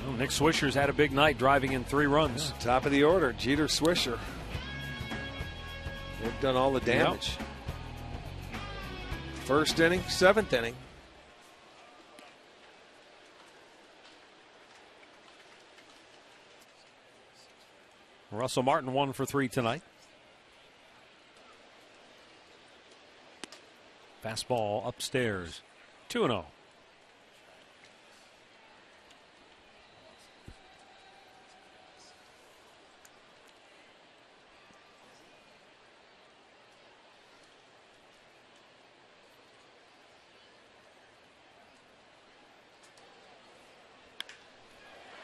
Well, Nick Swisher's had a big night, driving in 3 runs. Yeah, top of the order, Jeter, Swisher. They've done all the damage. Yep. 1st inning, 7th inning. Russell Martin 1 for 3 tonight. Fastball upstairs. 2-0.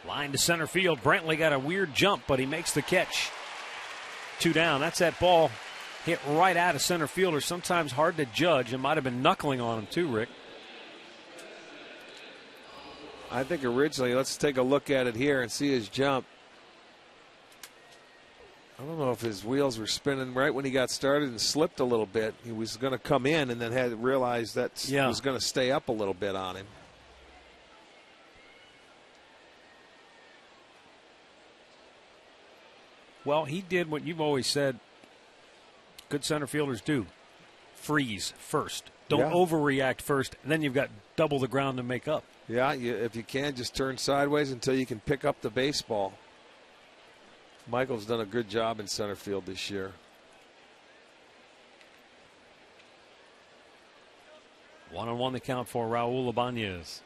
Line to center field. Brantley got a weird jump, but he makes the catch. 2 down. That's that ball hit right out of center fielder. Sometimes hard to judge. It might have been knuckling on him too, Rick. I think originally, let's take a look at it here and see his jump. I don't know if his wheels were spinning right when he got started and slipped a little bit. He was going to come in and then had realized that was going to stay up a little bit on him. Well, he did what you've always said good center fielders do. Freeze first. Don't overreact first. Then you've got double the ground to make up. Yeah, if you can, just turn sideways until you can pick up the baseball. Michael's done a good job in center field this year. 1-1 the count for Raul Ibanez.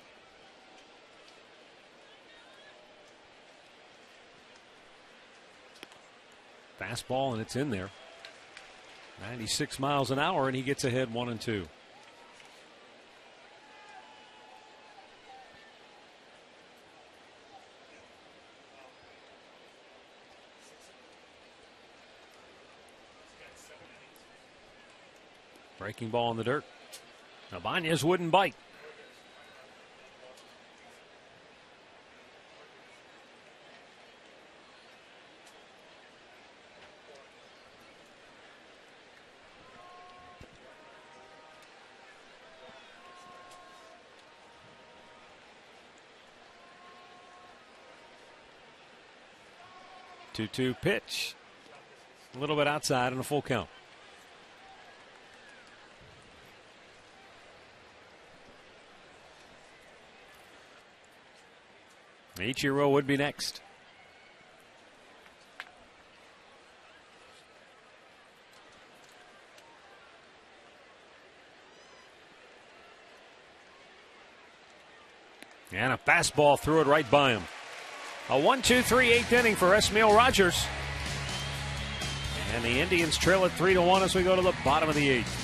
Fastball, and it's in there. 96 miles an hour, and he gets ahead 1-2. Breaking ball in the dirt. Ibanez wouldn't bite. Two-two pitch. A little bit outside and a full count. Ichiro would be next. And a fastball threw it right by him. A 1-2-3 8th inning for Esmail Rogers. And the Indians trail it 3-1 as we go to the bottom of the 8th.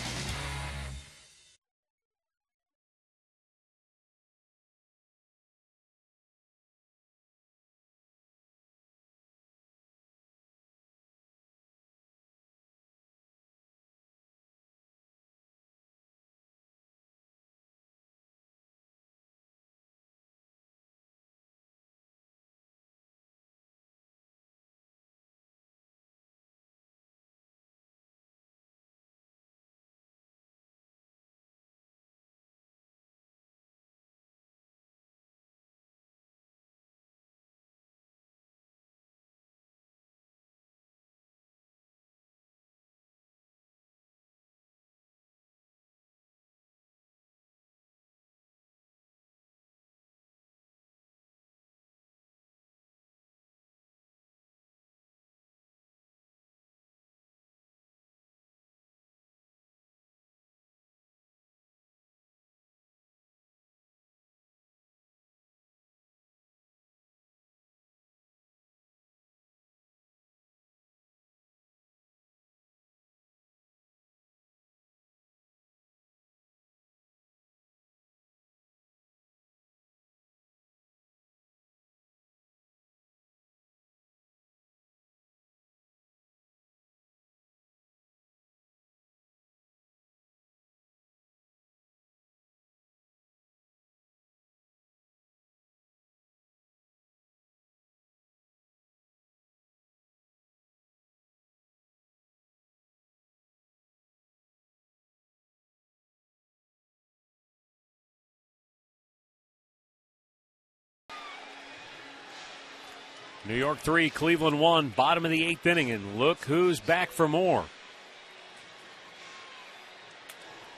New York 3, Cleveland 1, bottom of the 8th inning, and look who's back for more.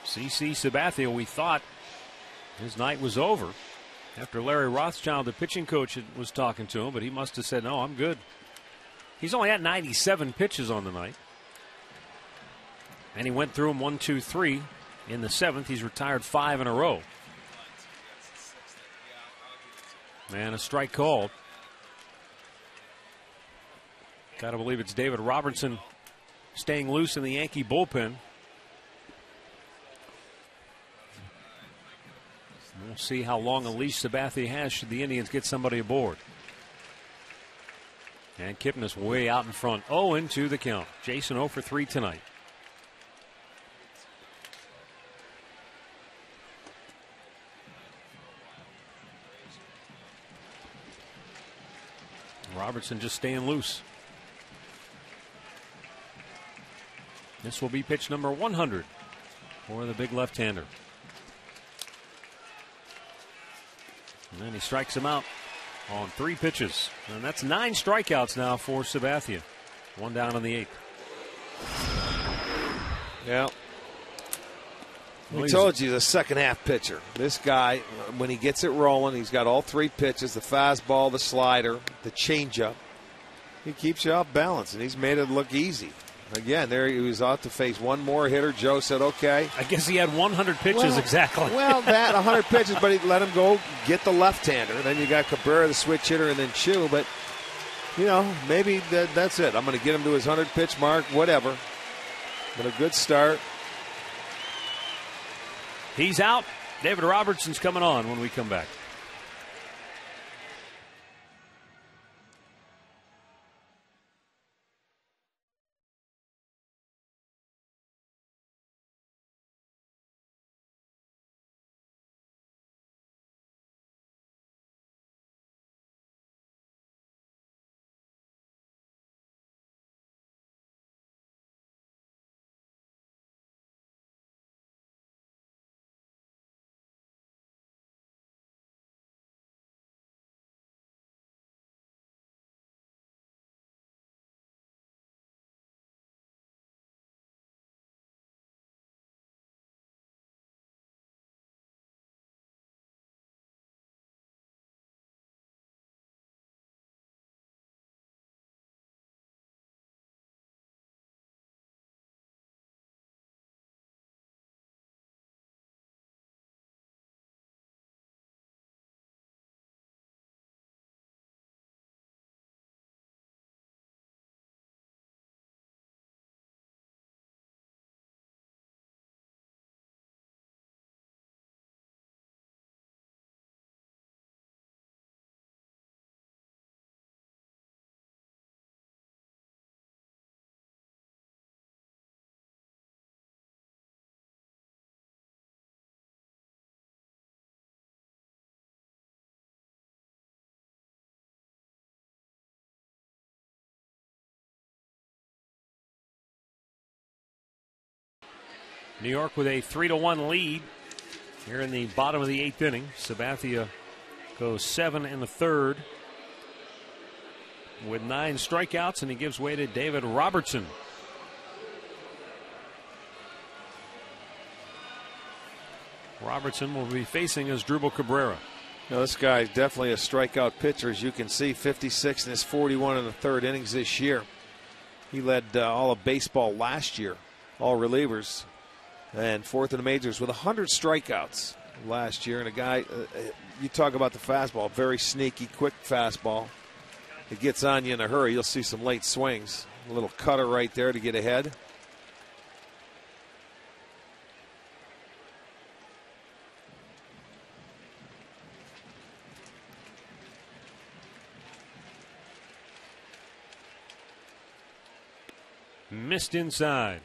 CC Sabathia, we thought his night was over after Larry Rothschild, the pitching coach, was talking to him, but he must have said, no, I'm good. He's only had 97 pitches on the night. And he went through them 1, 2, 3. In the 7th, he's retired 5 in a row. And a strike called. Got to believe it's David Robertson staying loose in the Yankee bullpen. We'll see how long a leash Sabathia has should the Indians get somebody aboard. And Kipnis way out in front. 0-2 the count. Jason 0 for 3 tonight. Robertson just staying loose. This will be pitch number 100 for the big left-hander. And then he strikes him out on 3 pitches. And that's 9 strikeouts now for Sabathia. 1 down in the 8th. Yeah. We told you, the second half pitcher. This guy, when he gets it rolling, he's got all 3 pitches, the fastball, the slider, the changeup. He keeps you off balance, and he's made it look easy. Again, there he was out to face one more hitter. Joe said, okay. I guess he had 100 pitches exactly. Well, that 100 pitches, but he let him go get the left-hander. And then you got Cabrera, the switch hitter, and then Chu. But, you know, maybe that's it. I'm going to get him to his 100-pitch mark, whatever. But a good start. He's out. David Robertson's coming on when we come back. New York with a 3-1 lead here in the bottom of the 8th inning. Sabathia goes 7 in the 3rd with 9 strikeouts, and he gives way to David Robertson. Robertson will be facing Asdrubal Cabrera. Now, this guy is definitely a strikeout pitcher, as you can see. 56 in his 41 in the 3rd innings this year. He led all of baseball last year, all relievers. And 4th in the majors with 100 strikeouts last year. And a guy, you talk about the fastball, very sneaky, quick fastball. It gets on you in a hurry. You'll see some late swings. A little cutter right there to get ahead. Missed inside.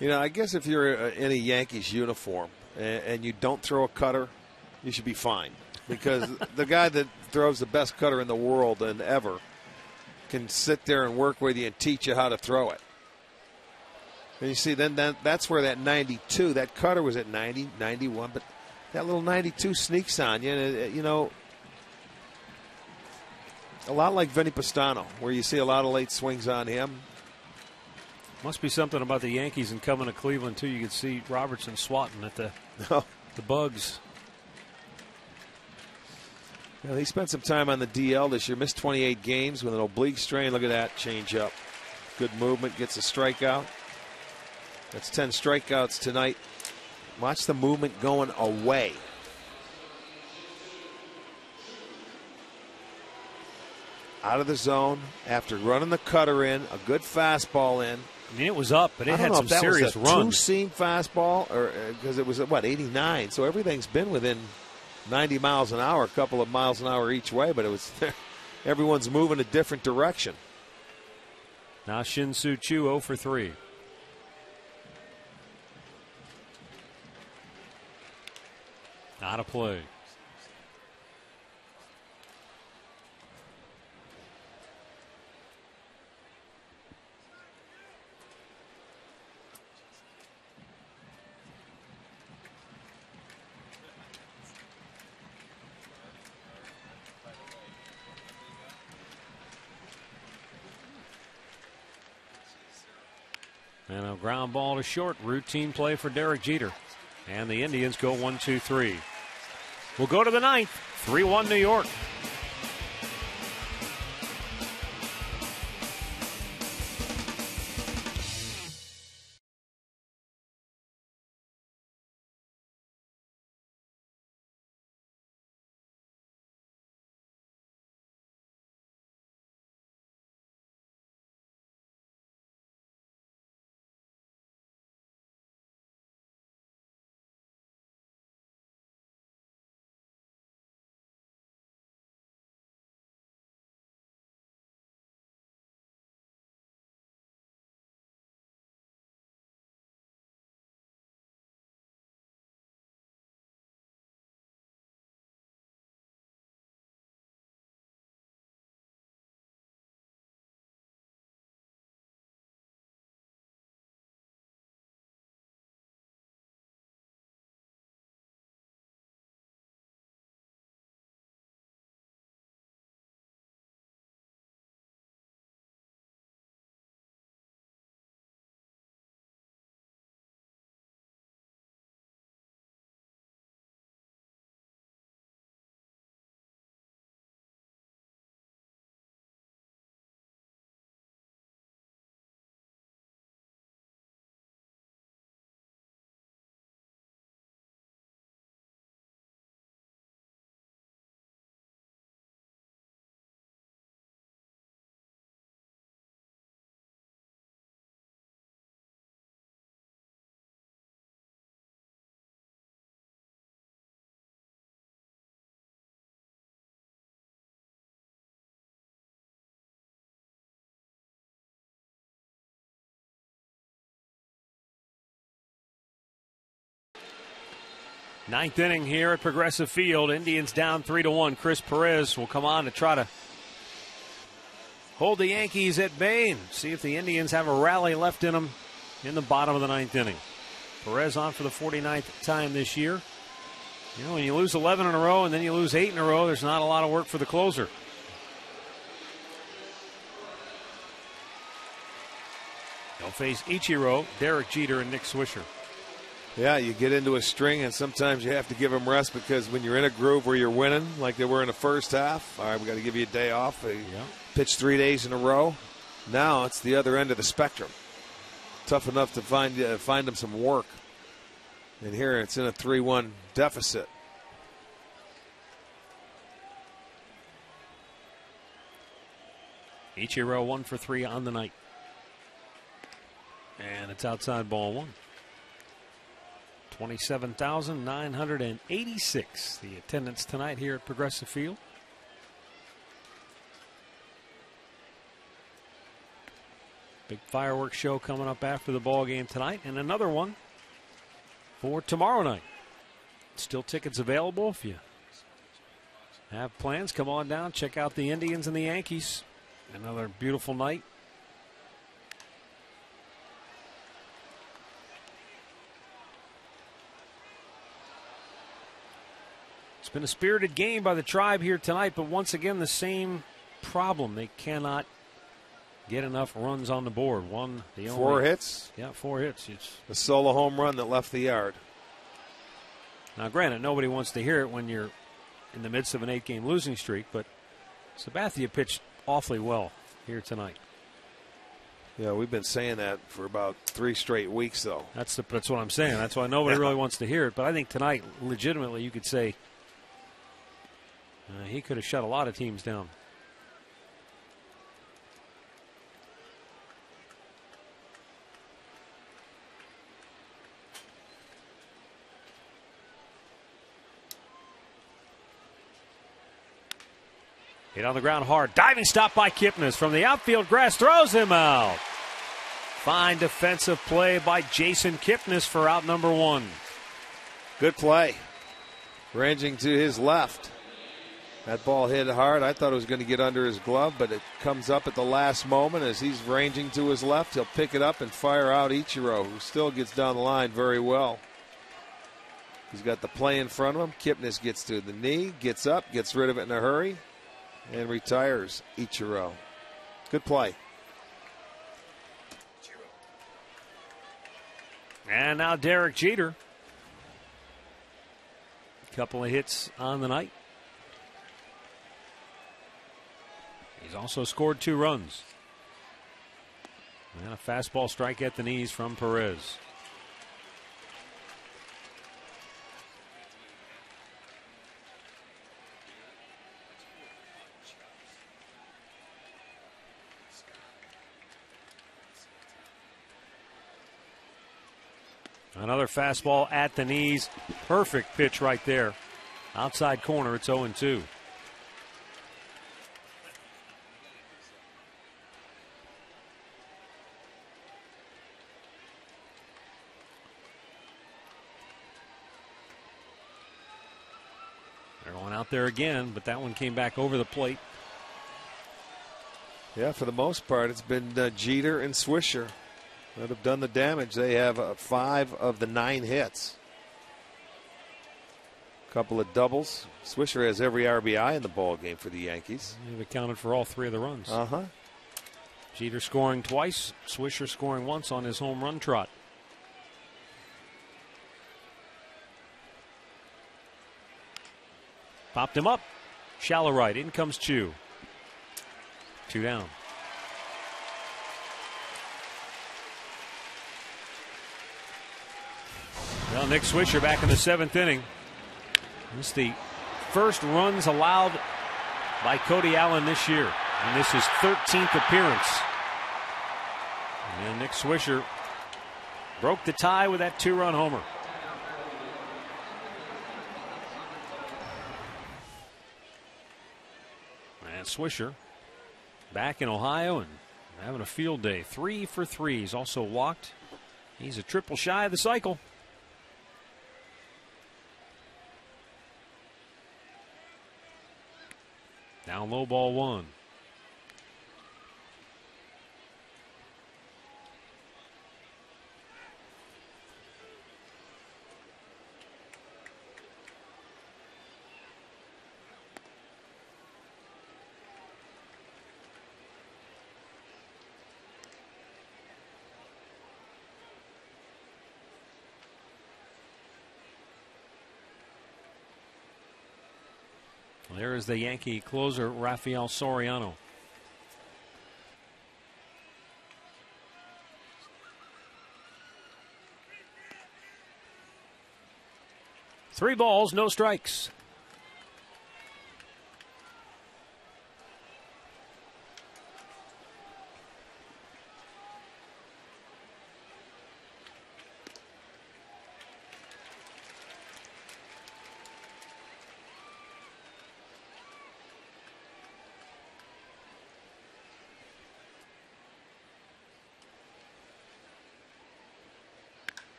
You know, I guess if you're in a Yankees uniform and you don't throw a cutter, you should be fine. Because the guy that throws the best cutter in the world and ever can sit there and work with you and teach you how to throw it. And you see, then that's where that 92, that cutter was at 90, 91, but that little 92 sneaks on you. And, you know, a lot like Vinny Pastano, where you see a lot of late swings on him. Must be something about the Yankees and coming to Cleveland, too. You can see Robertson swatting at the bugs. Yeah, he spent some time on the DL this year, missed 28 games with an oblique strain. Look at that changeup. Good movement, gets a strikeout. That's 10 strikeouts tonight. Watch the movement going away. Out of the zone after running the cutter in, a good fastball in. I mean, it was up, but it had some serious runs. Two-seam fastball, or because it was at, what, 89. So everything's been within 90 miles an hour, a couple of miles an hour each way, but it was everyone's moving a different direction. Now Shin-Soo Choo 0 for 3. Out of play. And a ground ball to short. Routine play for Derek Jeter. And the Indians go 1-2-3. We'll go to the ninth. 3-1 New York. Ninth inning here at Progressive Field. Indians down 3-1. Chris Perez will come on to try to hold the Yankees at bay and see if the Indians have a rally left in them in the bottom of the ninth inning. Perez on for the 49th time this year. You know, when you lose 11 in a row and then you lose 8 in a row, there's not a lot of work for the closer. They'll face Ichiro, Derek Jeter, and Nick Swisher. Yeah, you get into a string, and sometimes you have to give them rest because when you're in a groove where you're winning, like they were in the first half, all right, we got to give you a day off. They pitched 3 days in a row. Now it's the other end of the spectrum. Tough enough to find them some work. And here it's in a 3-1 deficit. Ichiro 1 for 3 on the night. And it's outside ball one. 27,986 the attendance tonight here at Progressive Field. Big fireworks show coming up after the ball game tonight, and another one for tomorrow night. Still tickets available if you have plans. Come on down, check out the Indians and the Yankees. Another beautiful night. It's been a spirited game by the Tribe here tonight, but once again the same problem. They cannot get enough runs on the board. 4 hits? Yeah, 4 hits. It's a solo home run that left the yard. Now, granted, nobody wants to hear it when you're in the midst of an 8-game losing streak, but Sabathia pitched awfully well here tonight. Yeah, we've been saying that for about 3 straight weeks, though. That's what I'm saying. That's why nobody really wants to hear it. But I think tonight, legitimately, you could say he could have shut a lot of teams down. Hit on the ground hard. Diving stop by Kipnis from the outfield grass. Throws him out. Fine defensive play by Jason Kipnis for out number 1. Good play. Ranging to his left. That ball hit hard. I thought it was going to get under his glove, but it comes up at the last moment as he's ranging to his left. He'll pick it up and fire out Ichiro, who still gets down the line very well. He's got the play in front of him. Kipnis gets to the knee, gets up, gets rid of it in a hurry, and retires Ichiro. Good play. And now Derek Jeter. Couple of hits on the night. He's also scored 2 runs. And a fastball strike at the knees from Perez. Another fastball at the knees. Perfect pitch right there. Outside corner, it's 0-2. They're going out there again, but that one came back over the plate. Yeah, for the most part, it's been Jeter and Swisher that have done the damage. They have 5 of the 9 hits. A couple of doubles. Swisher has every RBI in the ball game for the Yankees. They've accounted for all 3 of the runs. Jeter scoring twice, Swisher scoring once on his home run trot. Popped him up. Shallow right. In comes Chu. 2 down. Well, Nick Swisher back in the 7th inning. This is the first runs allowed by Cody Allen this year. And this is 13th appearance. And Nick Swisher broke the tie with that 2-run homer. And Swisher back in Ohio and having a field day. 3 for 3. He's also walked. He's a triple shy of the cycle. Down low, ball 1. There is the Yankee closer, Rafael Soriano. Three balls, no strikes.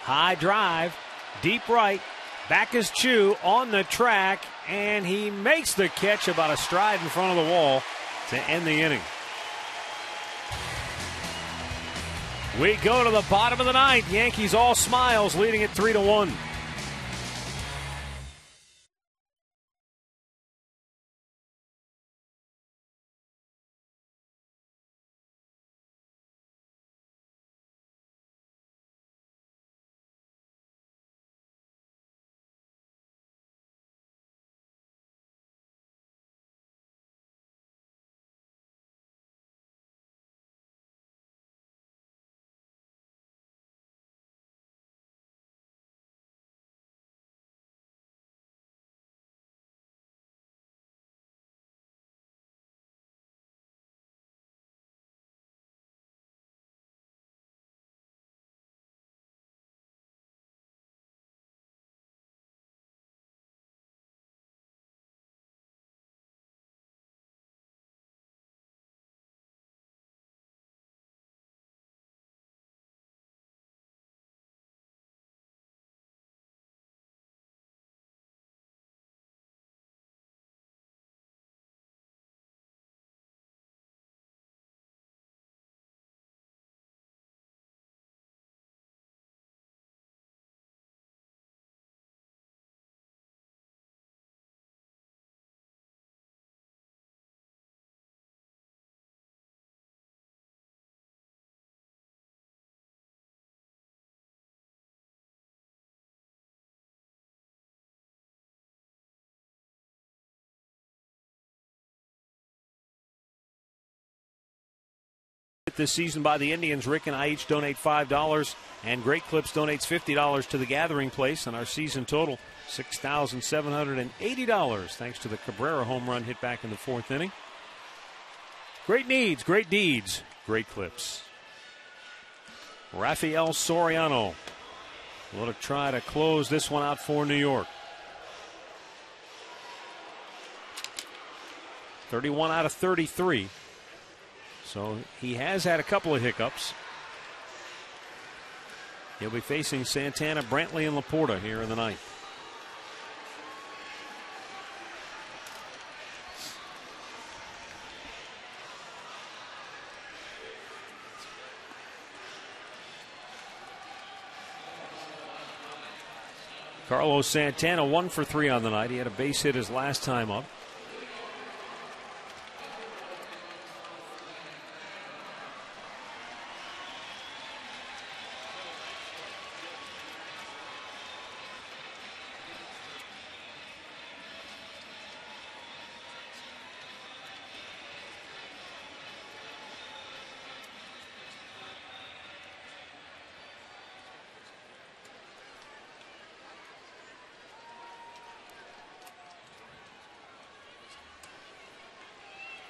High drive, deep right, back is Chu on the track, and he makes the catch about a stride in front of the wall to end the inning. We go to the bottom of the 9th. Yankees all smiles, leading it 3-1. this season by the Indians. Rick and I each donate $5, and Great Clips donates $50 to the Gathering Place, and our season total, $6,780, thanks to the Cabrera home run hit back in the 4th inning. Great needs, great deeds, Great Clips. Rafael Soriano will try to close this one out for New York. 31 out of 33. So he has had a couple of hiccups. He'll be facing Santana, Brantley, and Laporta here in the 9th. Carlos Santana 1 for 3 on the night. He had a base hit his last time up.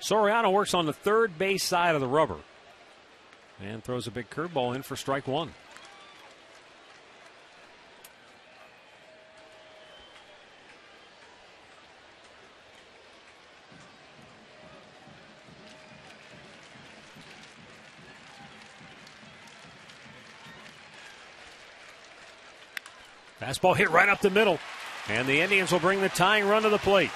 Soriano works on the third base side of the rubber and throws a big curveball in for strike 1. Fastball hit right up the middle, and the Indians will bring the tying run to the plate.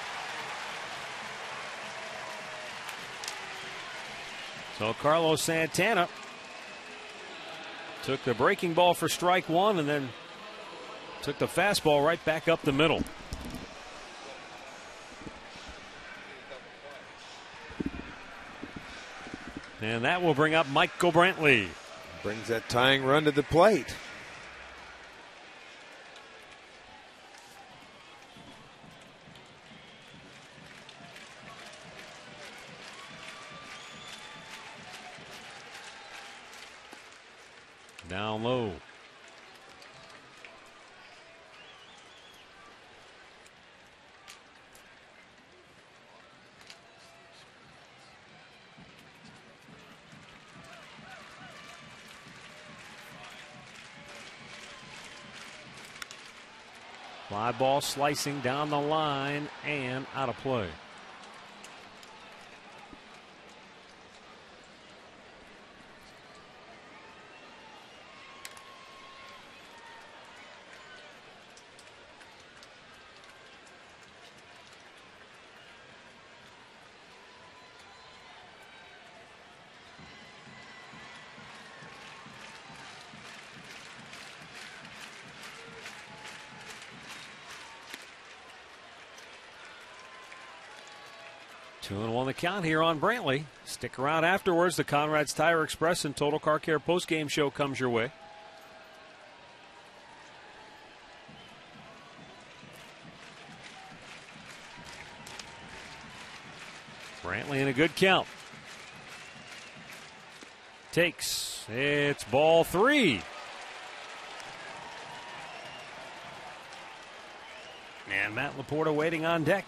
So Carlos Santana took the breaking ball for strike 1 and then took the fastball right back up the middle. And that will bring up Michael Brantley. Brings that tying run to the plate. Down low. Fly ball slicing down the line and out of play. Two and one the count here on Brantley. Stick around afterwards. The Conrad's Tire Express and Total Car Care postgame show comes your way. Brantley in a good count. Takes. It's ball 3. And Matt Laporta waiting on deck.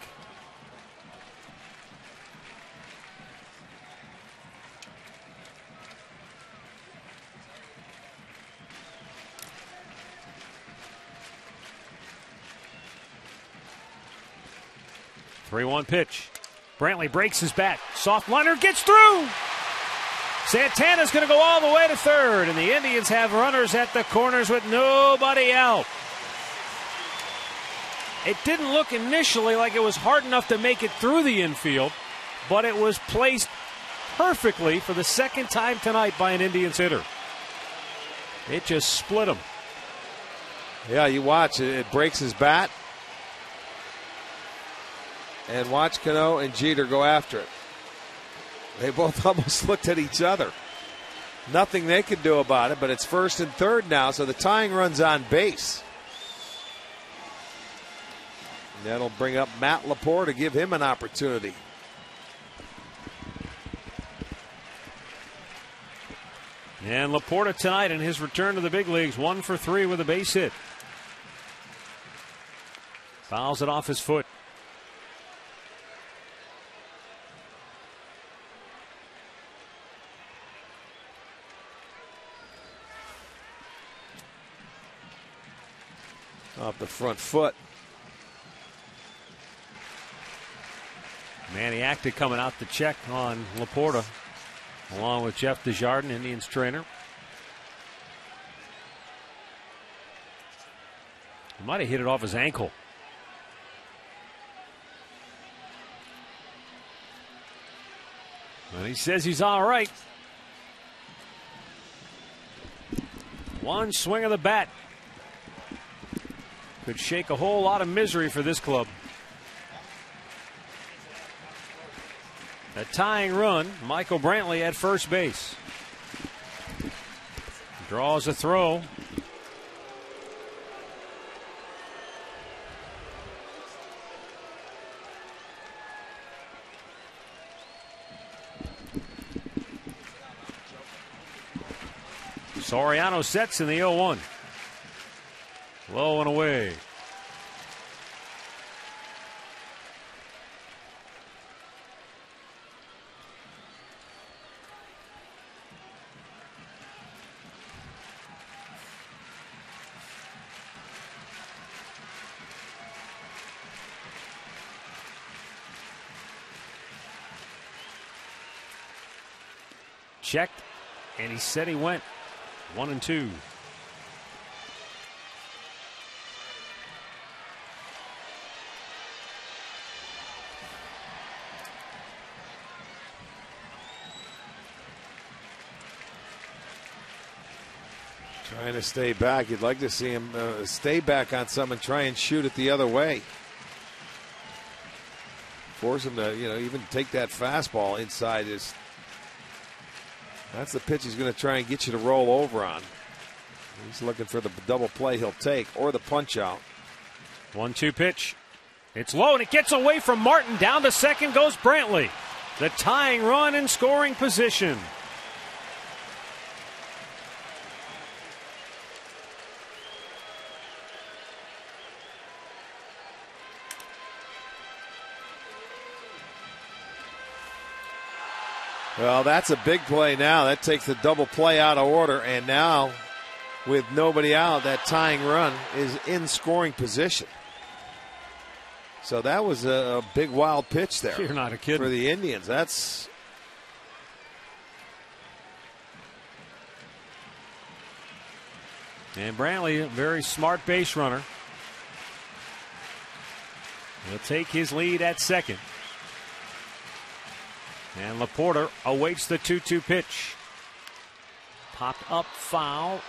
Three-one pitch. Brantley breaks his bat. Soft liner gets through. Santana's going to go all the way to third, and the Indians have runners at the corners with nobody out. It didn't look initially like it was hard enough to make it through the infield, but it was placed perfectly for the second time tonight by an Indians hitter. It just split him. Yeah, you watch it. It breaks his bat. And watch Cano and Jeter go after it. They both almost looked at each other. Nothing they could do about it, but it's first and third now, so the tying run's on base. And that'll bring up Matt Laporta to give him an opportunity. And Laporta tonight in his return to the big leagues, 1 for 3 with a base hit. Fouls it off his foot. Off the front foot. Manny Acta coming out to check on Laporta, along with Jeff Desjardins, Indians trainer. He might have hit it off his ankle. And he says he's all right. One swing of the bat could shake a whole lot of misery for this club. A tying run, Michael Brantley at first base. Draws a throw. Soriano sets in the 0-1. Low and away. Checked, and he said he went 1-2. Trying to stay back. You'd like to see him stay back on some and try and shoot it the other way. Force him to, even take that fastball inside his. That's the pitch he's going to try and get you to roll over on. He's looking for the double play he'll take or the punch out. 1-2 pitch. It's low and it gets away from Martin. Down to second goes Brantley. The tying run in scoring position. Well, that's a big play now. That takes the double play out of order. And now, with nobody out, that tying run is in scoring position. So that was a big wild pitch there. You're not a kid. For the Indians. That's. And Brantley, a very smart base runner. He'll take his lead at second. And Laporta awaits the 2-2 pitch. Popped up, foul,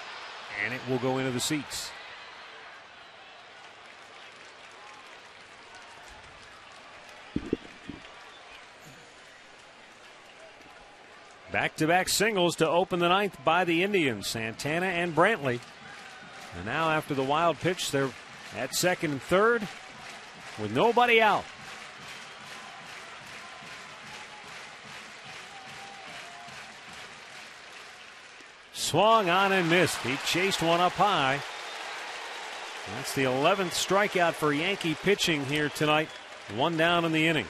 and it will go into the seats. Back-to-back singles to open the ninth by the Indians, Santana and Brantley. And now after the wild pitch, they're at second and third with nobody out. Swung on and missed. He chased one up high. That's the 11th strikeout for Yankee pitching here tonight. One down in the inning.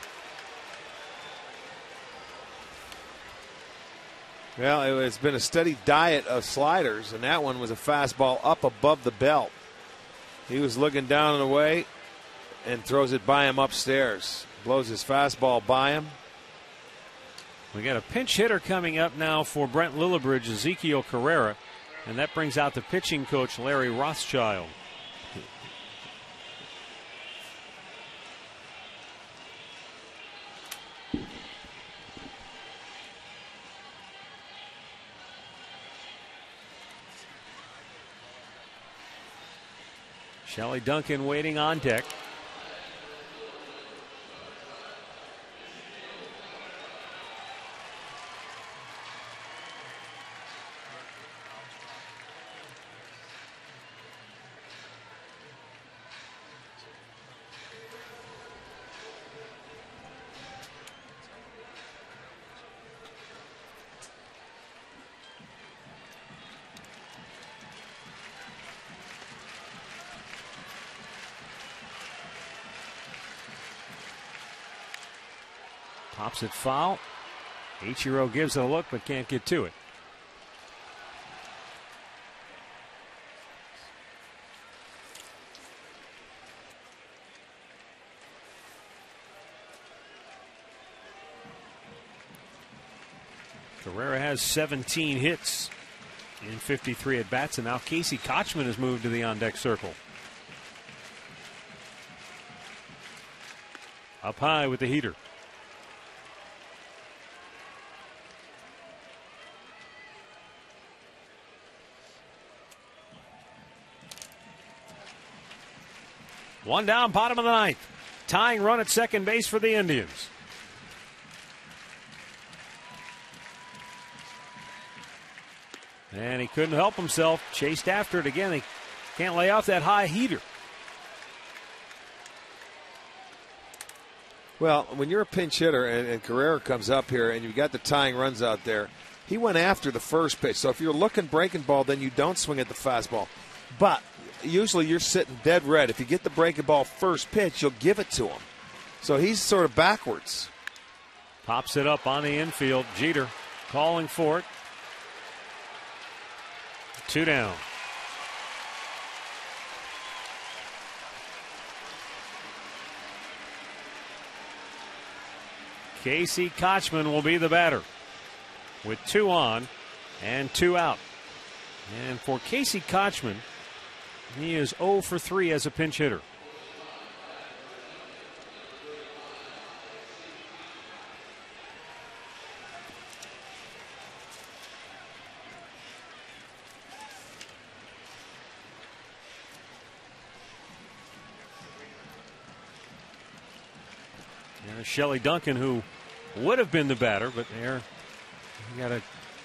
Well, it's been a steady diet of sliders, and that one was a fastball up above the belt. He was looking down and away and throws it by him upstairs. Blows his fastball by him. We got a pinch hitter coming up now for Brent Lillibridge, Ezekiel Carrera, and that brings out the pitching coach, Larry Rothschild. Shelley Duncan waiting on deck. Pops it foul. Ichiro gives it a look but can't get to it. Carrera has 17 hits in 53 at-bats, and now Casey Kochman has moved to the on-deck circle. Up high with the heater. One down, bottom of the ninth. Tying run at second base for the Indians. And he couldn't help himself. Chased after it again. He can't lay off that high heater. Well, when you're a pinch hitter and Carrera comes up here and you've got the tying runs out there, he went after the first pitch. So if you're looking breaking ball, then you don't swing at the fastball. But usually you're sitting dead red. If you get the breaking ball first pitch, you'll give it to him. So he's sort of backwards. Pops it up on the infield. Jeter calling for it. 2 down. Casey Kochman will be the batter with 2 on and 2 out. And for Casey Kochman, he is 0 for 3 as a pinch hitter. Shelley Duncan, who would have been the batter, but there you got to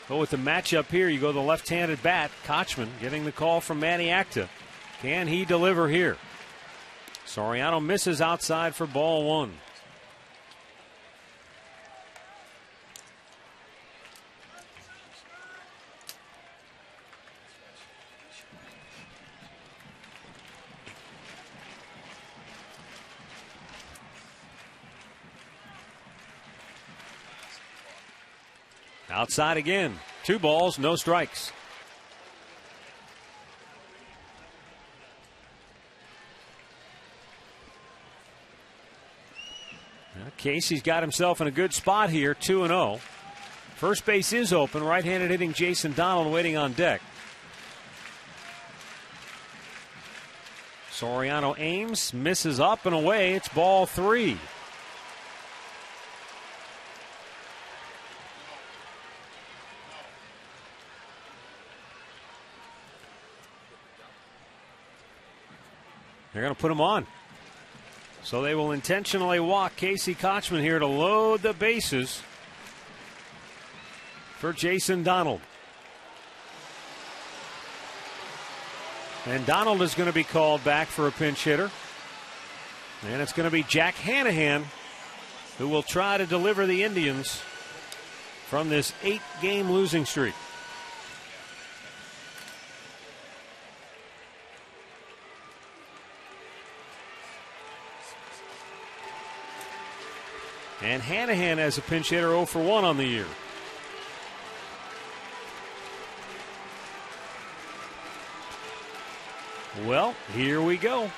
go with the matchup here. You go the left-handed bat. Kochman getting the call from Manny Acta. Can he deliver here? Soriano misses outside for ball 1. Outside again. 2 balls, no strikes. Now Casey's got himself in a good spot here, 2-0. First base is open. Right-handed hitting Jason Donald waiting on deck. Soriano aims, misses up and away. It's ball 3. They're going to put him on. So they will intentionally walk Casey Kochman here to load the bases for Jason Donald. And Donald is going to be called back for a pinch hitter. And it's going to be Jack Hanahan who will try to deliver the Indians from this 8-game losing streak. And Hanahan as a pinch hitter 0 for 1 on the year. Well, here we go.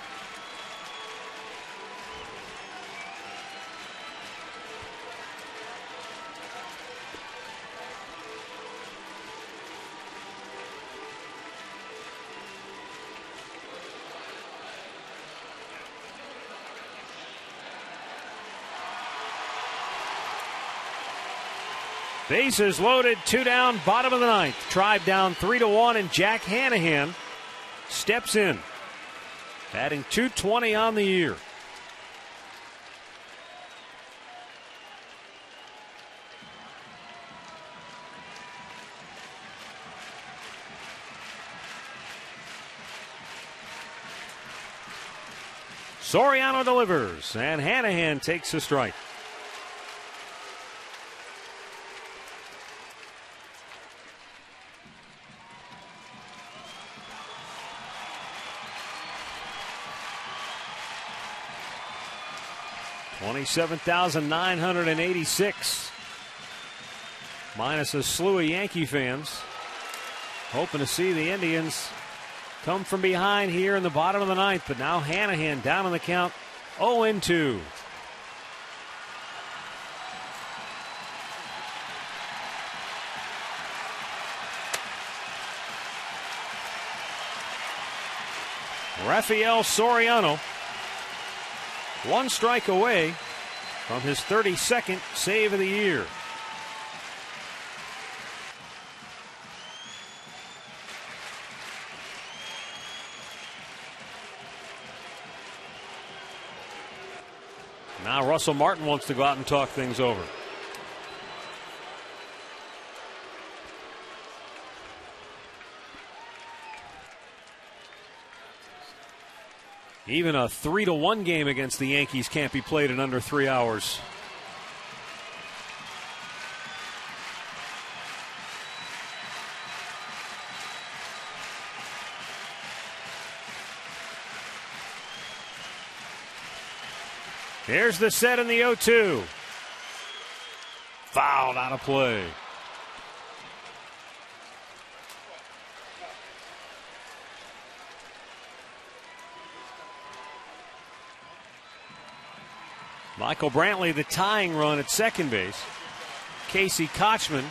Bases loaded, 2 down, bottom of the ninth. Tribe down 3-1, and Jack Hanahan steps in, batting .220 on the year. Soriano delivers, and Hanahan takes a strike. 27,986. Minus a slew of Yankee fans. Hoping to see the Indians come from behind here in the bottom of the ninth. But now Hanahan down on the count, 0-2. Rafael Soriano, one strike away from his 32nd save of the year. Now Russell Martin wants to go out and talk things over. Even a 3-1 game against the Yankees can't be played in under 3 hours. Here's the set in the 0-2. Fouled out of play. Michael Brantley, the tying run at second base. Casey Kochman,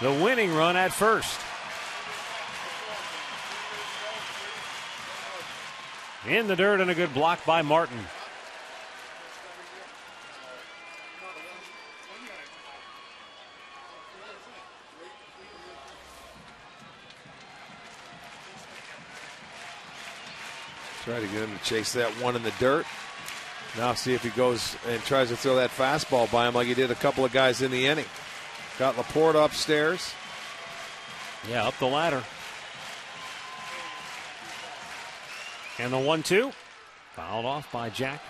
the winning run at first. In the dirt and a good block by Martin. Try to get him to chase that one in the dirt. Now see if he goes and tries to throw that fastball by him like he did a couple of guys in the inning. Got Laporte upstairs. Yeah, up the ladder. And the 1-2. Fouled off by Jack.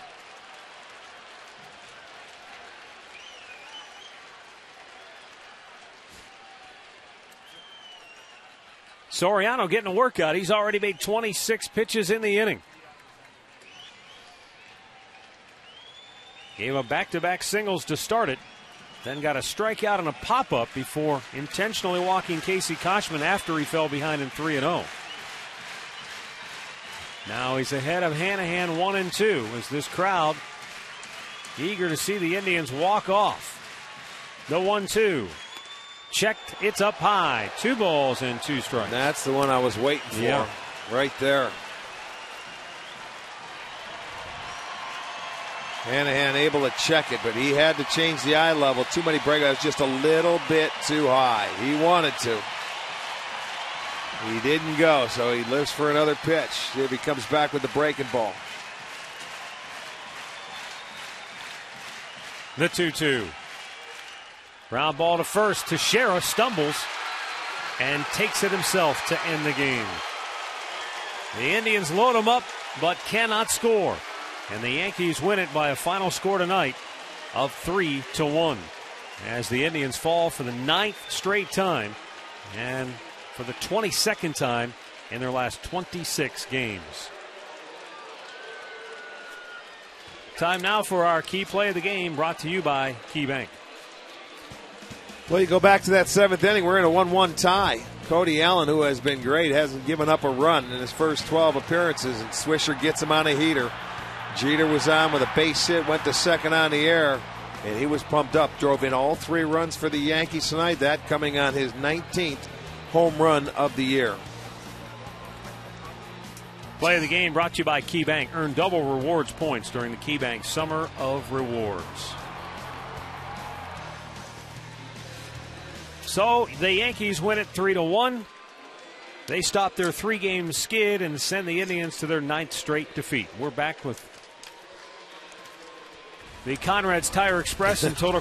Soriano getting a workout. He's already made 26 pitches in the inning. Gave up back-to-back singles to start it. Then got a strikeout and a pop-up before intentionally walking Casey Kochman after he fell behind in 3-0. Now he's ahead of Hanahan 1-2 as this crowd eager to see the Indians walk off. The 1-2. Checked. It's up high. 2 balls and 2 strikes. That's the one I was waiting for. Yeah. Right there. Hanahan able to check it, but he had to change the eye level. Too many breakouts, just a little bit too high. He wanted to. He didn't go, so he lives for another pitch. See if he comes back with the breaking ball. The 2-2. Ground ball to first. Teixeira stumbles and takes it himself to end the game. The Indians load him up, but cannot score. And the Yankees win it by a final score tonight of 3-1. As the Indians fall for the 9th straight time and for the 22nd time in their last 26 games. Time now for our key play of the game, brought to you by KeyBank. Well, you go back to that 7th inning. We're in a 1-1 tie. Cody Allen, who has been great, hasn't given up a run in his first 12 appearances, and Swisher gets him on a heater. Jeter was on with a base hit, went to second on the air, and he was pumped up. Drove in all 3 runs for the Yankees tonight, that coming on his 19th home run of the year. Play of the game brought to you by KeyBank. Earn double rewards points during the KeyBank Summer of Rewards. So the Yankees win it 3-1. They stop their 3-game skid and send the Indians to their 9th straight defeat. We're back with the Conrad's Tire Express and Total